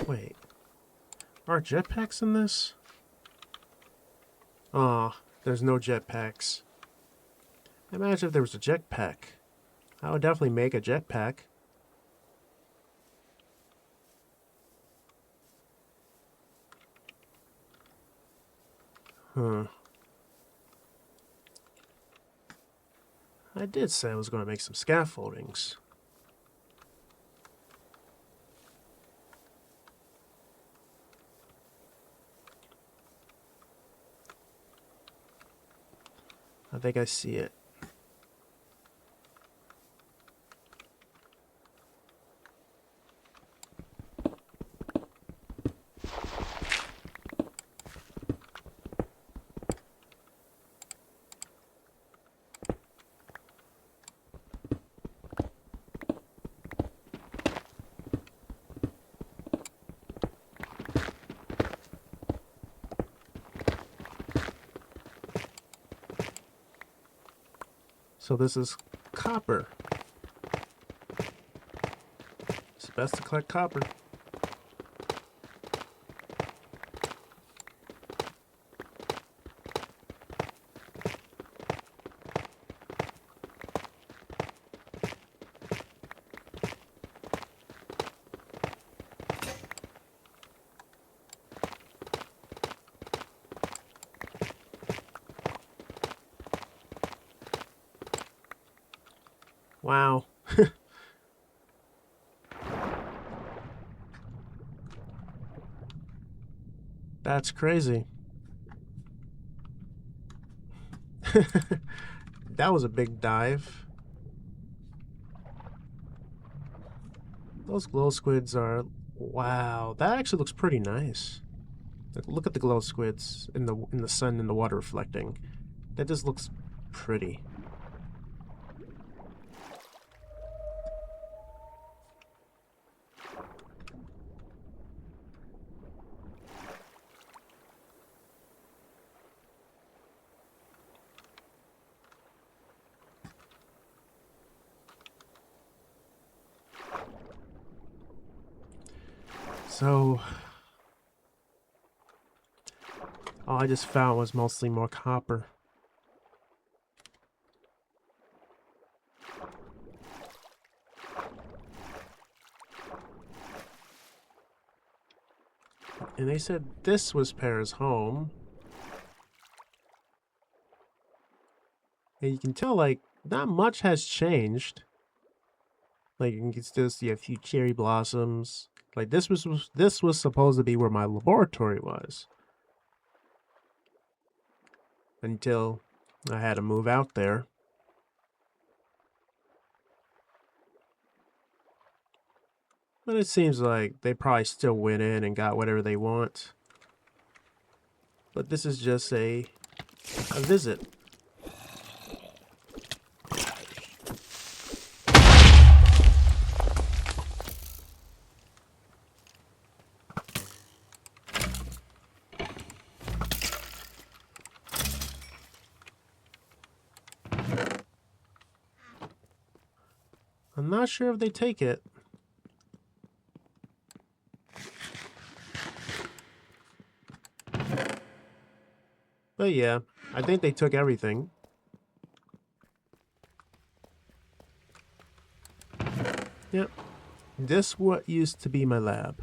Wait. Are jetpacks in this? Aw, there's no jetpacks. Imagine if there was a jetpack. I would definitely make a jetpack. Huh. I did say I was going to make some scaffoldings. I think I see it. So this is copper. It's best to collect copper. Wow. That's crazy. That was a big dive. Those glow squids are... Wow, that actually looks pretty nice. Like, look at the glow squids in the sun and the water reflecting. That just looks pretty. So, All I just found was mostly more copper. And they said this was Para's home. And you can tell, like, not much has changed. Like, you can still see a few cherry blossoms. Like, this was supposed to be where my laboratory was. Until I had to move out there. But it seems like they probably still went in and got whatever they want. But this is just a visit. I'm not sure if they take it. But yeah, I think they took everything. Yep. This what used to be my lab.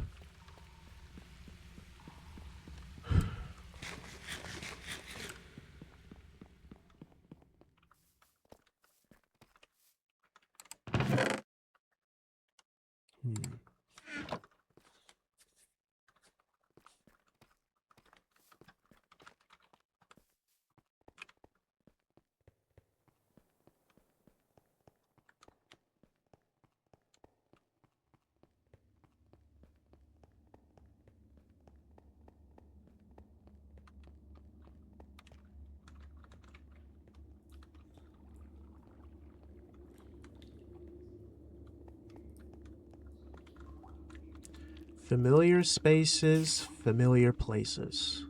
Familiar spaces, familiar places.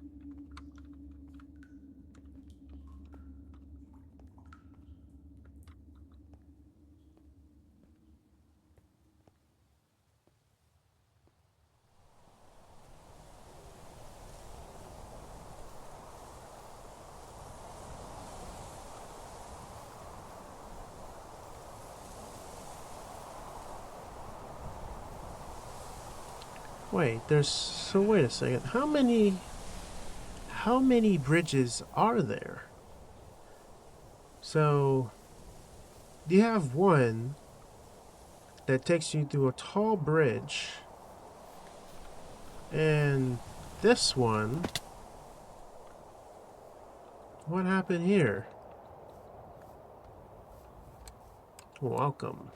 Wait, wait a second. How many bridges are there? So, you have one that takes you through a tall bridge. And this one, what happened here? Welcome.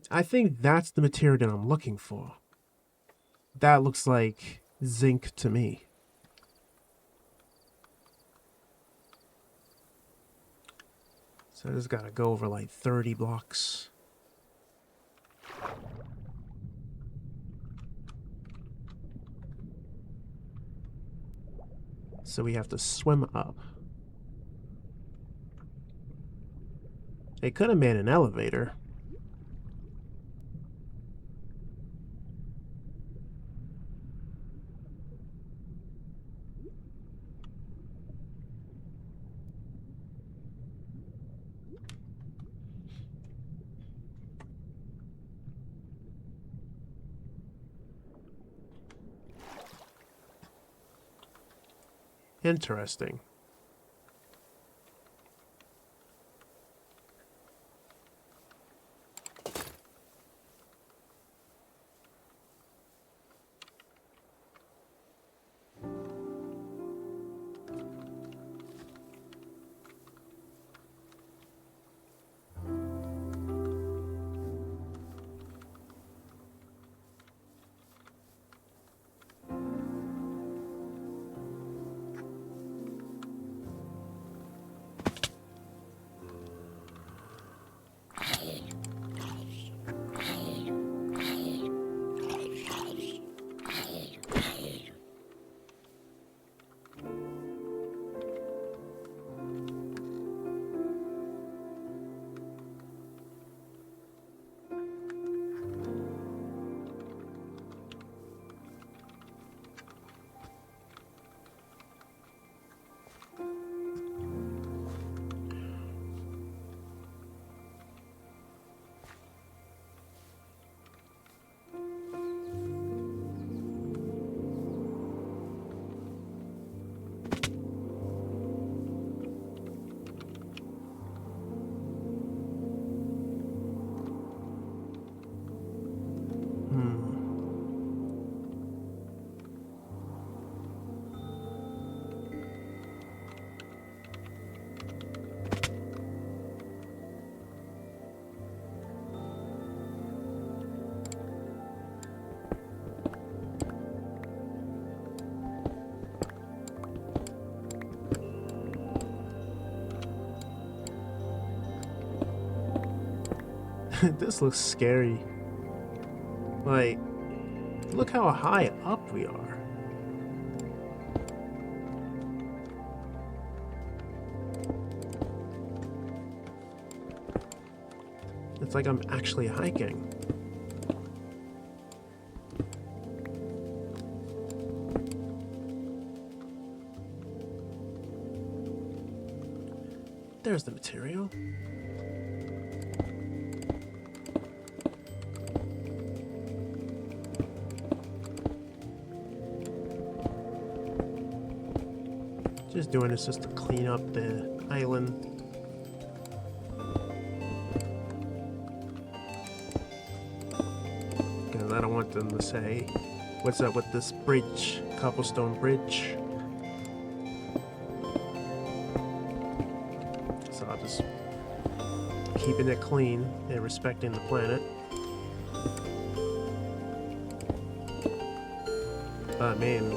I think that's the material that I'm looking for. That looks like zinc to me. So I just gotta go over like 30 blocks. So we have to swim up. They could have made an elevator. Interesting. This looks scary. Like, look how high up we are. It's like I'm actually hiking. There's the material. Just doing this just to clean up the island. Because I don't want them to say, what's up with this bridge, cobblestone bridge? So I'll just keeping it clean and respecting the planet. But man,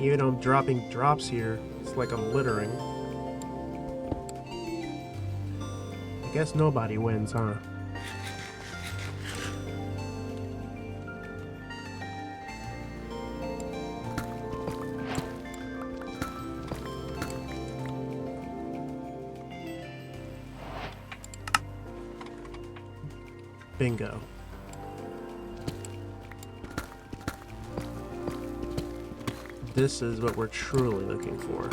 even though I'm dropping drops here, it's like I'm littering. I guess nobody wins, huh? Bingo. This is what we're truly looking for.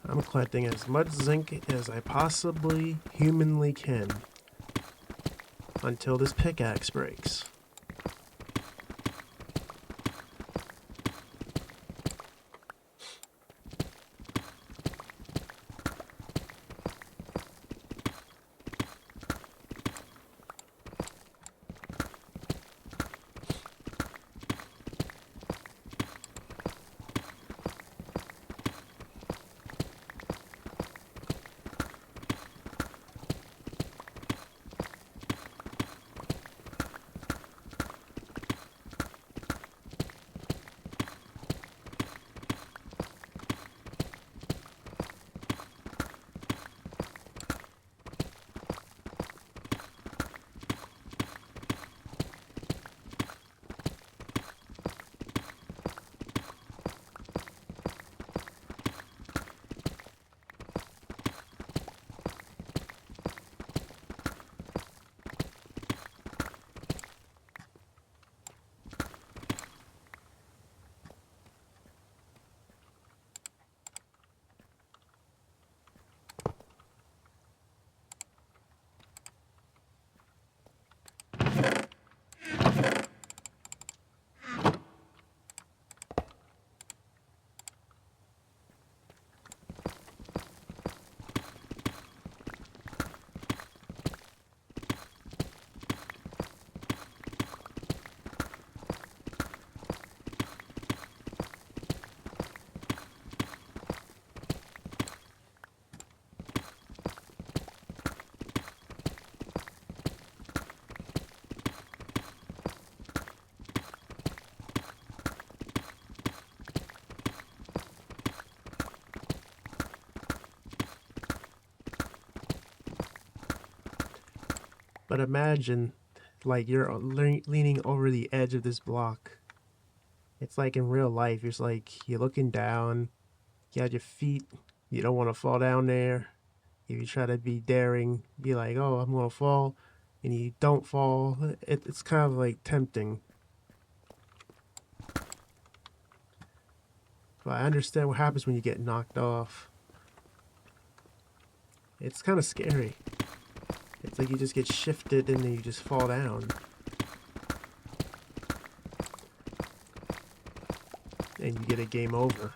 I'm collecting as much zinc as I possibly humanly can until this pickaxe breaks. But imagine, like, you're leaning over the edge of this block. It's like in real life, it's like you're looking down, you got your feet, you don't want to fall down there. If you try to be daring, be like, oh, I'm going to fall, and you don't fall, it's kind of like tempting. But I understand what happens when you get knocked off. It's kind of scary. It's like you just get shifted and then you just fall down. And you get a game over.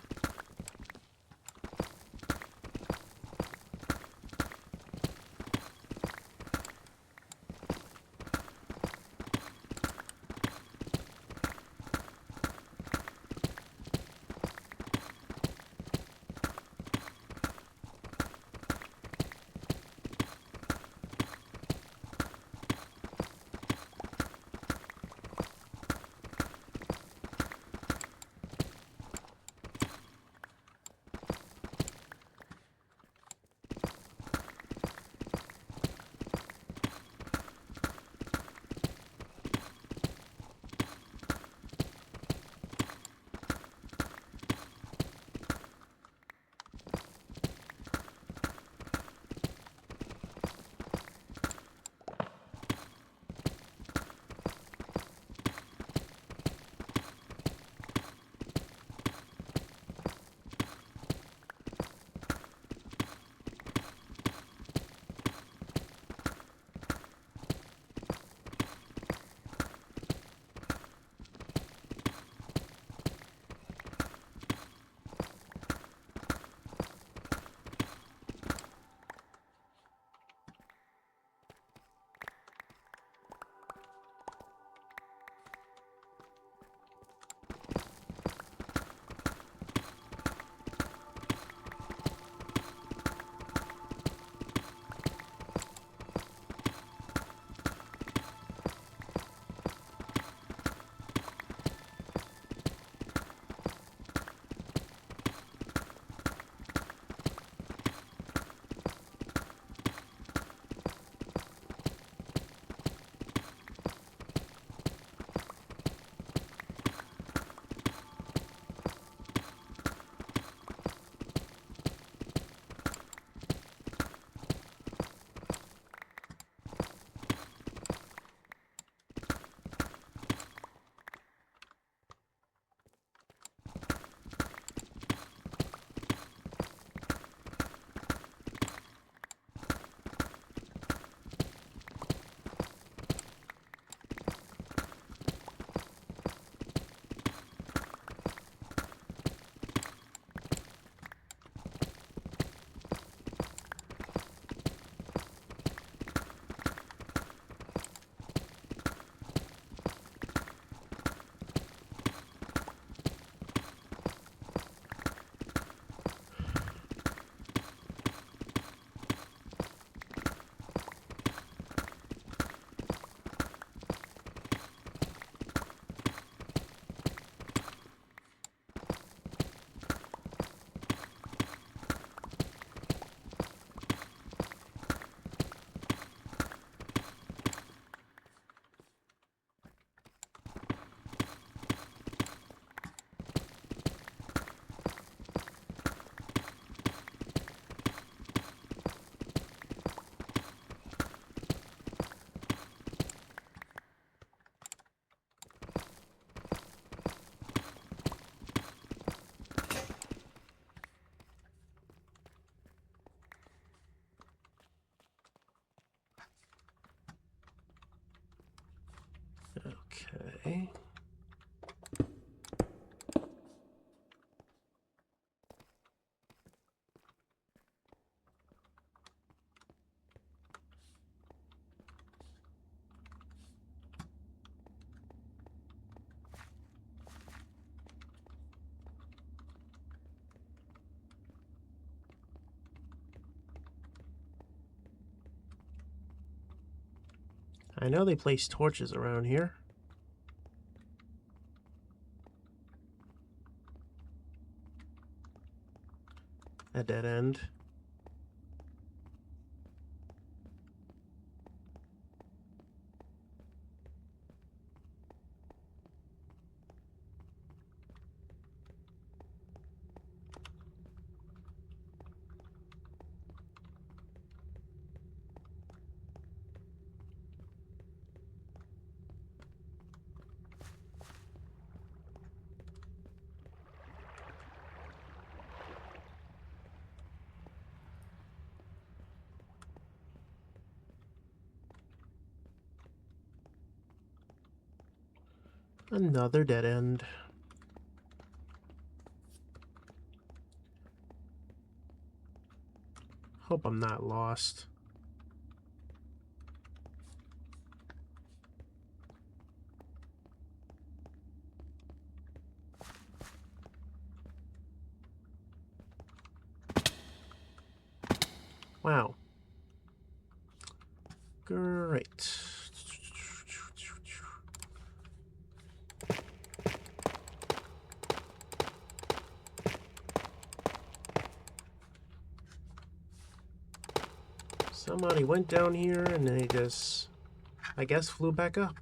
I know they place torches around here. A dead end. Another dead end. Hope I'm not lost. Wow. Great. Somebody went down here and they just, I guess, flew back up.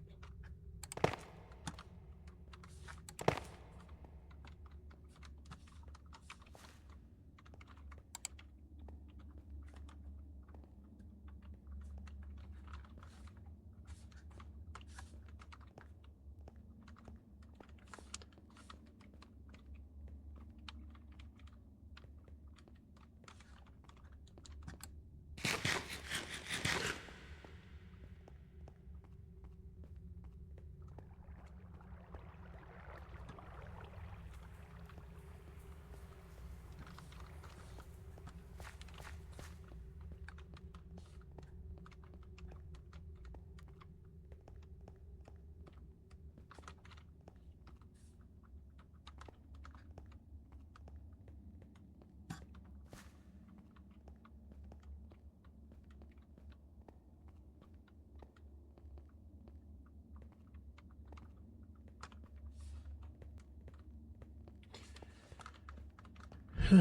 I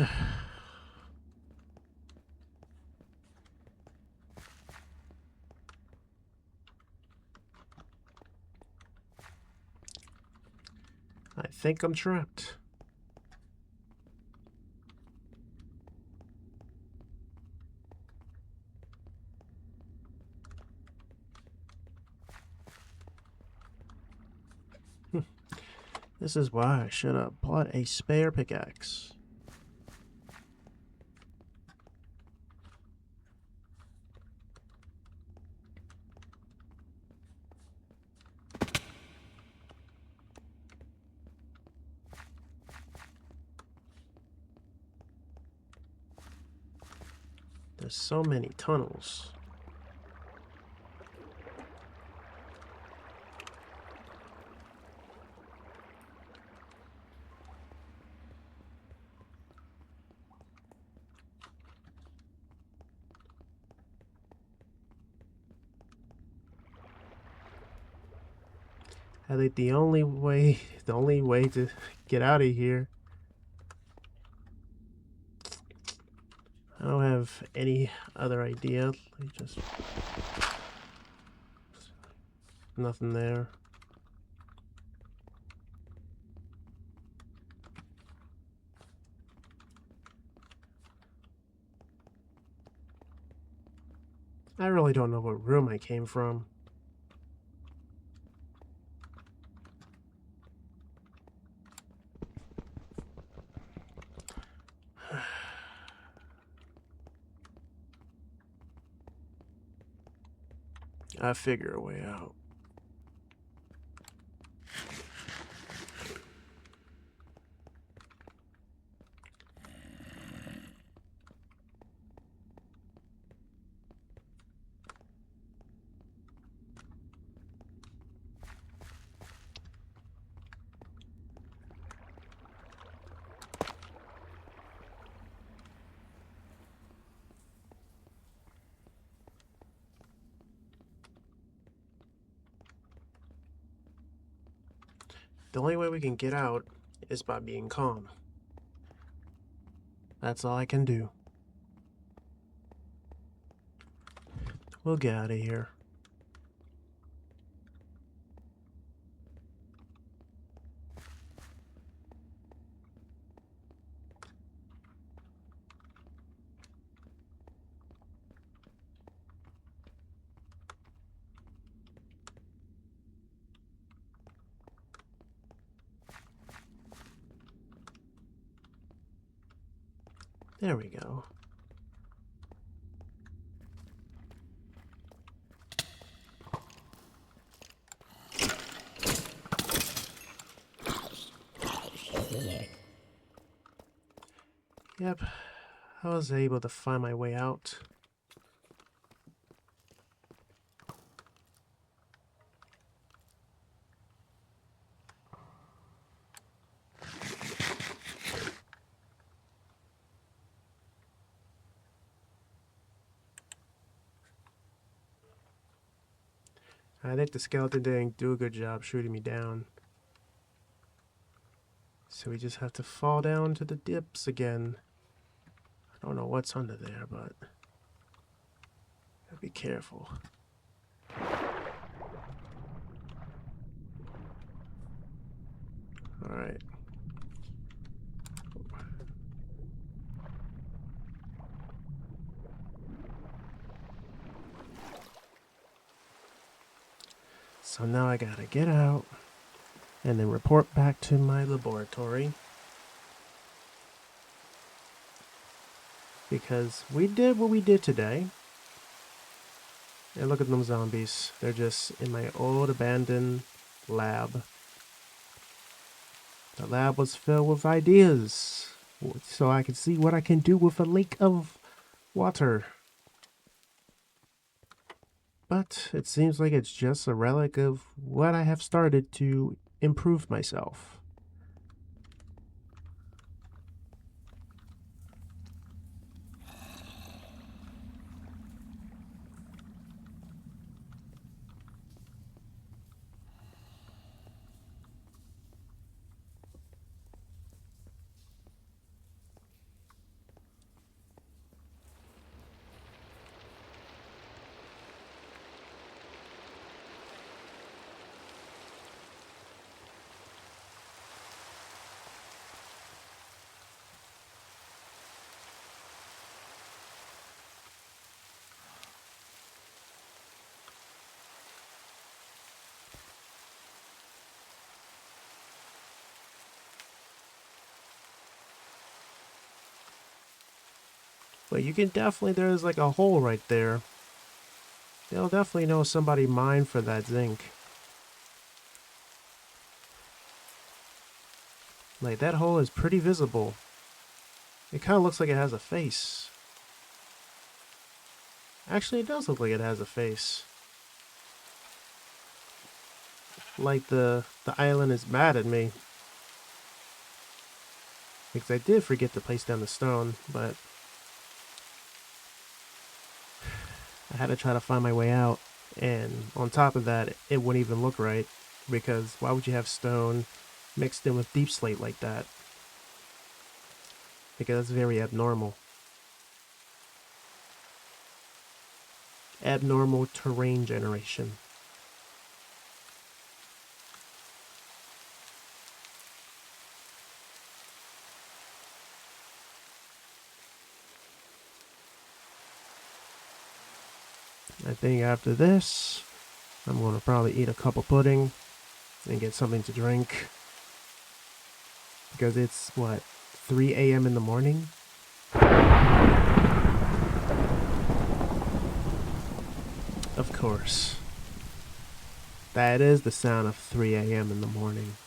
think I'm trapped. This is why I should have bought a spare pickaxe. There's so many tunnels. I think the only way to get out of here. I don't have any other idea. Just nothing there. I really don't know what room I came from. I figure a way out. The only way we can get out is by being calm. That's all I can do. We'll get out of here. There we go. Yep, I was able to find my way out. I think the skeleton didn't do a good job shooting me down. So we just have to fall down to the dips again. I don't know what's under there, but be careful. Alright. So now I gotta get out and then report back to my laboratory. Because we did what we did today. And look at them zombies. They're just in my old abandoned lab. The lab was filled with ideas, so I could see what I can do with a lake of water. But it seems like it's just a relic of what I have started to improve myself. But you can definitely, there's like a hole right there. They'll definitely know somebody mined for that zinc. Like, that hole is pretty visible. It kind of looks like it has a face. Actually, it does look like it has a face. Like the island is mad at me. Because I did forget to place down the stone, but I had to try to find my way out. And on top of that, it wouldn't even look right. Because why would you have stone mixed in with deep slate like that? Because that's very abnormal. Abnormal terrain generation. I think after this, I'm going to probably eat a cup of pudding and get something to drink. Because it's, what, 3 a.m. in the morning? Of course. That is the sound of 3 a.m. in the morning.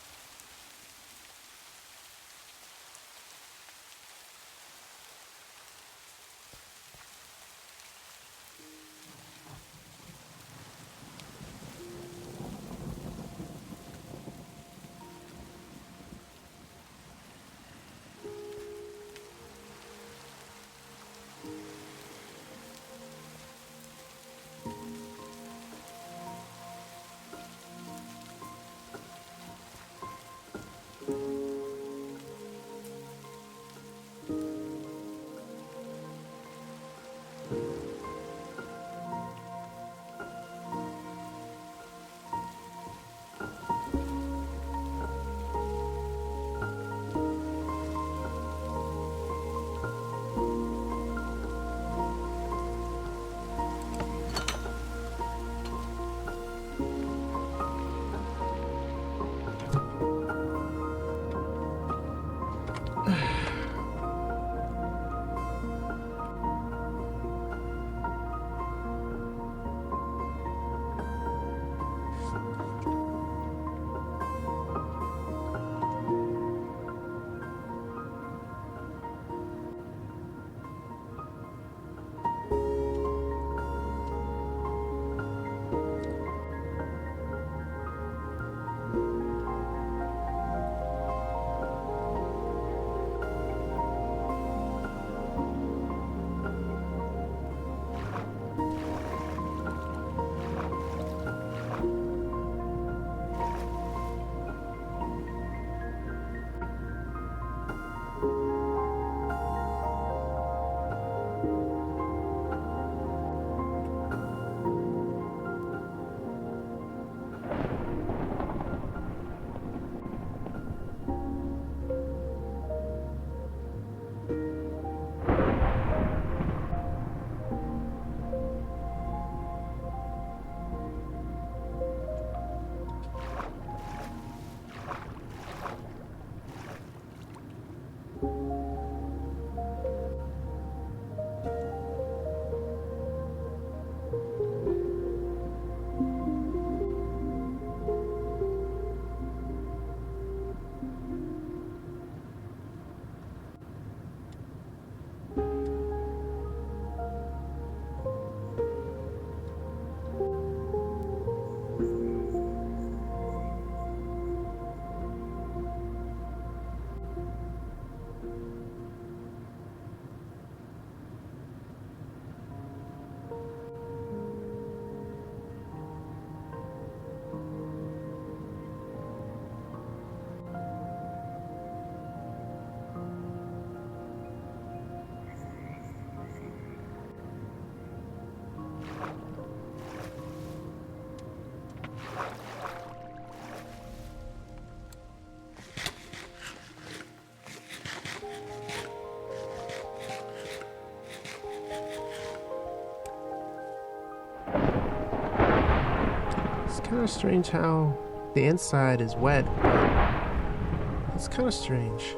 kind of strange how the inside is wet, but it's kind of strange.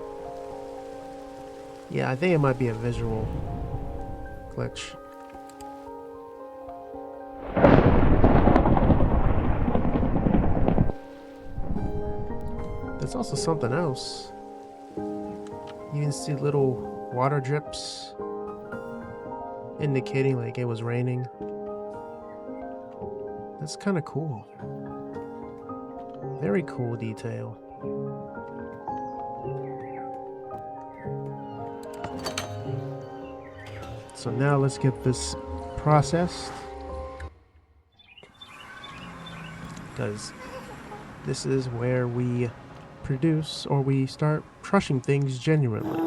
Yeah, I think it might be a visual glitch. There's also something else. You can see little water drips indicating like it was raining. That's kind of cool. Very cool detail. So now let's get this processed, because this is where we produce, or we start crushing things genuinely.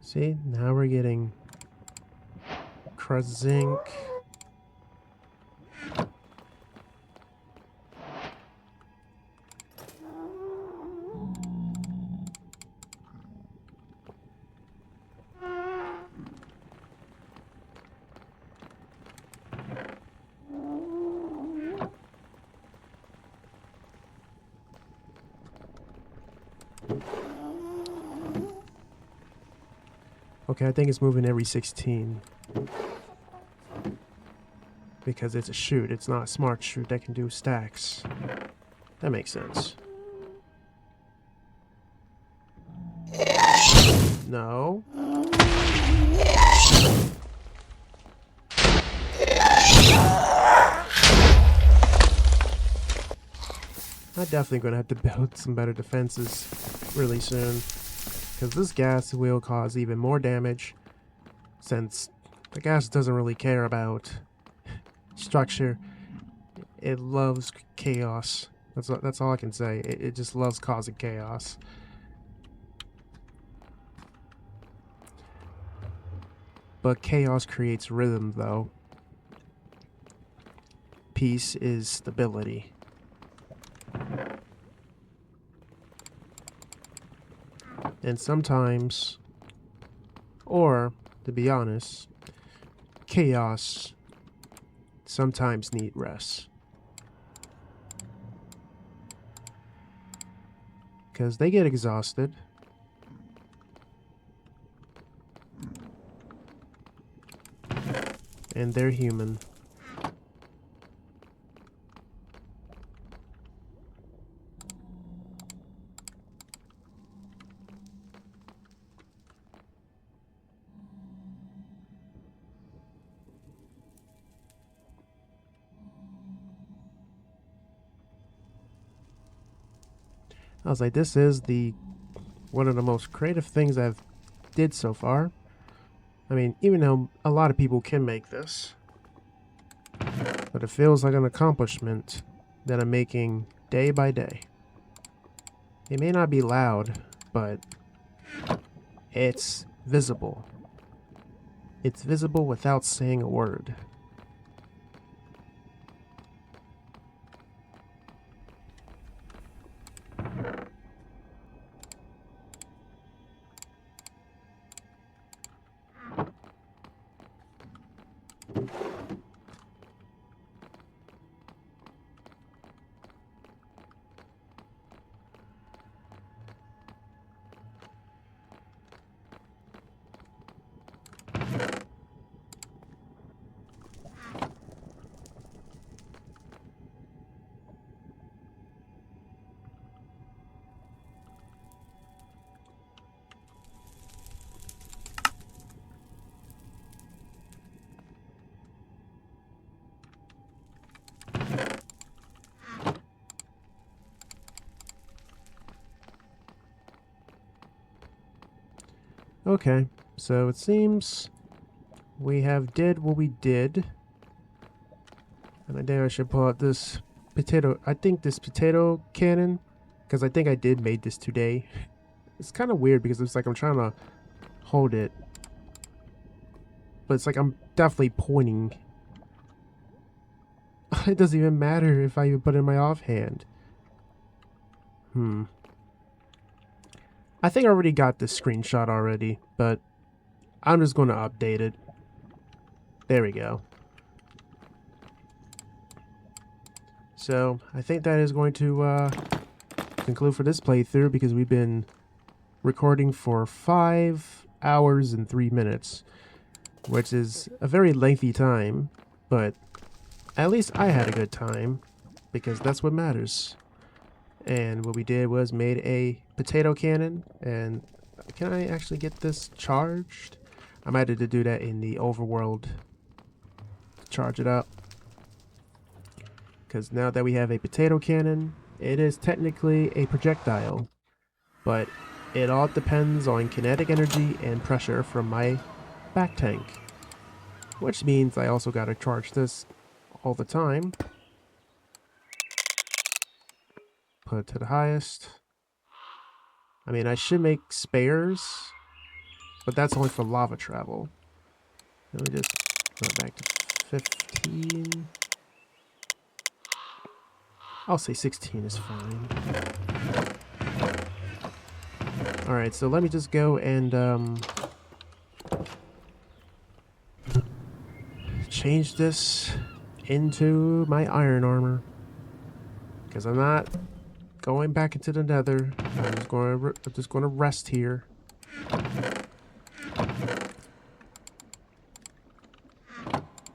See, now we're getting crushed zinc. Okay, I think it's moving every 16. Because it's a chute, it's not a smart chute that can do stacks. That makes sense. No. I'm definitely gonna have to build some better defenses really soon, because this gas will cause even more damage, since the gas doesn't really care about structure. It loves chaos. That's all I can say. It just loves causing chaos. But chaos creates rhythm, though. Peace is stability. And sometimes, or to be honest, chaos sometimes need rest. Because they get exhausted. And they're human. I was like, this is one of the most creative things I've did so far. I mean, even though a lot of people can make this, but it feels like an accomplishment that I'm making day by day. It may not be loud, but it's visible. It's visible without saying a word. Okay, so it seems we have did what we did. And I think I should pull out this potato. I think this potato cannon, because I think I did made this today. It's kind of weird because it's like I'm trying to hold it, but it's like I'm definitely pointing. It doesn't even matter if I even put it in my offhand. I think I already got this screenshot already, but I'm just going to update it. There we go. So I think that is going to conclude for this playthrough, because we've been recording for 5 hours and 3 minutes, which is a very lengthy time, but at least I had a good time, because that's what matters. And what we did was made a potato cannon. And can I actually get this charged? I might have to do that in the overworld to charge it up, because now that we have a potato cannon, it is technically a projectile, but it all depends on kinetic energy and pressure from my back tank, which means I also gotta charge this all the time. Put it to the highest. I mean, I should make spares, but that's only for lava travel. Let me just put it back to 15. I'll say 16 is fine. Alright, so let me just go and change this into my iron armor, because I'm not going back into the nether. I'm just going to rest here.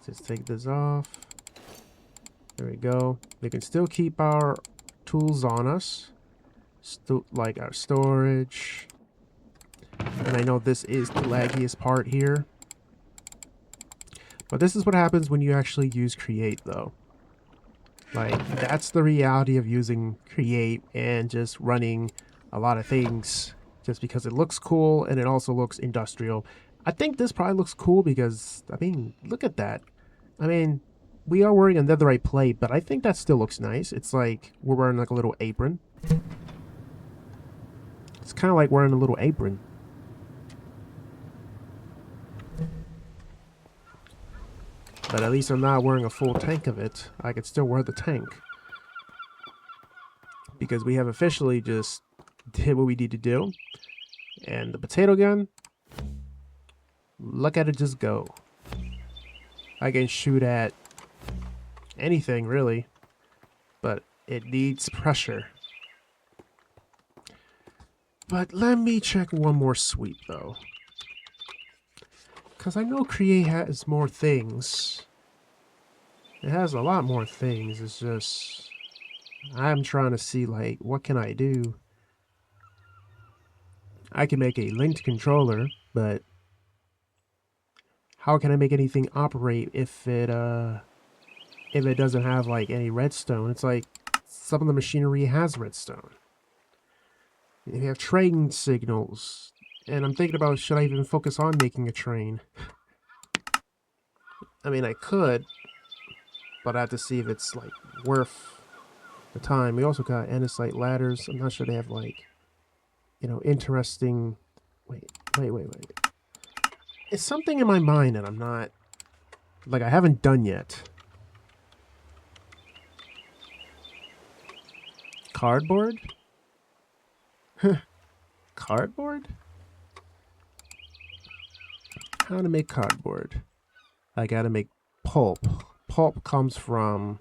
Let's take this off. There we go. We can still keep our tools on us, like our storage. And I know this is the laggiest part here, but this is what happens when you actually use Create, though. Like, that's the reality of using Create and just running a lot of things just because it looks cool and it also looks industrial. I think this probably looks cool because, I mean, look at that. I mean, we are wearing a netherite plate, but I think that still looks nice. It's like we're wearing like a little apron. It's kind of like wearing a little apron. But at least I'm not wearing a full tank of it. I could still wear the tank, because we have officially just did what we need to do. And the potato gun, look at it just go. I can shoot at anything, really, but it needs pressure. But let me check one more sweep, though, because I know Create has more things. It has a lot more things. It's just, I'm trying to see, like, what can I do? I can make a linked controller, but how can I make anything operate if it doesn't have, like, any redstone? It's like some of the machinery has redstone. You have train signals, and I'm thinking about, should I even focus on making a train? I mean, I could, but I have to see if it's, like, worth the time. We also got andesite ladders. I'm not sure they have, like, you know, interesting... Wait. It's something in my mind that I'm not... like, I haven't done yet. Cardboard? Cardboard? How to make cardboard? I gotta make pulp. Pulp comes from,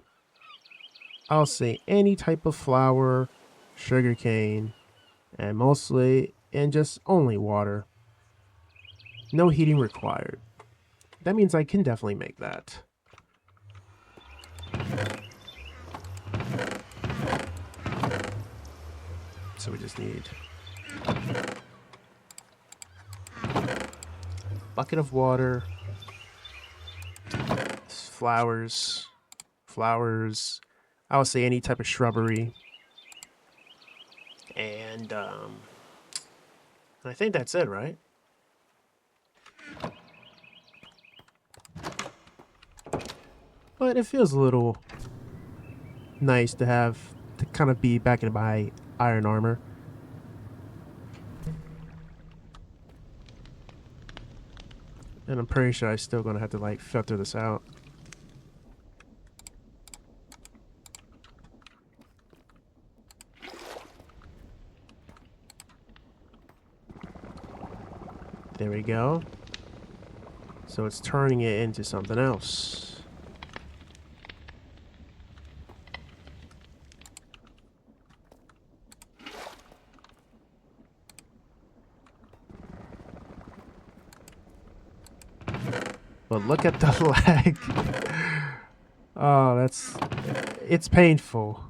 I'll say, any type of flour, sugarcane, and mostly, and just only water. No heating required. That means I can definitely make that. So we just need a bucket of water, flowers, I would say any type of shrubbery, and I think that's it, right? But it feels a little nice to have, to kind of be back in my iron armor. And I'm pretty sure I'm still gonna have to, like, filter this out. There we go. So it's turning it into something else. But look at the lag. Oh, it's painful.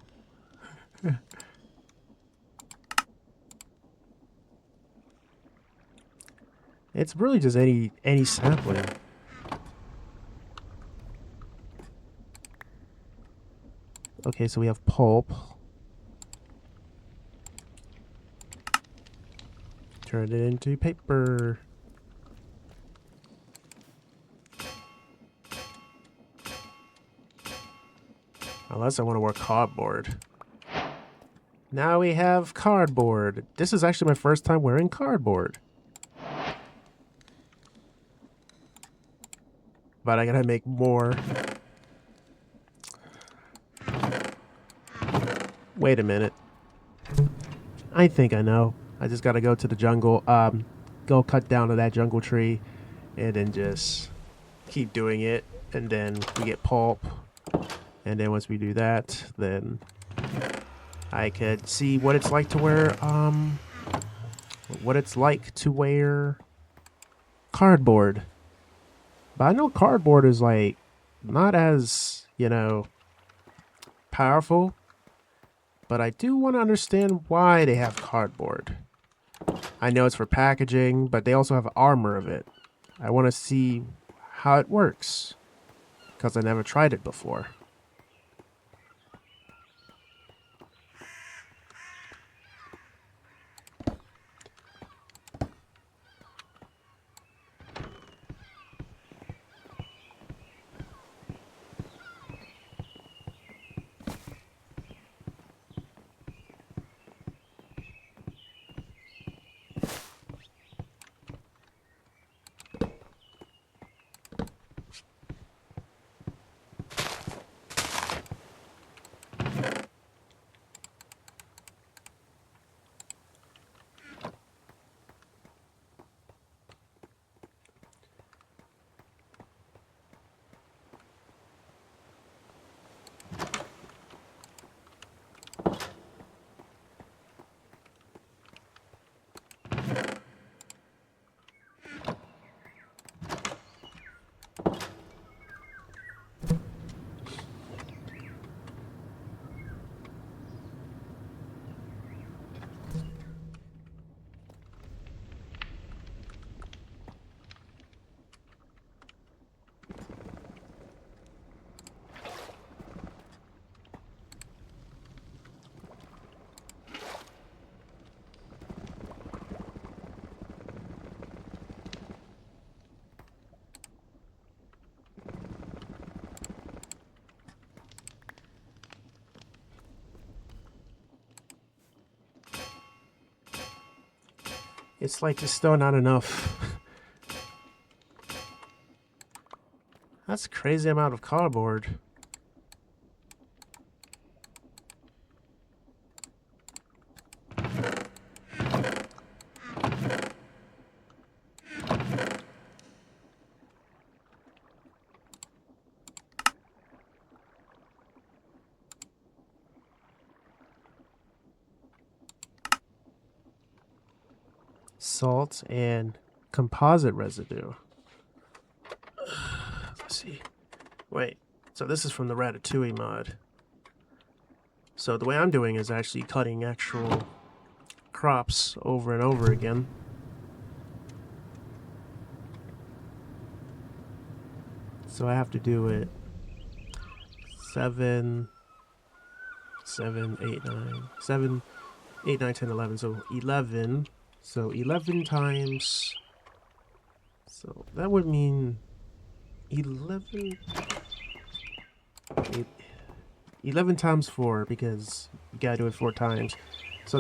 It's really just any sampling. Okay, so we have pulp. Turn it into paper. Unless I want to work cardboard. Now we have cardboard. This is actually my first time wearing cardboard. But I gotta make more. Wait a minute. I think I know. I just gotta go to the jungle, go cut down to that jungle tree, and then just keep doing it. And then we get pulp. And then once we do that, then I could see what it's like to wear, cardboard. But I know cardboard is like not as, powerful. But I do want to understand why they have cardboard. I know it's for packaging, but they also have armor of it. I want to see how it works, because I never tried it before. It's like there's still not enough. That's a crazy amount of cardboard. Salt and composite residue. Let's see. Wait, so this is from the Ratatouille mod. So the way I'm doing is actually cutting actual crops over and over again. So I have to do it 7, 8, 9, 10, 11. So 11. So 11 times. So that would mean 11. 11 times 4, because you gotta do it 4 times. So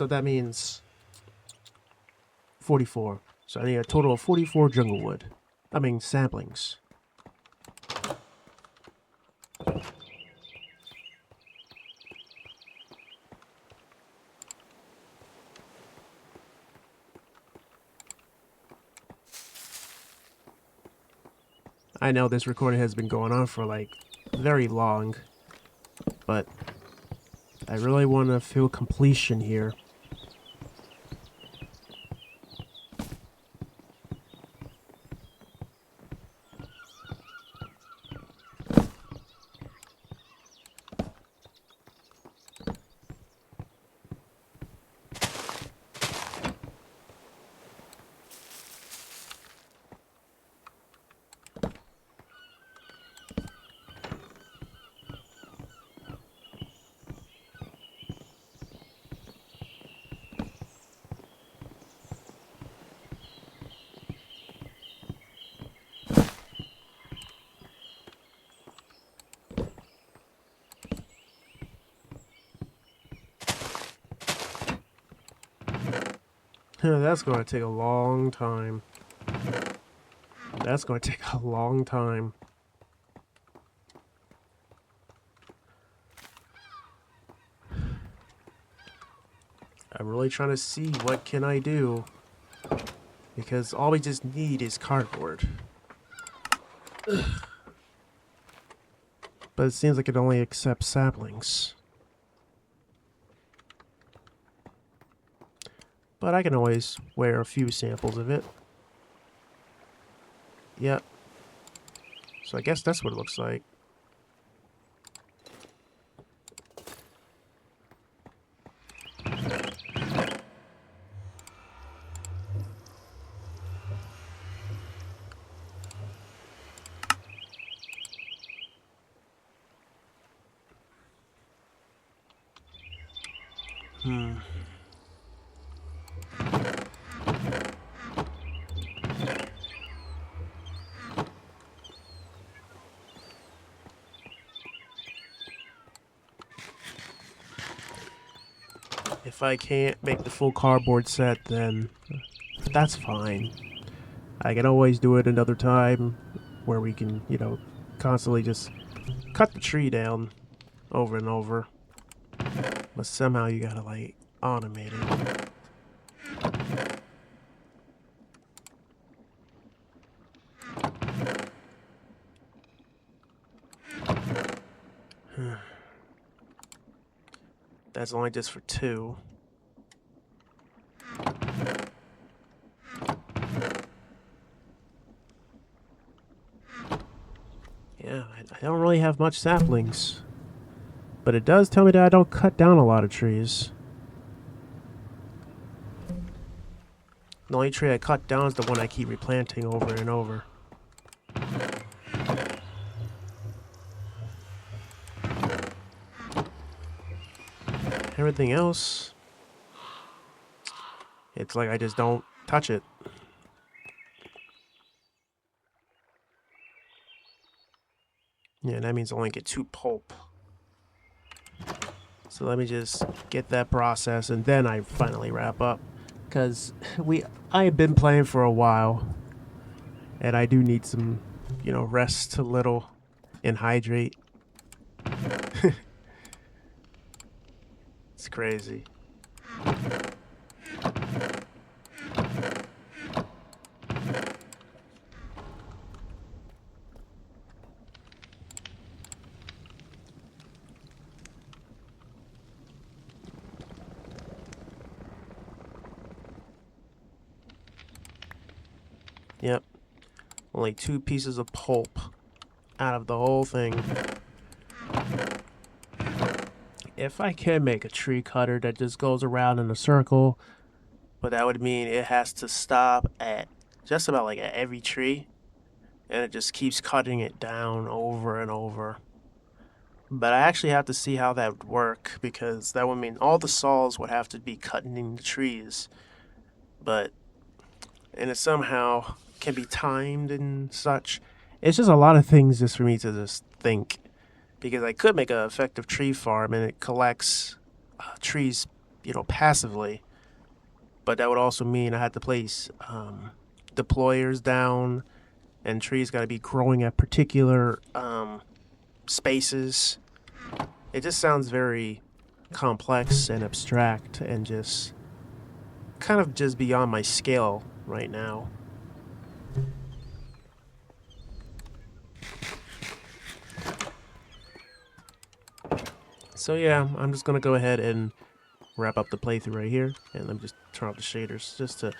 that means 44. So I need a total of 44 jungle wood. I mean saplings. I know this recording has been going on for like very long, but I really want to feel completion here. That's going to take a long time. That's going to take a long time. I'm really trying to see what can I do, because all we just need is cardboard. But it seems like it only accepts saplings. But I can always wear a few samples of it. Yep. So I guess that's what it looks like. If I can't make the full cardboard set, then that's fine. I can always do it another time where we can, you know, constantly just cut the tree down over and over. But somehow you gotta, like, automate it. That's only just for 2. Yeah, I don't really have much saplings. But it does tell me that I don't cut down a lot of trees. The only tree I cut down is the one I keep replanting over and over. Everything else, it's like I just don't touch it. Yeah, that means I only get 2 pulp. So let me just get that process and then I finally wrap up. Because I've been playing for a while. And I do need some, you know, rest a little and hydrate. It's crazy. Yep. Only 2 pieces of pulp out of the whole thing. If I can make a tree cutter that just goes around in a circle, but that would mean it has to stop at just about like at every tree, and it just keeps cutting it down over and over. But I actually have to see how that would work, because that would mean all the saws would have to be cutting the trees. And it somehow can be timed and such. It's just a lot of things just for me to just think. Because I could make an effective tree farm and it collects trees, you know, passively. But that would also mean I had to place deployers down, and trees got to be growing at particular spaces. It just sounds very complex and abstract and just kind of just beyond my scale right now. So yeah, I'm just gonna go ahead and wrap up the playthrough right here, and let me just turn off the shaders just to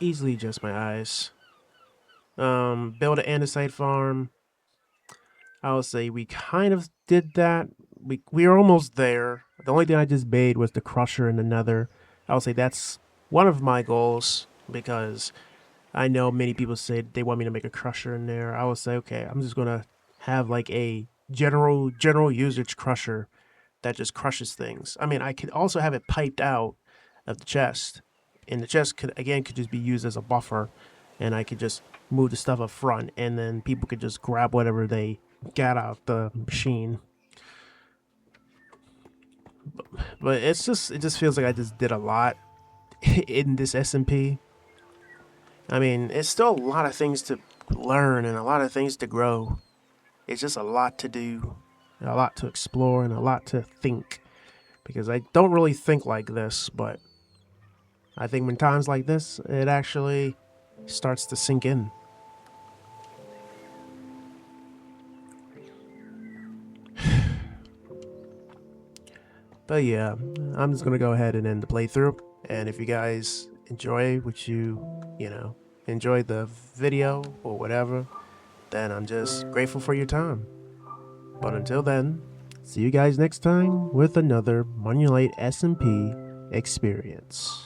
easily adjust my eyes. Build an andesite farm. I would say we kind of did that. We are almost there. The only thing I just made was the crusher and the nether. I would say that's one of my goals because I know many people say they want me to make a crusher in there. I would say, okay, I'm just gonna have like a general usage crusher that just crushes things. I mean, I could also have it piped out of the chest, and the chest could just be used as a buffer, and I could just move the stuff up front, and then people could just grab whatever they got out the machine. But it just feels like I just did a lot in this SMP. I mean, it's still a lot of things to learn and a lot of things to grow. It's just a lot to do, and a lot to explore, and a lot to think. Because I don't really think like this, but I think when times like this, it actually starts to sink in. But yeah, I'm just gonna go ahead and end the playthrough. And if you guys enjoy enjoy the video or whatever, then I'm just grateful for your time. But until then, see you guys next time with another Monulite SMP experience.